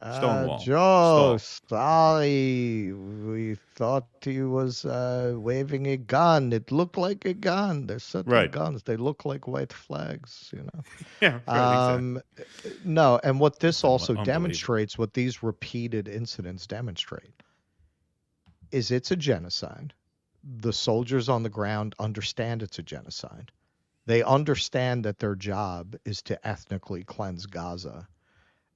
Stonewall. Joe, sorry. We thought he was waving a gun. It looked like a gun. There's certain guns. They look like white flags, you know. Yeah. No, and what this also demonstrates, what these repeated incidents demonstrate, is it's a genocide. The soldiers on the ground understand it's a genocide. They understand that their job is to ethnically cleanse Gaza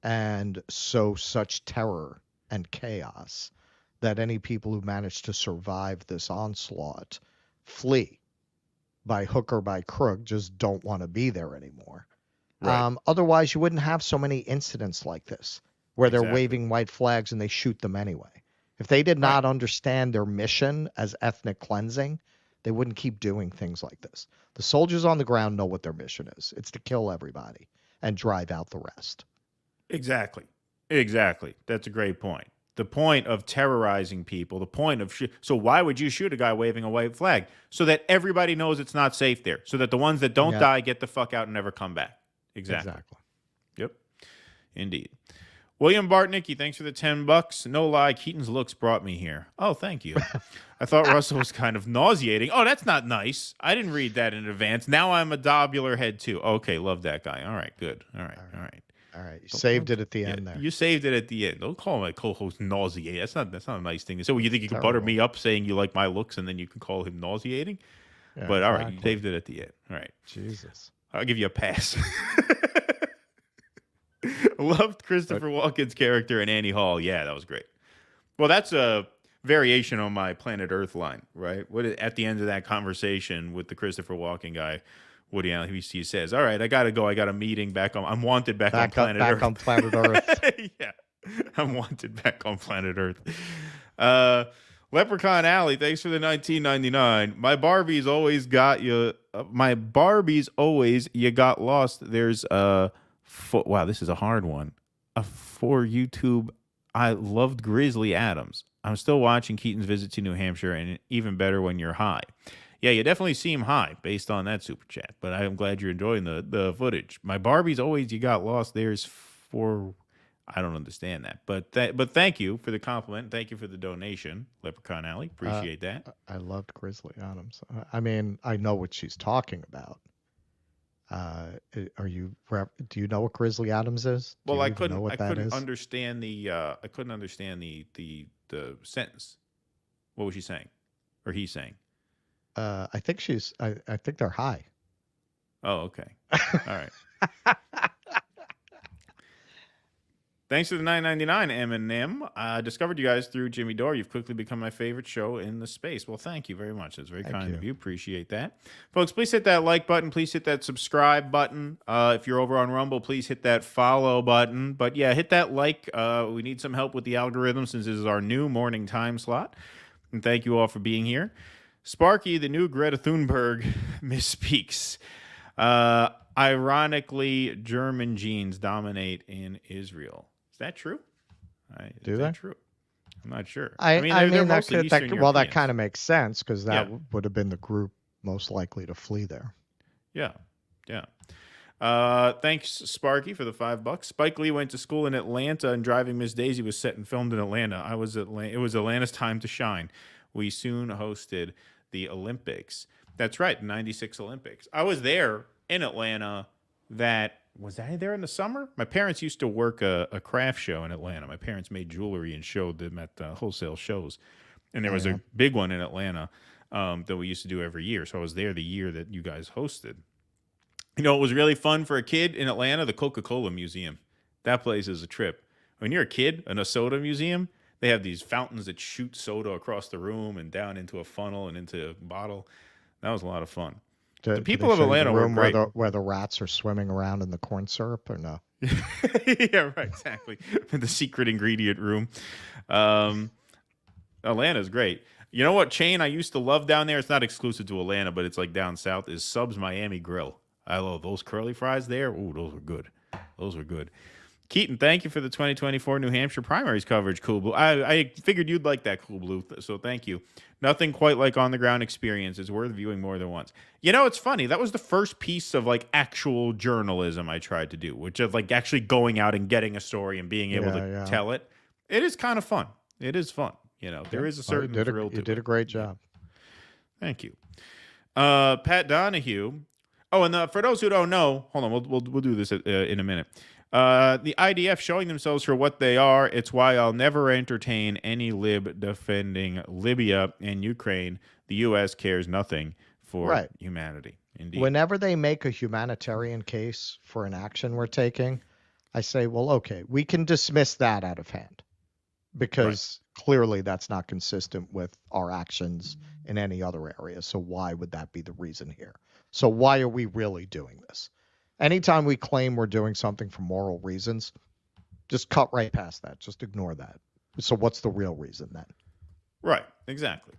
and sow such terror and chaos that any people who manage to survive this onslaught flee by hook or by crook, just don't want to be there anymore. Right. Otherwise, you wouldn't have so many incidents like this where they're waving white flags and they shoot them anyway. If they did not understand their mission as ethnic cleansing, they wouldn't keep doing things like this. The soldiers on the ground know what their mission is. It's to kill everybody and drive out the rest. Exactly. That's a great point. The point of terrorizing people, the point of so why would you shoot a guy waving a white flag? So that everybody knows it's not safe there. So that the ones that don't die get the fuck out and never come back. Exactly. Yep. Indeed. William Bartnicki, thanks for the $10. No lie, Keaton's looks brought me here. Oh, thank you. I thought Russell was kind of nauseating. Oh, that's not nice. I didn't read that in advance. Now I'm a dobular head too. Okay, love that guy. All right, good. All right. You saved it at the end there. You saved it at the end. Don't call my co-host nauseating. That's not a nice thing to say. Well, you think you can butter me up saying you like my looks and then you can call him nauseating? Yeah, but all right, you saved it at the end. All right. Jesus. I'll give you a pass. Loved Christopher Walken's character in Annie Hall. Yeah, that was great. Well, that's variation on my Planet Earth line, right? At the end of that conversation with the Christopher Walken guy, Woody Allen, he says, "All right, I gotta go. I got a meeting back on. I'm wanted back on Planet Earth. Back on Planet Earth. Yeah, I'm wanted back on Planet Earth." Leprechaun Alley, thanks for the 19.99. My Barbies always got you. My Barbies always you got lost. There's wow, this is a hard one. For YouTube, I loved Grizzly Adams. I'm still watching Keaton's visit to New Hampshire, and even better when you're high. Yeah, you definitely seem high based on that super chat, but I'm glad you're enjoying the footage. My Barbies always you got lost. There's for I don't understand that, but thank you for the compliment. Thank you for the donation, Leprechaun Alley. Appreciate that. I loved Grizzly Adams. I mean, I know what she's talking about. Do you know what Grizzly Adams is? Well, I couldn't understand the sentence. What was she saying, or he saying? I think I think they're high. Oh, okay. All right. Thanks to the $9.99, Eminem. I discovered you guys through Jimmy Dore. You've quickly become my favorite show in the space. Well, thank you very much. That's very kind of you. Appreciate that. Folks, please hit that like button. Please hit that subscribe button. If you're over on Rumble, please hit that follow button. But yeah, hit that like. We need some help with the algorithm since this is our new morning time slot. And thank you all for being here. Sparky, the new Greta Thunberg, misspeaks. Ironically, German genes dominate in Israel. Is that true? Do they? True? I'm not sure. I mean they're that mostly Eastern that kind of makes sense because that would have been the group most likely to flee there. Yeah. Thanks, Sparky, for the $5. Spike Lee went to school in Atlanta, and Driving Miss Daisy was set and filmed in Atlanta. It was Atlanta's time to shine. We soon hosted the Olympics. That's right, the 96 Olympics. I was there in Atlanta. Was I there in the summer? My parents used to work a craft show in Atlanta. My parents made jewelry and showed them at wholesale shows. And there was a big one in Atlanta that we used to do every year. So I was there the year that you guys hosted. You know, it was really fun for a kid in Atlanta, the Coca-Cola Museum. That place is a trip. When you're a kid in a soda museum, they have these fountains that shoot soda across the room and down into a funnel and into a bottle. That was a lot of fun. The people of Atlanta were great. Where the rats are swimming around in the corn syrup, or no? Yeah, right, exactly. The secret ingredient room. Atlanta's great. You know what chain I used to love down there? It's not exclusive to Atlanta, but it's like down south, is Sub's Miami Grill. I love those curly fries there. Ooh, those are good. Those are good. Keaton, thank you for the 2024 New Hampshire primaries coverage, Cool Blue. I figured you'd like that, Cool Blue, so thank you. Nothing quite like on-the-ground experience. It's worth viewing more than once. You know, it's funny. That was the first piece of, like, actual journalism I tried to do, which is, like, actually going out and getting a story and being able to tell it. It is kind of fun. It is fun. You know, there is a certain thrill to it. You did a great job. Thank you. Pat Donahue. Oh, and for those who don't know, hold on, we'll do this in a minute. The IDF showing themselves for what they are. It's why I'll never entertain any lib defending Libya and Ukraine. The U.S. cares nothing for humanity. Indeed. Whenever they make a humanitarian case for an action we're taking, I say, well, okay, we can dismiss that out of hand because clearly that's not consistent with our actions in any other area. So why would that be the reason here? So why are we really doing this? Anytime we claim we're doing something for moral reasons, just cut right past that. Just ignore that. So what's the real reason then? Right. Exactly.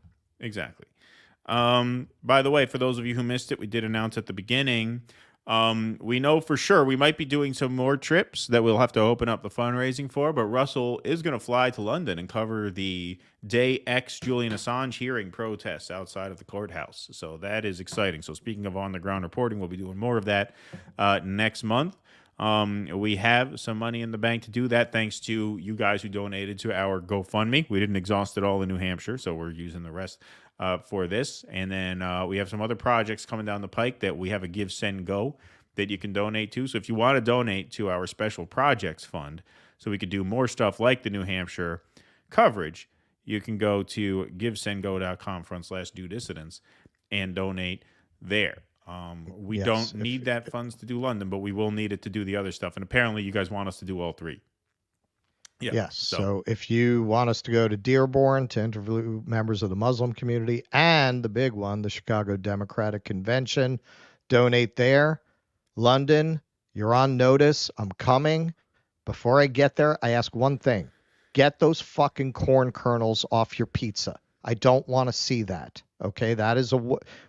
By the way, for those of you who missed it, we did announce at the beginning, we know for sure we might be doing some more trips that we'll have to open up the fundraising for, but Russell is going to fly to London and cover the Day X Julian Assange hearing protests outside of the courthouse. So that is exciting. So speaking of on-the-ground reporting, we'll be doing more of that next month. We have some money in the bank to do that thanks to you guys who donated to our GoFundMe. We didn't exhaust it all in New Hampshire, so we're using the rest for this. And then we have some other projects coming down the pike that we have a Give, Send, Go that you can donate to. So if you want to donate to our special projects fund so we could do more stuff like the New Hampshire coverage, you can go to givesendgo.com/do dissidents and donate there. We don't need that funds to do London, but we will need it to do the other stuff. And apparently you guys want us to do all three. Yeah. Yes. So if you want us to go to Dearborn to interview members of the Muslim community and the big one, the Chicago Democratic Convention, donate there. London, you're on notice. I'm coming. Before I get there, I ask one thing. Get those fucking corn kernels off your pizza. I don't want to see that. Okay, that is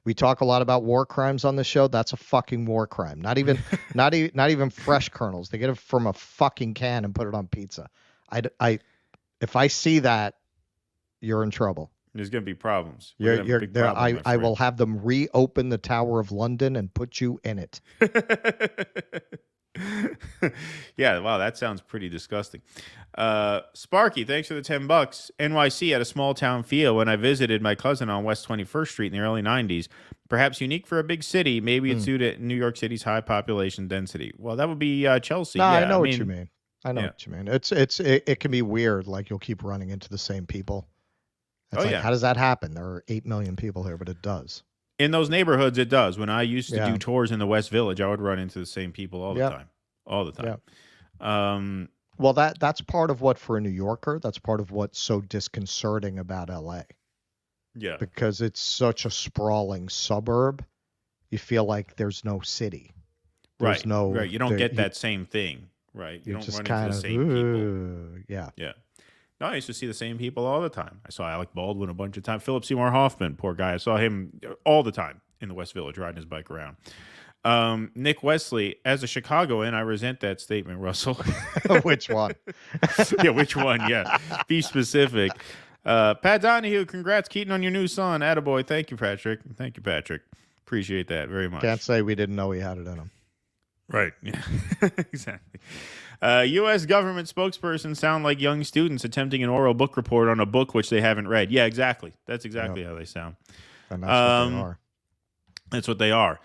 we talk a lot about war crimes on the show. That's a fucking war crime. Not even not even fresh kernels. They get it from a fucking can and put it on pizza. If I see that, you're in trouble. There's going to be problems. I will have them reopen the Tower of London and put you in it. Yeah, wow, that sounds pretty disgusting. Sparky, thanks for the $10. NYC had a small town feel when I visited my cousin on West 21st Street in the early 90s. Perhaps unique for a big city. Maybe it's due to New York City's high population density. Well, that would be Chelsea. No, yeah, I know what you mean. I know what you mean. It can be weird. Like you'll keep running into the same people. It's how does that happen? There are 8 million people here, but it does. In those neighborhoods, it does. When I used to do tours in the West Village, I would run into the same people all the time. All the time. Well, that's part of what, for a New Yorker, that's part of what's so disconcerting about LA. Yeah. Because it's such a sprawling suburb, you feel like there's no city. There's right. You don't get that same thing. Right. You don't just run into the same people. Yeah. Yeah. No, I used to see the same people all the time. I saw Alec Baldwin a bunch of times. Philip Seymour Hoffman, poor guy. I saw him all the time in the West Village riding his bike around. Nick Wesley, as a Chicagoan, I resent that statement, Russell. Which one? Yeah, which one? Yeah. Be specific. Pat Donahue, congrats, Keaton, on your new son. Attaboy. Thank you, Patrick. Thank you, Patrick. Appreciate that very much. Can't say we didn't know he had it in him. Right. Yeah. Exactly. U.S. government spokespersons sound like young students attempting an oral book report on a book which they haven't read. Yeah, exactly. That's exactly how they sound. And that's what they are. That's what they are.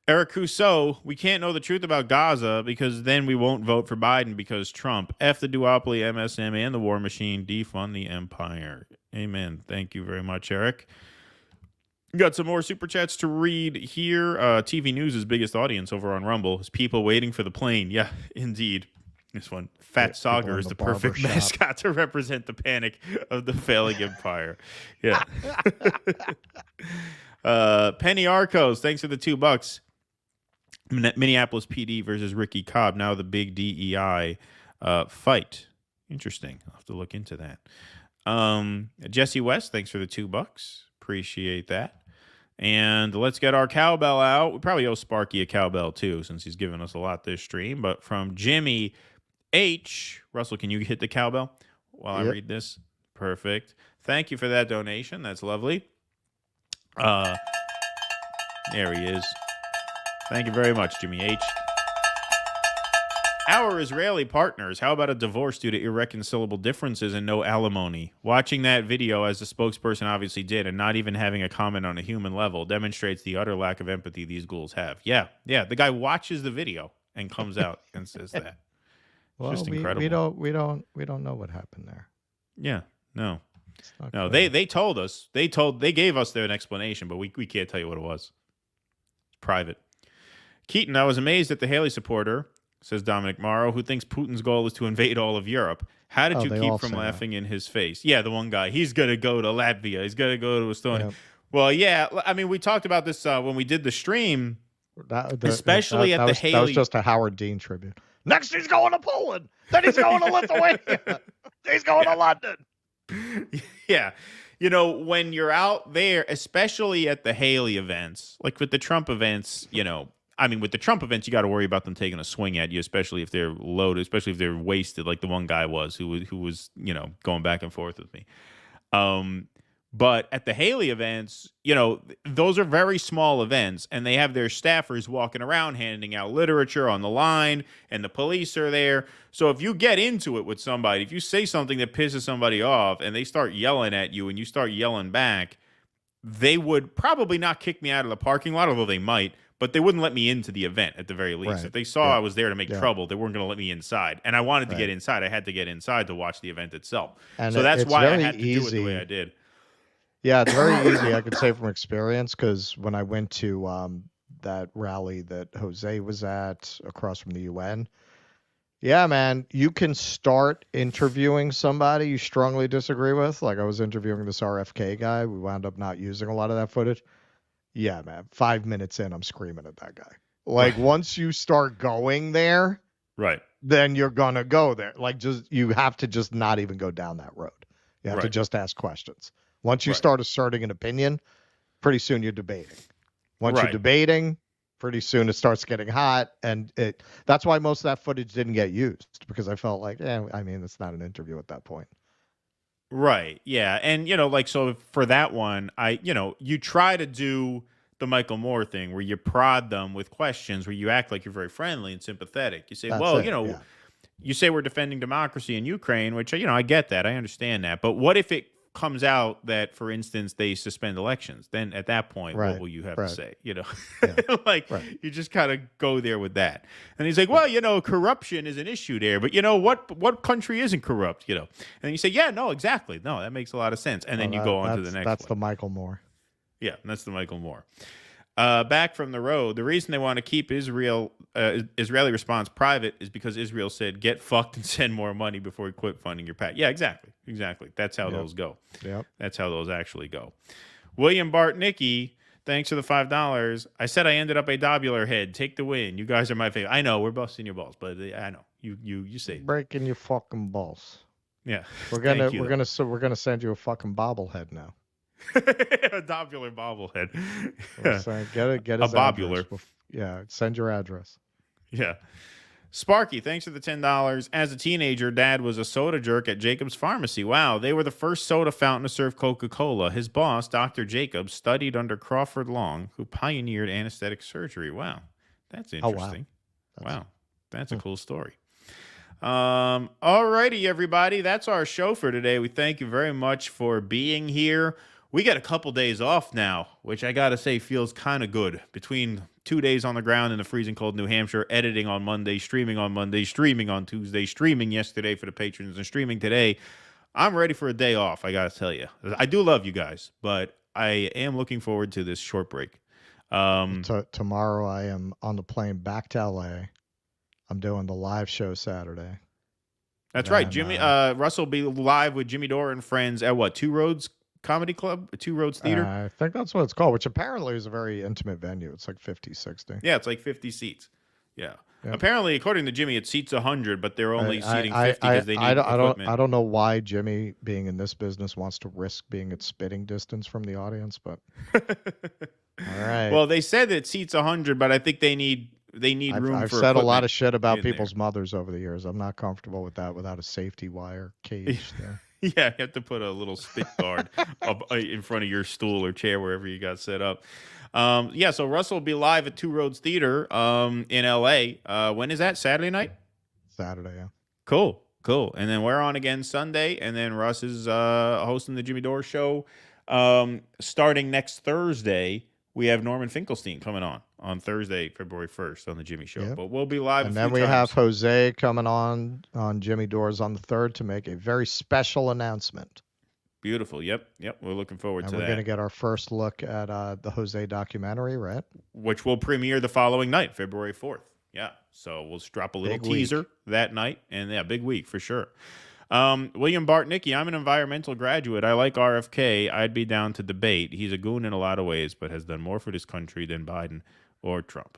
Eric Rousseau, we can't know the truth about Gaza because then we won't vote for Biden because Trump. F the duopoly, MSM, and the war machine. Defund the empire. Amen. Thank you very much, Eric. Got some more super chats to read here. TV News' biggest audience over on Rumble is people waiting for the plane. Yeah, indeed. This one. Fat Sagar is the perfect mascot to represent the panic of the failing empire. Yeah. Penny Arcos, thanks for the $2. Minneapolis PD versus Ricky Cobb. Now the big DEI fight. Interesting. I'll have to look into that. Jesse West, thanks for the $2. Appreciate that. And let's get our cowbell out. We probably owe Sparky a cowbell too, since he's given us a lot this stream. But from Jimmy H. Russell, can you hit the cowbell while I read this? Perfect. Thank you for that donation. That's lovely. There he is. Thank you very much, Jimmy H. Our Israeli partners, how about a divorce due to irreconcilable differences and no alimony? Watching that video, as the spokesperson obviously did, and not even having a comment on a human level, demonstrates the utter lack of empathy these ghouls have. Yeah. The guy watches the video and comes out and says that. Well, just incredible. We don't know what happened there. Yeah, no. They told us. They gave us their explanation, but we can't tell you what it was. It's private. Keaton, I was amazed at the Haley supporter, says Dominic Morrow, who thinks Putin's goal is to invade all of Europe. How did you keep from laughing in his face? Yeah, the one guy. He's going to go to Latvia. He's going to go to Estonia. Yep. Well, yeah. I mean, we talked about this when we did the stream, especially at the Haley. That was just a Howard Dean tribute. Next, he's going to Poland. Then he's going to Lithuania. He's going to London. Yeah. You know, when you're out there, especially at the Haley events, like with the Trump events, with the Trump events, you got to worry about them taking a swing at you, especially if they're loaded, especially if they're wasted, like the one guy was who was going back and forth with me. But at the Haley events, those are very small events, and they have their staffers walking around handing out literature on the line, and the police are there. So if you get into it with somebody, if you say something that pisses somebody off, and they start yelling at you, and you start yelling back, they would probably not kick me out of the parking lot, although they might. But they wouldn't let me into the event at the very least. Right. If they saw I was there to make trouble, they weren't going to let me inside. And I wanted to get inside. I had to get inside to watch the event itself. And so that's why I had to do it the way I did. Yeah, it's very easy, I could say from experience, because when I went to that rally that Jose was at across from the UN, Yeah, man, you can start interviewing somebody you strongly disagree with. Like I was interviewing this RFK guy. We wound up not using a lot of that footage. Yeah, man, 5 minutes in, I'm screaming at that guy. Like once you start going there, right, then you're gonna go there. Like you have to just not even go down that road. You have to Right. just ask questions. Once you Right. start asserting an opinion, pretty soon you're debating. Once you're Right. debating, pretty soon it starts getting hot, and that's why most of that footage didn't get used, because I felt like, I mean, it's not an interview at that point. Right. Yeah. And, like, so for that one, you try to do the Michael Moore thing where you prod them with questions where you act like you're very friendly and sympathetic. You say, That's you say we're defending democracy in Ukraine, which, I get that. I understand that. But what if it comes out that, for instance, they suspend elections? Then at that point, what will you have to say? Like, you just kind of go there with that. And he's like, well, corruption is an issue there. But, what country isn't corrupt, And you say, yeah, no, exactly. No, that makes a lot of sense. And then you go on to the next That's one. the Michael Moore. Yeah, that's the Michael Moore. Back from the road, the reason they want to keep Israeli response private is because Israel said, get fucked and send more money before we quit funding your PAC. Yeah, exactly. That's how those go. Yep. That's how those actually go. William Bartnicki, thanks for the $5. I said I ended up a dobular head. Take the win. You guys are my favorite. I know, we're busting your balls, but I know. You say breaking your fucking balls. Yeah. We're gonna send you a fucking bobblehead now. A dobular bobblehead. Get a his bobular. Yeah, send your address. Yeah. Sparky, thanks for the $10. As a teenager, Dad was a soda jerk at Jacobs Pharmacy. Wow, they were the first soda fountain to serve Coca-Cola. His boss, Dr. Jacobs, studied under Crawford Long, who pioneered anesthetic surgery. Wow, that's interesting. Wow, that's a cool story. All righty, everybody. That's our show for today. We thank you very much for being here. We got a couple days off now, which I got to say feels kind of good. Between 2 days on the ground in the freezing cold New Hampshire, editing on Monday, streaming on Monday, streaming on Tuesday, streaming yesterday for the patrons, and streaming today. I'm ready for a day off, I got to tell you. I do love you guys, but I am looking forward to this short break. Tomorrow I am on the plane back to LA. I'm doing the live show Saturday. That's right. Jimmy Russell will be live with Jimmy Dore and friends at what? Two Roads Comedy Club? Two Roads Theater? I think that's what it's called, which apparently is a very intimate venue. It's like 50, 60. Yeah, it's like 50 seats. Yeah. Yep. Apparently, according to Jimmy, it seats 100, but they're only seating 50 because they need equipment. I don't know why Jimmy, being in this business, wants to risk being at spitting distance from the audience, but all right. Well, they said that it seats 100, but I think they need room I've for said a lot of equipment shit about in people's there. mothers over the years. I'm not comfortable with that without a safety wire cage there. Yeah, you have to put a little spit guard up in front of your stool or chair, wherever you got set up. Yeah, so Russell will be live at Two Roads Theater in LA. When is that? Saturday night? Saturday, yeah. Cool. And then we're on again Sunday, and then Russ is hosting the Jimmy Dore Show. Starting next Thursday, we have Norman Finkelstein coming on Thursday, February 1st on the Jimmy Show. Yep. But we'll be live And a then few we times. have Jose coming on Jimmy Dore's on the 3rd to make a very special announcement. Beautiful. Yep. We're looking forward And to we're that. going to get our first look at the Jose documentary, right? Which will premiere the following night, February 4th. Yeah. So we'll just drop a little Big week. teaser that night. And yeah, big week for sure. William Bartnicki, I'm an environmental graduate. I like RFK. I'd be down to debate. He's a goon in a lot of ways, but has done more for this country than Biden or Trump.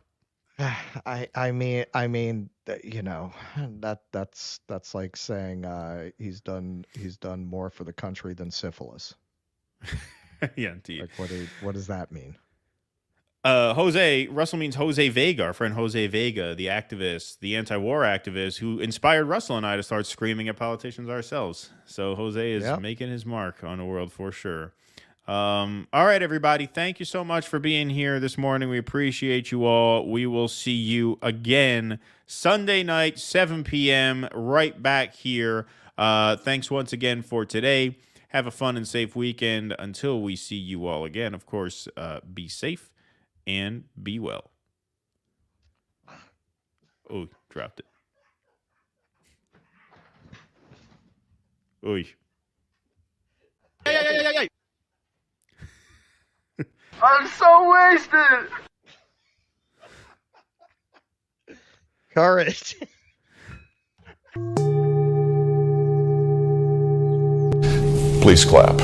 I mean, that's like saying he's done more for the country than syphilis. Yeah, indeed. Like what does that mean? Russell means Jose Vega, our friend Jose Vega, the activist, the anti-war activist who inspired Russell and I to start screaming at politicians ourselves. So Jose is making his mark on the world for sure. All right, everybody. Thank you so much for being here this morning. We appreciate you all. We will see you again Sunday night, 7 p.m. right back here. Thanks once again for today. Have a fun and safe weekend until we see you all again. Of course, be safe and be well. Oh, dropped it. Oy. Hey. I'm so wasted. Courage. Please clap.